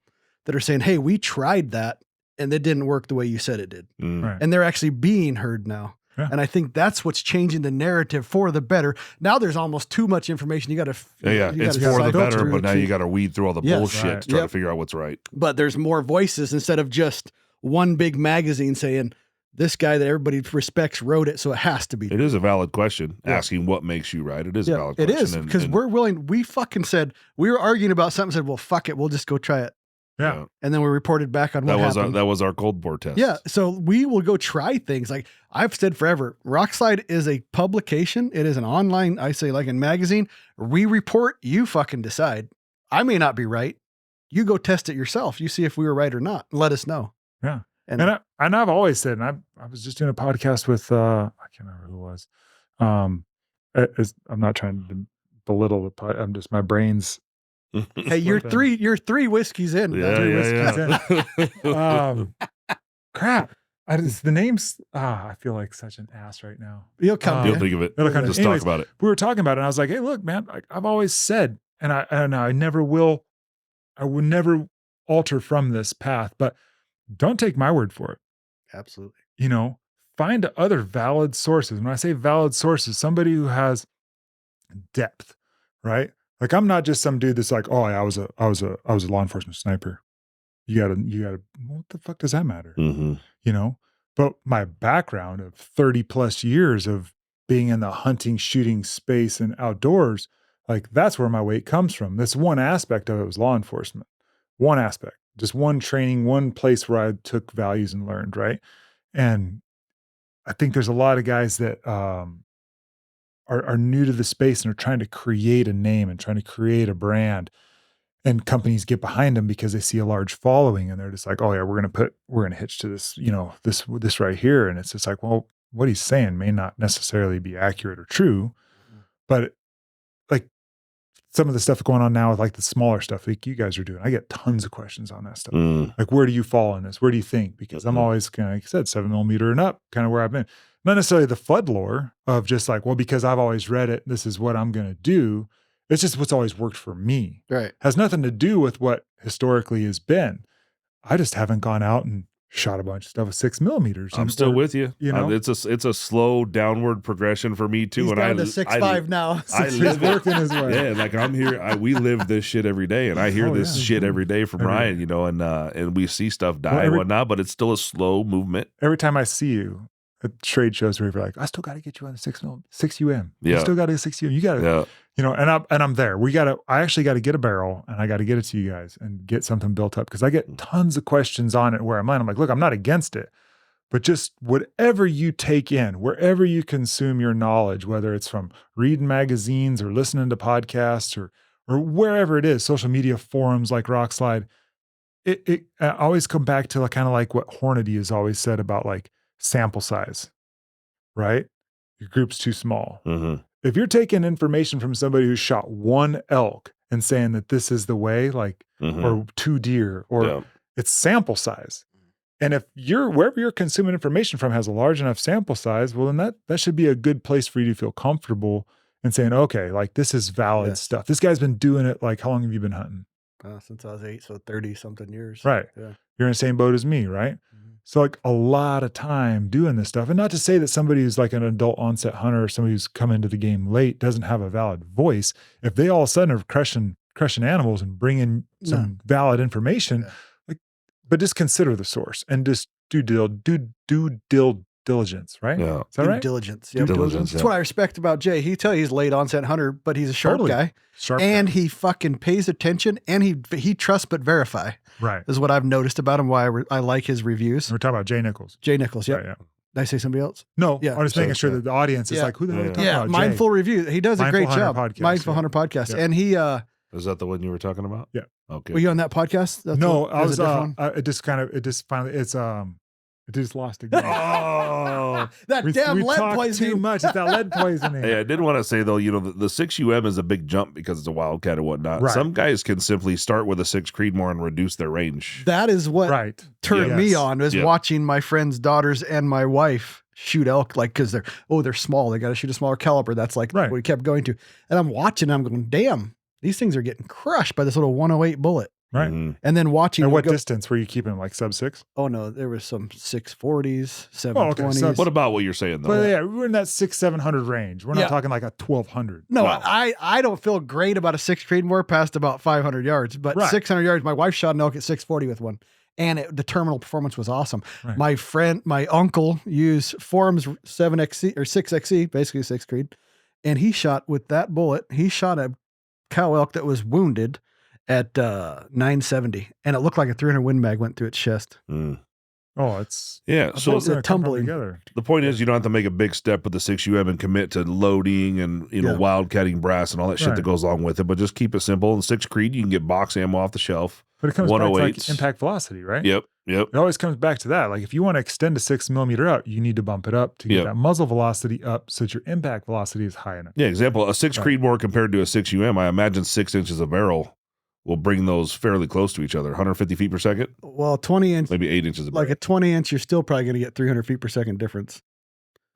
that are saying, hey, we tried that and it didn't work the way you said it did. Right. And they're actually being heard now. Yeah. And I think that's what's changing the narrative for the better. Now there's almost too much information. You got to, it's for the better, but now you got to weed through all the bullshit to try to figure out what's right. But there's more voices instead of just one big magazine saying, this guy that everybody respects wrote it, so it has to be. It is a valid question, asking what makes you right. It is a valid question. It is, because we're willing. We fucking said, we were arguing about something, said, well, fuck it, we'll just go try it. Yeah. And then we reported back on what happened. That was our cold bore test. Yeah. So we will go try things. Like I've said forever, Rockslide is a publication. It is an online, I say like in magazine. We report, you fucking decide. I may not be right. You go test it yourself. You see if we were right or not. Let us know. Yeah. And I've always said, and I was just doing a podcast with I can't remember who it was. I'm not trying to belittle the pod. I'm just, my brain's. Hey, you're three whiskeys in. Crap. The names. I feel like such an ass right now. You'll come. You'll think of it. Just talk about it. We were talking about it, and I was like, "Hey, look, man. I've always said, and I never will. I would never alter from this path, but don't take my word for it. Absolutely. Find other valid sources. When I say valid sources, somebody who has depth, right? Like I'm not just some dude that's like, oh, I was a law enforcement sniper. You gotta. What the fuck does that matter? Mm-hmm. But my background of 30 plus years of being in the hunting, shooting space and outdoors, like that's where my weight comes from. That's one aspect of it was law enforcement. One aspect, just one training, one place where I took values and learned, right? And I think there's a lot of guys that are new to the space and are trying to create a name and trying to create a brand, and companies get behind them because they see a large following and they're just like, oh yeah, we're going to hitch to this, this right here. And it's just like, well, what he's saying may not necessarily be accurate or true, but like some of the stuff going on now with like the smaller stuff like you guys are doing, I get tons of questions on that stuff. Like, where do you fall in this? Where do you think? Because I'm always kind of, like I said, 7mm and up, kind of where I've been. Not necessarily the flood lore of just like, well, because I've always read it, this is what I'm going to do. It's just what's always worked for me. Right. Has nothing to do with what historically has been. I just haven't gone out and shot a bunch of stuff with 6mm. I'm still with you. It's a slow downward progression for me too. He's down to 6.5 now. I live working his way. Yeah, like I'm here. We live this shit every day, and I hear this shit every day from Ryan. And we see stuff die and whatnot, but it's still a slow movement. Every time I see you at trade shows where you're like, I still got to get you on the 6UM. Yeah, I still got to get 6UM. You got to. And I'm there. I actually got to get a barrel and I got to get it to you guys and get something built up because I get tons of questions on it where I'm at. I'm like, look, I'm not against it, but just whatever you take in, wherever you consume your knowledge, whether it's from reading magazines or listening to podcasts or wherever it is, social media forums like Rockslide, I always come back to kind of like what Hornady has always said about like sample size, right? Your group's too small. Mm-hmm. If you're taking information from somebody who shot one elk and saying that this is the way, like, or 2 deer, or it's sample size. And if wherever you're consuming information from has a large enough sample size, well, then that should be a good place for you to feel comfortable and saying, okay, like this is valid stuff. This guy's been doing it. Like, how long have you been hunting? Since I was 8, so 30 something years. Right. Yeah. You're in the same boat as me, right? So like a lot of time doing this stuff. And not to say that somebody who's like an adult onset hunter or somebody who's come into the game late doesn't have a valid voice. If they all of a sudden are crushing animals and bringing some valid information, but just consider the source and just do diligence, right? Yeah. Is that right? Diligence. Due diligence. That's what I respect about Jay. He's late onset hunter, but he's a sharp guy. And he fucking pays attention and he trusts but verify. Right. Is what I've noticed about him, why I like his reviews. We're talking about Jay Nichols. Jay Nichols, yeah. Right, yeah. Did I say somebody else? No, I'm just making sure that the audience is like, who the hell are you talking about? Mindful Review. He does a great job. Podcast, Mindful Hunter Podcast. Yeah. And he is that the one you were talking about? Yeah. Okay. Were you on that podcast? It just lost again. That damn lead poisoning. Too much. It's that lead poisoning. Hey, I did want to say though, the 6UM is a big jump because it's a wildcat and whatnot. Right. Some guys can simply start with a 6 Creedmoor and reduce their range. That is what turned me on, was watching my friend's daughters and my wife shoot elk, like, because they're small. They got to shoot a smaller caliber. That's like what we kept going to. And I'm watching, I'm going, damn, these things are getting crushed by this little 108 bullet. Right. And then watching. At what distance were you keeping them? Like sub 6? Oh no, there was some 640s, 720s. Oh, okay. So What about what you're saying though? But yeah, we're in that 600-700 range. We're not talking like a 1200. No, Wow. I don't feel great about a 6 Creedmoor past about 500 yards, but 600 yards. My wife shot an elk at 640 with one, and the terminal performance was awesome. Right. My uncle used Forum's 7XC or 6XC, basically 6 Creed, and he shot with that bullet. He shot a cow elk that was wounded at 970, and it looked like a 300 Win Mag went through its chest. Oh, it's So it's tumbling together. the point is, you don't have to make a big step with the 6UM and commit to loading and wildcatting brass and all that shit that goes along with it. But just keep it simple. And 6 Creed, you can get box ammo off the shelf. But it comes back to like 108s. impact velocity, right? Yep. It always comes back to that. Like if you want to extend a 6mm out, you need to bump it up to get that muzzle velocity up so that your impact velocity is high enough. Yeah, example, a 6 Creedmoor compared to a 6UM, I imagine 6 inches of barrel will bring those fairly close to each other. 150 feet per second? Well, 20 inch, maybe 8 inches of barrel. like a 20 inch, you're still probably going to get 300 feet per second difference.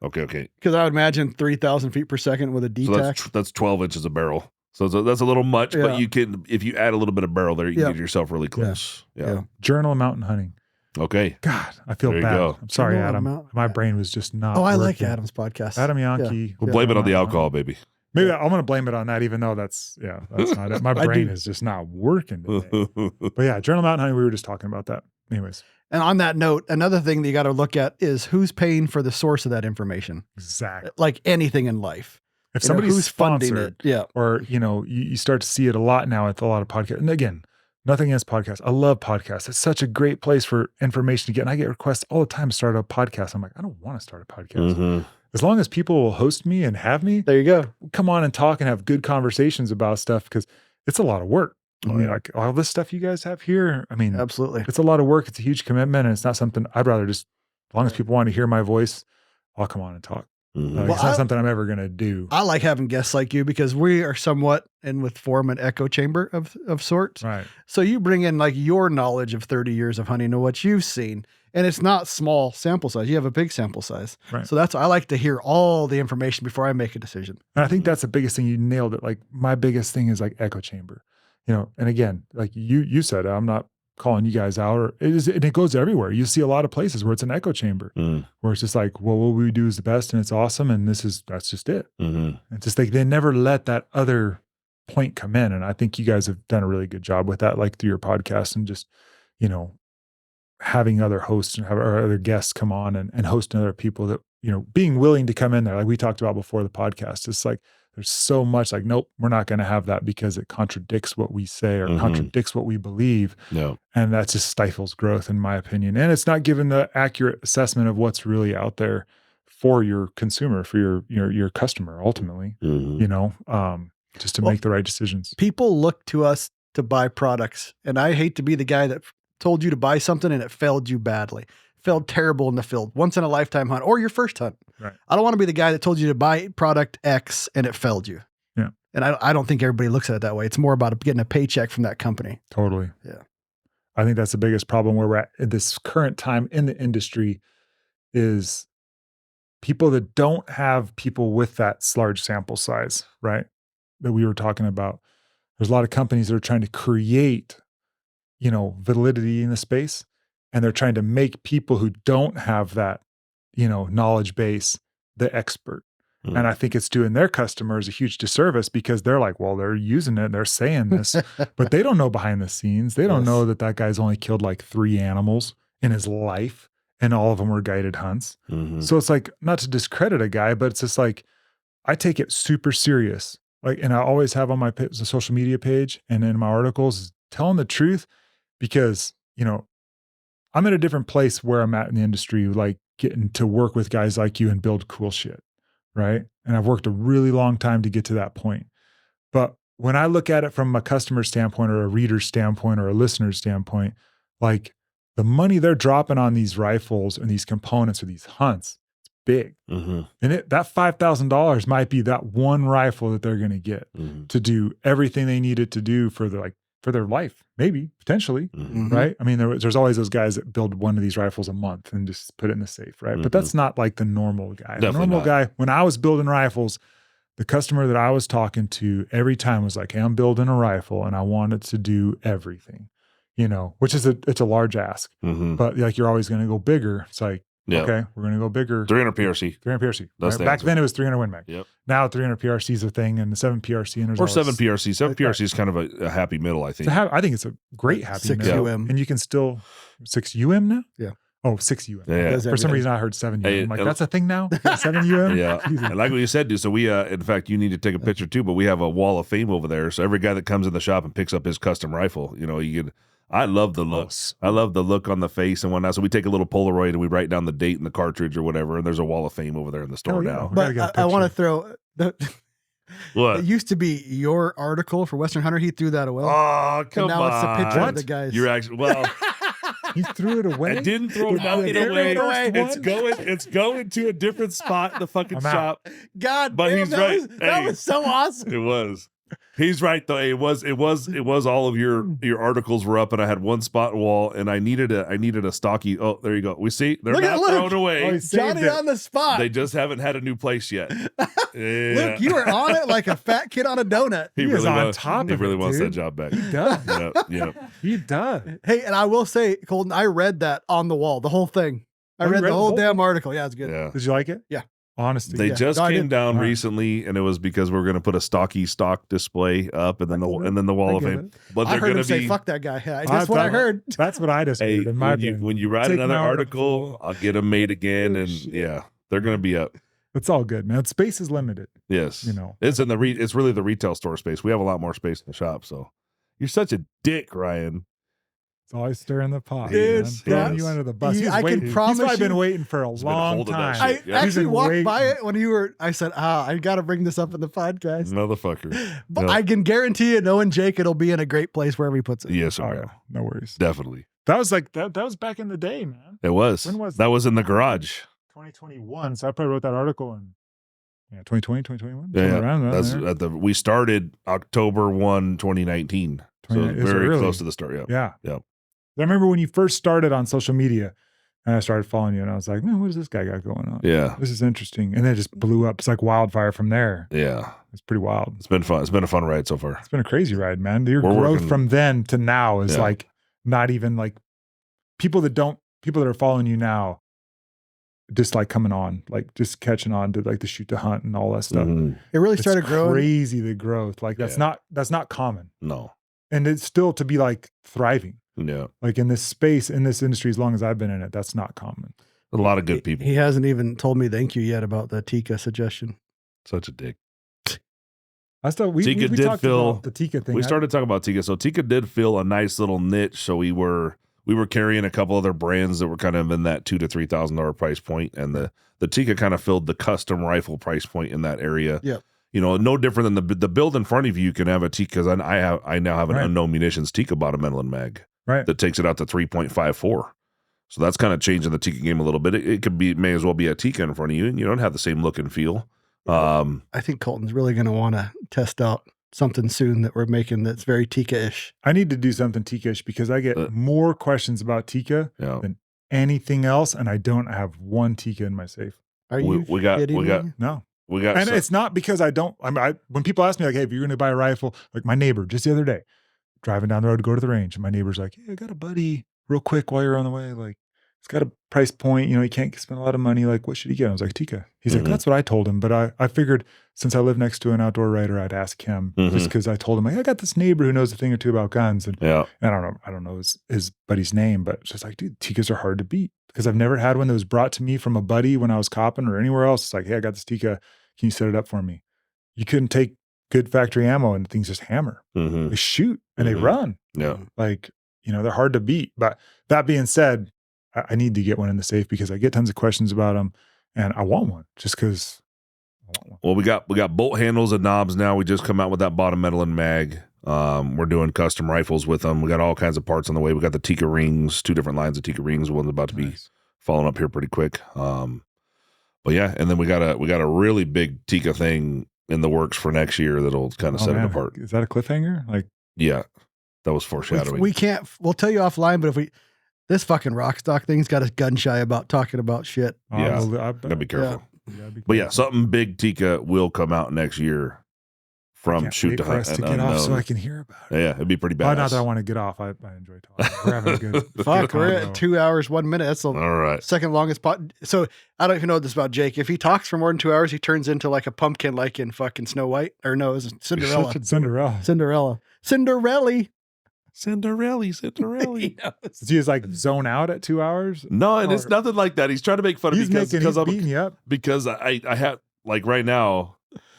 Okay. Because I would imagine 3,000 feet per second with a D-tack. So that's 12 inches of barrel. So that's a little much, but you can, if you add a little bit of barrel there, you can get yourself really close. Yeah. Journal of mountain hunting. Okay. God, I feel There you bad. go. I'm sorry, Journal of Adam. Mountain- My brain was just not. Oh, I working. like Adam's podcast. Adam Yankee. We'll blame it on the alcohol, baby. Maybe I'm going to blame it on that, even though that's not it. My brain is just not working today. But yeah, Journal of Mountain Hunting, we were just talking about that. Anyways. And on that note, another thing that you got to look at is who's paying for the source of that information. Exactly. Like anything in life. If somebody's who's funding it, or you start to see it a lot now with a lot of podcasts. And again, nothing against podcasts. I love podcasts. It's such a great place for information to get. And I get requests all the time to start a podcast. I'm like, I don't want to start a podcast. As long as people will host me and have me, there you go. Come on and talk and have good conversations about stuff because it's a lot of work. I mean, like all this stuff you guys have here. I mean, absolutely, it's a lot of work. It's a huge commitment, and it's not something I'd rather just. As long as people want to hear my voice, I'll come on and talk. It's not something I'm ever going to do. I like having guests like you because we are somewhat in with Form an echo chamber of sorts. Right. So you bring in like your knowledge of 30 years of hunting and what you've seen. And it's not small sample size. You have a big sample size. Right. So I like to hear all the information before I make a decision. And I think that's the biggest thing. You nailed it. Like my biggest thing is like echo chamber, and again, like you said, I'm not calling you guys out, and it goes everywhere. You see a lot of places where it's an echo chamber, where it's just like, well, what we do is the best and it's awesome. And that's just it. It's just like, they never let that other point come in. And I think you guys have done a really good job with that, like through your podcast and just, having other hosts and or other guests come on and hosting other people that, being willing to come in there. Like we talked about before the podcast, it's like, there's so much like, nope, we're not going to have that because it contradicts what we say or contradicts what we believe. No. And that just stifles growth, in my opinion. And it's not giving the accurate assessment of what's really out there for your consumer, for your customer, ultimately, just to make the right decisions. People look to us to buy products. And I hate to be the guy that told you to buy something and it failed you badly. Failed terrible in the field, once in a lifetime hunt or your first hunt. Right. I don't want to be the guy that told you to buy product X and it failed you. Yeah. And I don't think everybody looks at it that way. It's more about getting a paycheck from that company. Totally. Yeah. I think that's the biggest problem where we're at this current time in the industry is people that don't have people with that large sample size, right? That we were talking about. There's a lot of companies that are trying to create, validity in the space. And they're trying to make people who don't have that, knowledge base, the expert. And I think it's doing their customers a huge disservice because they're like, well, they're using it, they're saying this, but they don't know behind the scenes. They don't know that guy's only killed like 3 animals in his life and all of them were guided hunts. So it's like, not to discredit a guy, but it's just like, I take it super serious. Like, and I always have on my social media page and in my articles, telling the truth because, I'm in a different place where I'm at in the industry, like getting to work with guys like you and build cool shit, right? And I've worked a really long time to get to that point. But when I look at it from a customer standpoint or a reader standpoint or a listener standpoint, like the money they're dropping on these rifles and these components or these hunts, it's big. And that $5,000 might be that one rifle that they're going to get to do everything they need it to do for their life, maybe, potentially, right? I mean, there's always those guys that build one of these rifles a month and just put it in the safe, right? But that's not like the normal guy. Definitely the normal not. guy, when I was building rifles, the customer that I was talking to every time was like, hey, I'm building a rifle and I want it to do everything. you know, which is it's a large ask, but like you're always going to go bigger. It's like, okay, we're going to go bigger. 300 PRC. 300 PRC. That's right? Back then it was 300 Win Mag. Yep. Now 300 PRC is a thing, and the 7 PRC. And or 7 PRC. 7 PRC is kind of a happy middle, I think. I think it's a great happy 6 middle. UM. And you can still 6 UM now? Yeah. Oh, 6 UM. Yeah. For some reason I heard 7 UM. Hey, I'm like, that's a thing now? 7 UM? Yeah. And like what you said, dude. So we, in fact, you need to take a picture too, but we have a wall of fame over there. So every guy that comes in the shop and picks up his custom rifle, you know, you can. I love the looks. I love the look on the face and whatnot. So we take a little Polaroid and we write down the date and the cartridge or whatever. And there's a wall of fame over there in the store now. But I want to throw what? It used to be your article for Western Hunter. He threw that away. Oh, come and now on. it's a picture of the guys. You're actually, well. You threw it away? I didn't throw nothing away. It's going to a different spot in the fucking shop. God, but damn, he's that right. That was so awesome. It was. He's right though. It was all of your articles were up, and I had one spot wall, and I needed a stocky. Oh, there you go. We see they're not thrown away. Oh, Johnny on the spot. They just haven't had a new place yet. Yeah. Look, you were on it like a fat kid on a donut. He really on wants, top. He really wants that job back. He does. Yeah. He does. Hey, and I will say, Colton, I read that on the wall, the whole thing. I read the whole damn article. Yeah, it's good. Yeah. Did you like it? Yeah. Honesty. They just came down recently, and it was because we're going to put a stock display up, and then the wall of fame. But I heard him say, "Fuck that guy." That's what I heard. That's what I just heard. When you write another article, I'll get them made again, and they're going to be up. It's all good, man. Space is limited. Yes, you know, it's in the it's really the retail store space. We have a lot more space in the shop. So you're such a dick, Ryan. It's always stirring the pot. It's throwing you under the bus. I can promise He's been waiting for a long time. I actually walked by it when you were. I said, I got to bring this up in the podcast, motherfucker. But I can guarantee you, knowing Jake, it'll be in a great place wherever he puts it. Yes, no worries. Definitely. That was like that was back in the day, man. It was. When was that? Was in the garage. 2021. So I probably wrote that article in 2020, 2021. Yeah, around that's we started October 1, 2019. So very close to the start. Yeah. Yeah. I remember when you first started on social media, and I started following you, and I was like, man, what does this guy got going on? Yeah. This is interesting. And then it just blew up. It's like wildfire from there. Yeah. It's pretty wild. It's been fun. It's been a fun ride so far. It's been a crazy ride, man. Your growth from then to now is like not even like people that are following you now, just like coming on, like just catching on to like the shoot to hunt and all that stuff. Mm-hmm. It really started growing. Crazy the growth. Like that's not common. No. And it's still to be like thriving. Yeah. Like in this space, in this industry, as long as I've been in it, that's not common. A lot of good people. He hasn't even told me thank you yet about the Tika suggestion. Such a dick. I still we talked about the Tika thing. We started talking about Tika. So Tika did fill a nice little niche. So we were carrying a couple other brands that were kind of in that $2,000 to $3,000 price point, and the Tika kind of filled the custom rifle price point in that area. Yeah. You know, no different than the build in front of you can have a Tika, because I now have an Unknown Munitions Tika bottom metal and mag. Right. That takes it out to 3.54. So that's kind of changing the Tika game a little bit. It may as well be a Tika in front of you, and you don't have the same look and feel. I think Colton's really going to want to test out something soon that we're making that's very Tika-ish. I need to do something Tika-ish because I get more questions about Tika than anything else, and I don't have one Tika in my safe. Are you kidding me? No. And it's not because I don't. When people ask me like, "Hey, if you're going to buy a rifle," like my neighbor just the other day, driving down the road to go to the range, and my neighbor's like, "Hey, I got a buddy, real quick while you're on the way. Like, it's got a price point. You know, he can't spend a lot of money. Like, what should he get?" I was like, "Tika." He's like, "That's what I told him." But I figured since I live next to an outdoor writer, I'd ask him just because I told him like, I got this neighbor who knows a thing or two about guns, and I don't know his buddy's name, but it's just like, dude, Tikas are hard to beat because I've never had one that was brought to me from a buddy when I was copping or anywhere else. It's like, hey, I got this Tika. Can you set it up for me? You couldn't take good factory ammo and things just hammer. They shoot and they run. Yeah. Like, you know, they're hard to beat. But that being said, I need to get one in the safe because I get tons of questions about them and I want one just because I want one. Well, we got bolt handles and knobs now. We just come out with that bottom metal and mag. We're doing custom rifles with them. We got all kinds of parts on the way. We got the Tika rings, 2 different lines of Tika rings. One's about to be falling up here pretty quick. But yeah, and then we got a really big Tika thing in the works for next year that'll kind of set it apart. Is that a cliffhanger? Like, yeah, that was foreshadowing. We can't. We'll tell you offline. But if this fucking rock stock thing's got us gun shy about talking about shit. Yeah, gotta be careful. But yeah, something big Tika will come out next year from shoot to for hunt us and to get off so unknown. I can hear about it. Yeah, it'd be pretty Well, bad. not that I want to get off. I enjoy talking. We're having a good Fuck, we're convo. at 2 hours, 1 minute. That's the All right. second longest pod. So I don't even know this about Jake. If he talks for more than 2 hours, he turns into like a pumpkin, like in fucking Snow White. Or no, it's Cinderella. Cinderella. Cinderella. Cinderella. Does he just like zone out at 2 hours? No, and it's nothing like that. He's trying to make fun of me He's beating you up. because I have like right now.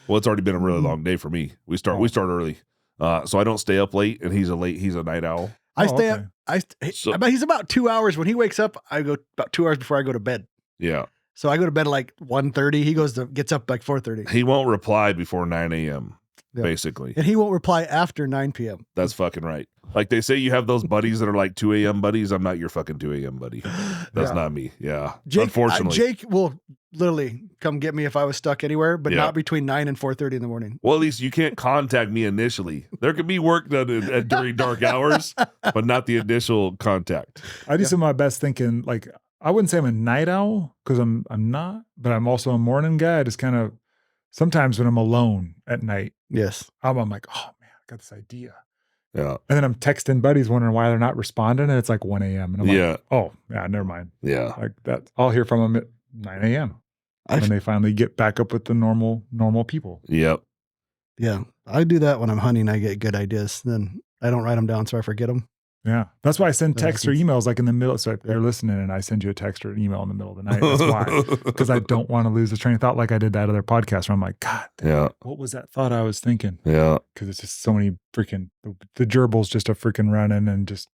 Well, it's already been a really long day for me. We start early, so I don't stay up late, and he's a night owl. I stay okay. up. But he's about 2 hours. When he wakes up, I go about 2 hours before I go to bed. Yeah, So I go to bed at like 1:30. He gets up like 4:30. he won't reply before 9 a.m. Yeah. Basically, And he won't reply after 9 p.m. that's fucking right. Like they say, you have those buddies that are like 2 a.m. buddies. I'm not your fucking 2 a.m. buddy. That's Yeah. not me. Yeah, Jake, unfortunately. Jake will literally come get me if I was stuck anywhere, but Yeah. not between 9 and 4:30 in the morning. Well, at least you can't contact me initially. There could be work done during dark hours, but not the initial contact. I do some of my best thinking. Like I wouldn't say I'm a night owl because I'm not, but I'm also a morning guy. I just kind of sometimes when I'm alone at night, Yes. I'm like, oh man, I got this idea. Yeah, And then I'm texting buddies wondering why they're not responding. And it's like 1 a.m. And I'm yeah, like, oh, yeah, never mind. yeah. Like that, I'll hear from them at 9 a.m. when they finally get back up with the normal people. Yep. Yeah. I do that when I'm hunting. I get good ideas. Then I don't write them down so I forget them. Yeah. That's why I send That texts or happens. emails like in the middle. So if you're listening and I send you a text or an email in the middle of the night, that's why. Because I don't want to lose the train of thought like I did that other podcast where I'm like, God, Yeah, what was that thought I was thinking? yeah. Because it's just so many freaking, the gerbil's just a freaking running and just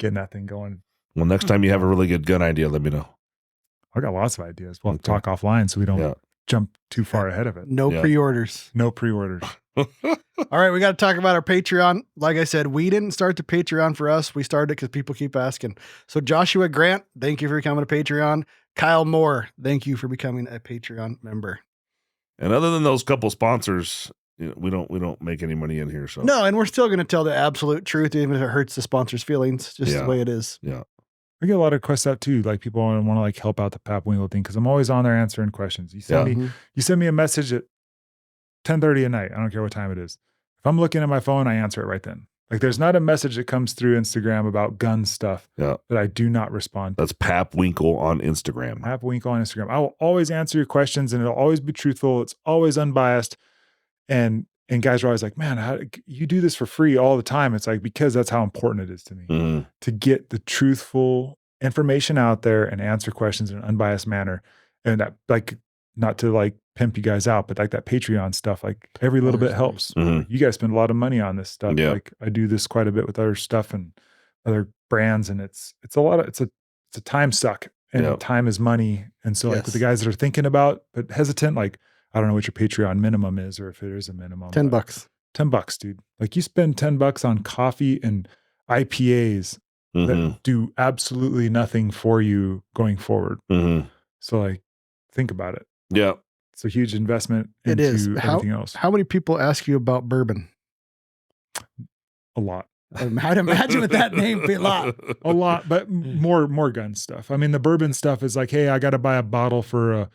getting that thing going. Well, next time you have a really good gun idea, let me know. I got lots of ideas. We'll have to Okay. talk offline so we don't Yeah. jump too far ahead of it. No Yeah. pre-orders. No pre-orders. All right, we got to talk about our Patreon. Like I said, we didn't start the Patreon for us. We started it because people keep asking. So Joshua Grant, thank you for becoming a Patreon. Kyle Moore, thank you for becoming a Patreon member. And other than those couple sponsors, you know, we don't make any money in here. So No, and we're still going to tell the absolute truth, even if it hurts the sponsor's feelings, just Yeah. the way it is. I get a lot of requests out too. Like people want to like help out the Pap Winkle thing because I'm always on there answering questions. You send Yeah. me you send me a message at 10:30 at night. I don't care what time it is. If I'm looking at my phone, I answer it right then. Like there's not a message that comes through Instagram about gun stuff Yeah. that I do not respond to. That's Pap Winkle on Instagram. Pap Winkle on Instagram. I will always answer your questions and it'll always be truthful. It's always unbiased. And guys are always like, man, how you do this for free all the time? It's like, because that's how important it is to me Mhm. to get the truthful information out there and answer questions in an unbiased manner. And that, like, not to like pimp you guys out, but like that Patreon stuff, like every little bit helps. Mhm. You guys spend a lot of money on this stuff. Yeah. Like I do this quite a bit with other stuff and other brands, and it's a lot of it's a time suck, and Yeah. time is money. And so like with the Yes. guys that are thinking about but hesitant, like I don't know what your Patreon minimum is or if it is a minimum. $10. but $10, dude. Like you spend $10 on coffee and IPAs Mhm. that do absolutely nothing for you going forward. Mhm. So like think about it. Yeah. It's a huge investment It into is. everything else. How many people ask you about bourbon? A lot. I'd imagine with that name, be a lot. A lot, but more gun stuff. I mean, the bourbon stuff is like, hey, I got to buy a bottle for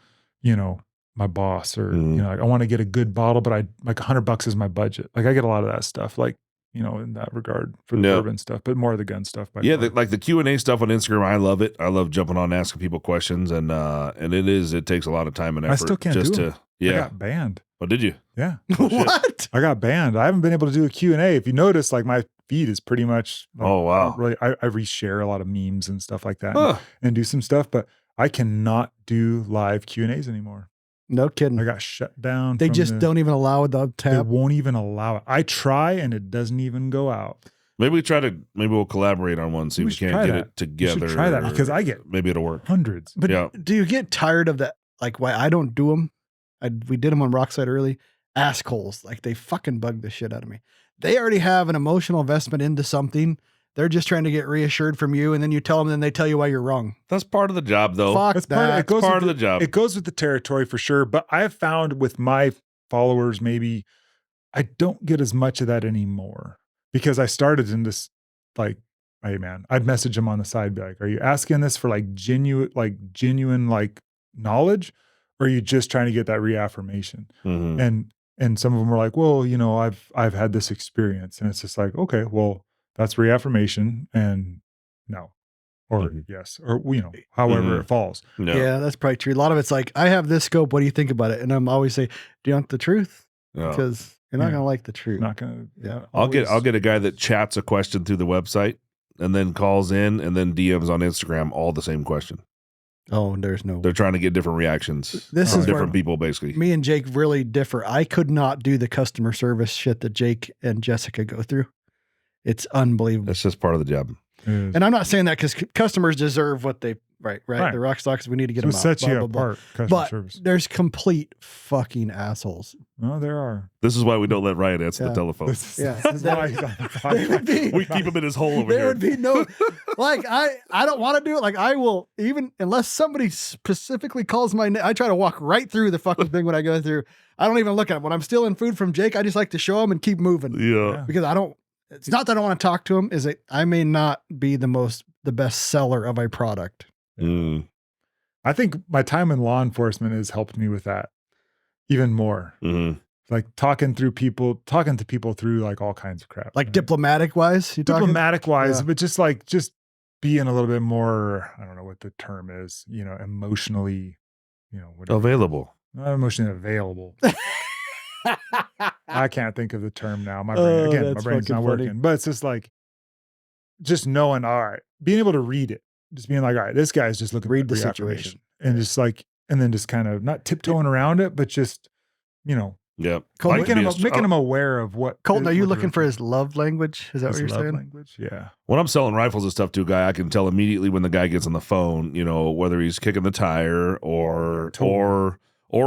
my boss, or like, I want to get a good bottle, but I like $100 is my budget. Like I get a lot of that stuff, like in that regard for the bourbon stuff, but more of the gun stuff. Yeah, like the Q&A stuff on Instagram, I love it. I love jumping on and asking people questions, and it takes a lot of time and effort. I still can't just do to it. yeah. I got banned. Oh, did you? Yeah. What? I got banned. I haven't been able to do a Q&A. If you notice, like my feed is pretty much like, Oh, wow. I reshare a lot of memes and stuff like that Huh. and do some stuff, but I cannot do live Q&As anymore. No kidding. I got shut down. They from just don't even allow the They tab. won't even allow it. I try and it doesn't even go out. Maybe we'll collaborate on one, see if We we should can't try get that. it together. We should try that, or because I get maybe it'll work. hundreds. But Yeah. do you get tired of that? Like why I don't do them? We did them on Rockside early. Assholes. Like they fucking bug the shit out of me. They already have an emotional investment into something. They're just trying to get reassured from you. And then you tell them, then they tell you why you're wrong. That's part of the job, though. Fuck That's that. part of, it goes part with of the job. It goes with the territory for sure. But I've found with my followers, maybe I don't get as much of that anymore, because I started in this, like, hey man, I'd message them on the side, be like, are you asking this for like genuine like knowledge? Or are you just trying to get that reaffirmation? Mhm. And And some of them were like, well, you know, I've had this experience. And it's just like, okay, well, that's reaffirmation and no. Or yes, or you know, however it falls. No. Yeah, that's probably true. A lot of it's like, I have this scope. What do you think about it? And I'm always say, do you want the truth? No. Because you're not gonna like the truth. Not gonna. Yeah. I'll get a guy that chats a question through the website and then calls in and then DMs on Instagram all the same question. Oh, there's no. They're trying to get different reactions This from is different where people, basically. Me and Jake really differ. I could not do the customer service shit that Jake and Jessica go through. It's unbelievable. That's just part of the job. And I'm not saying that because customers deserve what they right. The rock stocks, we need to get them out. Sets you apart. But service. there's complete fucking assholes. No, there are. This is why we don't let Ryan answer the telephone. That's why he's on the podcast. We keep him in his hole over there here. would be no, like, I don't want to do it. Like, I will, even unless somebody specifically calls my name, I try to walk right through the fucking thing when I go through. I don't even look at it. When I'm stealing food from Jake, I just like to show him and keep moving. Yeah. Because it's not that I don't want to talk to him, is that I may not be the best seller of a product. Mm. I think my time in law enforcement has helped me with that even more. Mm-hmm. Like talking to people through like all kinds of crap. Like diplomatic wise, but just being a little bit more, I don't know what the term is, you know, emotionally, you know, whatever. Available. Not emotionally available. I can't think of the term now. My brain's not working. But it's just like, just knowing, all right, being able to read it, just being like, all right, this guy's just looking read for the situation, and just like, and then just kind of not tiptoeing around it, but just, you know, making him aware of what. Colton, are you looking for his love language? Is that what you're saying? Language? Yeah. When I'm selling rifles and stuff to a guy, I can tell immediately when the guy gets on the phone, you know, whether he's kicking the tire or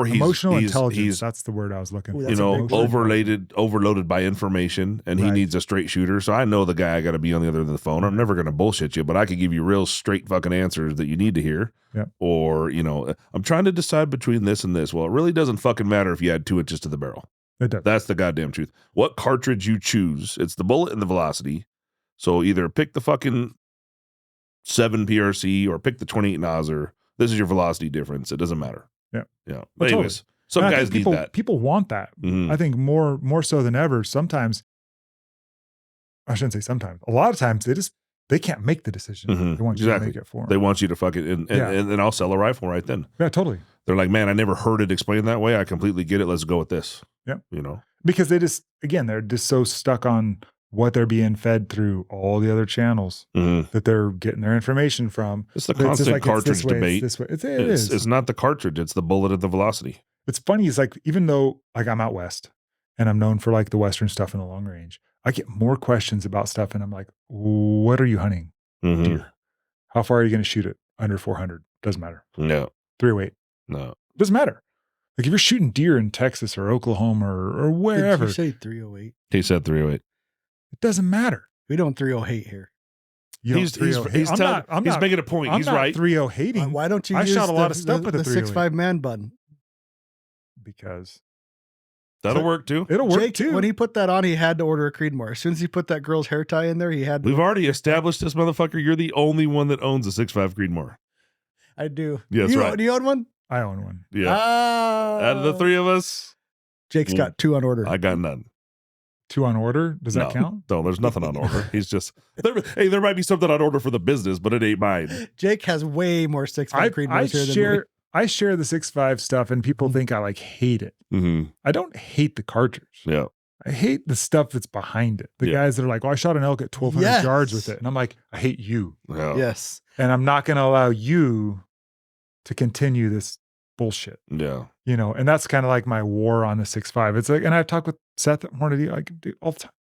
he's emotional he's, intelligence. That's the word I was looking for. You know, overloaded by information, and he needs a straight shooter. So I know the guy I got to be on the other end of the phone. I'm never going to bullshit you, but I can give you real straight fucking answers that you need to hear. Yep. Or, you know, I'm trying to decide between this and this. Well, it really doesn't fucking matter if you add 2 inches to the barrel. It does. That's the goddamn truth. What cartridge you choose, it's the bullet and the velocity. So either pick the fucking 7 PRC or pick the 28 Noser. This is your velocity difference. It doesn't matter. Yeah. Yeah. But anyways, some guys need that. People want that. Mm-hmm. I think more so than ever. Sometimes, I shouldn't say sometimes. A lot of times they can't make the decision. Mm-hmm. They want you to make it for them. They want you to fucking and then I'll sell a rifle right then. Yeah, totally. They're like, man, I never heard it explained that way. I completely get it. Let's go with this. Yeah. You know, because they're just so stuck on what they're being fed through all the other channels that they're getting their information from. It's the constant cartridge debate. It is. It's not the cartridge. It's the bullet and the velocity. It's funny. It's like, even though like I'm out west and I'm known for like the Western stuff in the long range, I get more questions about stuff. And I'm like, what are you hunting? Mm-hmm. Deer. How far are you going to shoot it? Under 400. Doesn't matter. No. 308. No. Doesn't matter. Like if you're shooting deer in Texas or Oklahoma or wherever. Did you say 308? He said 308. It doesn't matter. We don't 308 here. He's making a point. He's right. 308. Why don't you I use shot a lot of stuff with the a 6.5 man button? Because that'll work too. It'll work Jake, too. When he put that on, he had to order a Creedmoor. As soon as he put that girl's hair tie in there, he had to. We've already established this, motherfucker. You're the only one that owns a 6.5 Creedmoor. I do. Yeah, that's right. Do you own one? I own one. Yeah. Out of the 3 of us, Jake's got 2 on order. I got none. 2 on order? Does that count? No, there's nothing on order. He's just there might be something on order for the business, but it ain't mine. Jake has way more 6.5 Creedmoors here than me. I share the 6.5 stuff, and people think I like hate it. Mm-hmm. I don't hate the cartridge. Yeah. I hate the stuff that's behind it. The guys that are like, "Oh, I shot an elk at 1,200 yards with it," and I'm like, I hate you. Yeah. Yes. And I'm not going to allow you to continue this bullshit. Yeah. You know, and that's kind of like my war on the 6.5. It's like, and I've talked with Seth at Hornady, like all the time.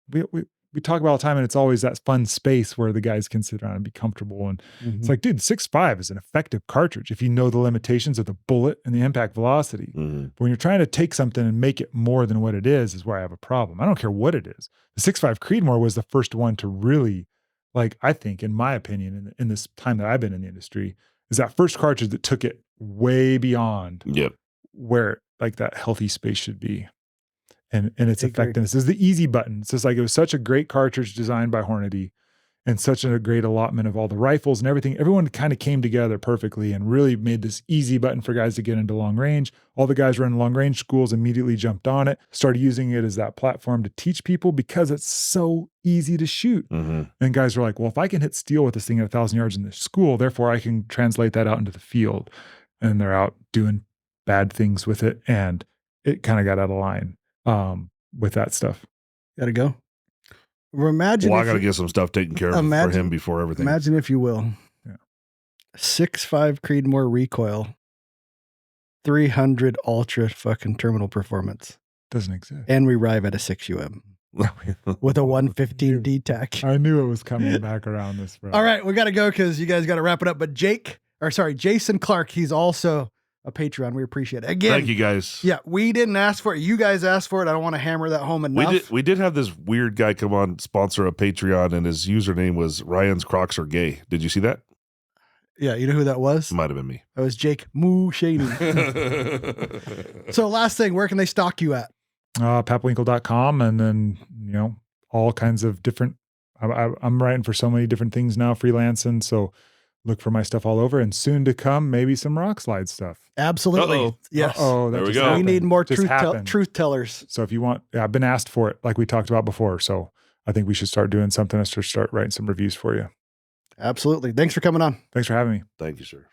We talk about all the time, and it's always that fun space where the guys can sit around and be comfortable. And it's like, dude, 6.5 is an effective cartridge if you know the limitations of the bullet and the impact velocity. Mm-hmm. But when you're trying to take something and make it more than what it is where I have a problem. I don't care what it is. The 6.5 Creedmoor was the first one to really, like, I think, in my opinion, in this time that I've been in the industry, is that first cartridge that took it way beyond where like that healthy space should be. And its effectiveness is the easy button. It's just like, it was such a great cartridge designed by Hornady. and such a great allotment of all the rifles and everything. Everyone kind of came together perfectly and really made this easy button for guys to get into long range. All the guys running long range schools immediately jumped on it, started using it as that platform to teach people because it's so easy to shoot. And guys were like, well, if I can hit steel with this thing at 1,000 yards in the school, therefore I can translate that out into the field. And they're out doing bad things with it. And it kind of got out of line with that stuff. Gotta go. Imagine. Well, I got to get some stuff taken care of for him before everything. Imagine, if you will, 6.5 Creedmoor recoil, 300 ultra fucking terminal performance. Doesn't exist. And we arrive at a 6 UM with a 115 D-TAC. I knew it was coming back around this, bro. All right, we got to go because you guys got to wrap it up. But Jason Clark, he's also a Patreon. We appreciate it. Again, thank you guys. Yeah, we didn't ask for it. You guys asked for it. I don't want to hammer that home enough. We did have this weird guy come on, sponsor a Patreon, and his username was Ryan's Crocs Are Gay. Did you see that? Yeah, you know who that was? Might have been me. That was Jake Moo Shaney. So last thing, where can they stalk you at? Papwinkle.com, and then, all kinds of different, I'm writing for so many different things now, freelancing. So look for my stuff all over, and soon to come, maybe some rock slide stuff. Absolutely. Uh-oh. Yes. Oh, there we go. We need more Just truth tellers. So if you want, I've been asked for it, like we talked about before. So I think we should start doing something to start writing some reviews for you. Absolutely. Thanks for coming on. Thanks for having me. Thank you, sir.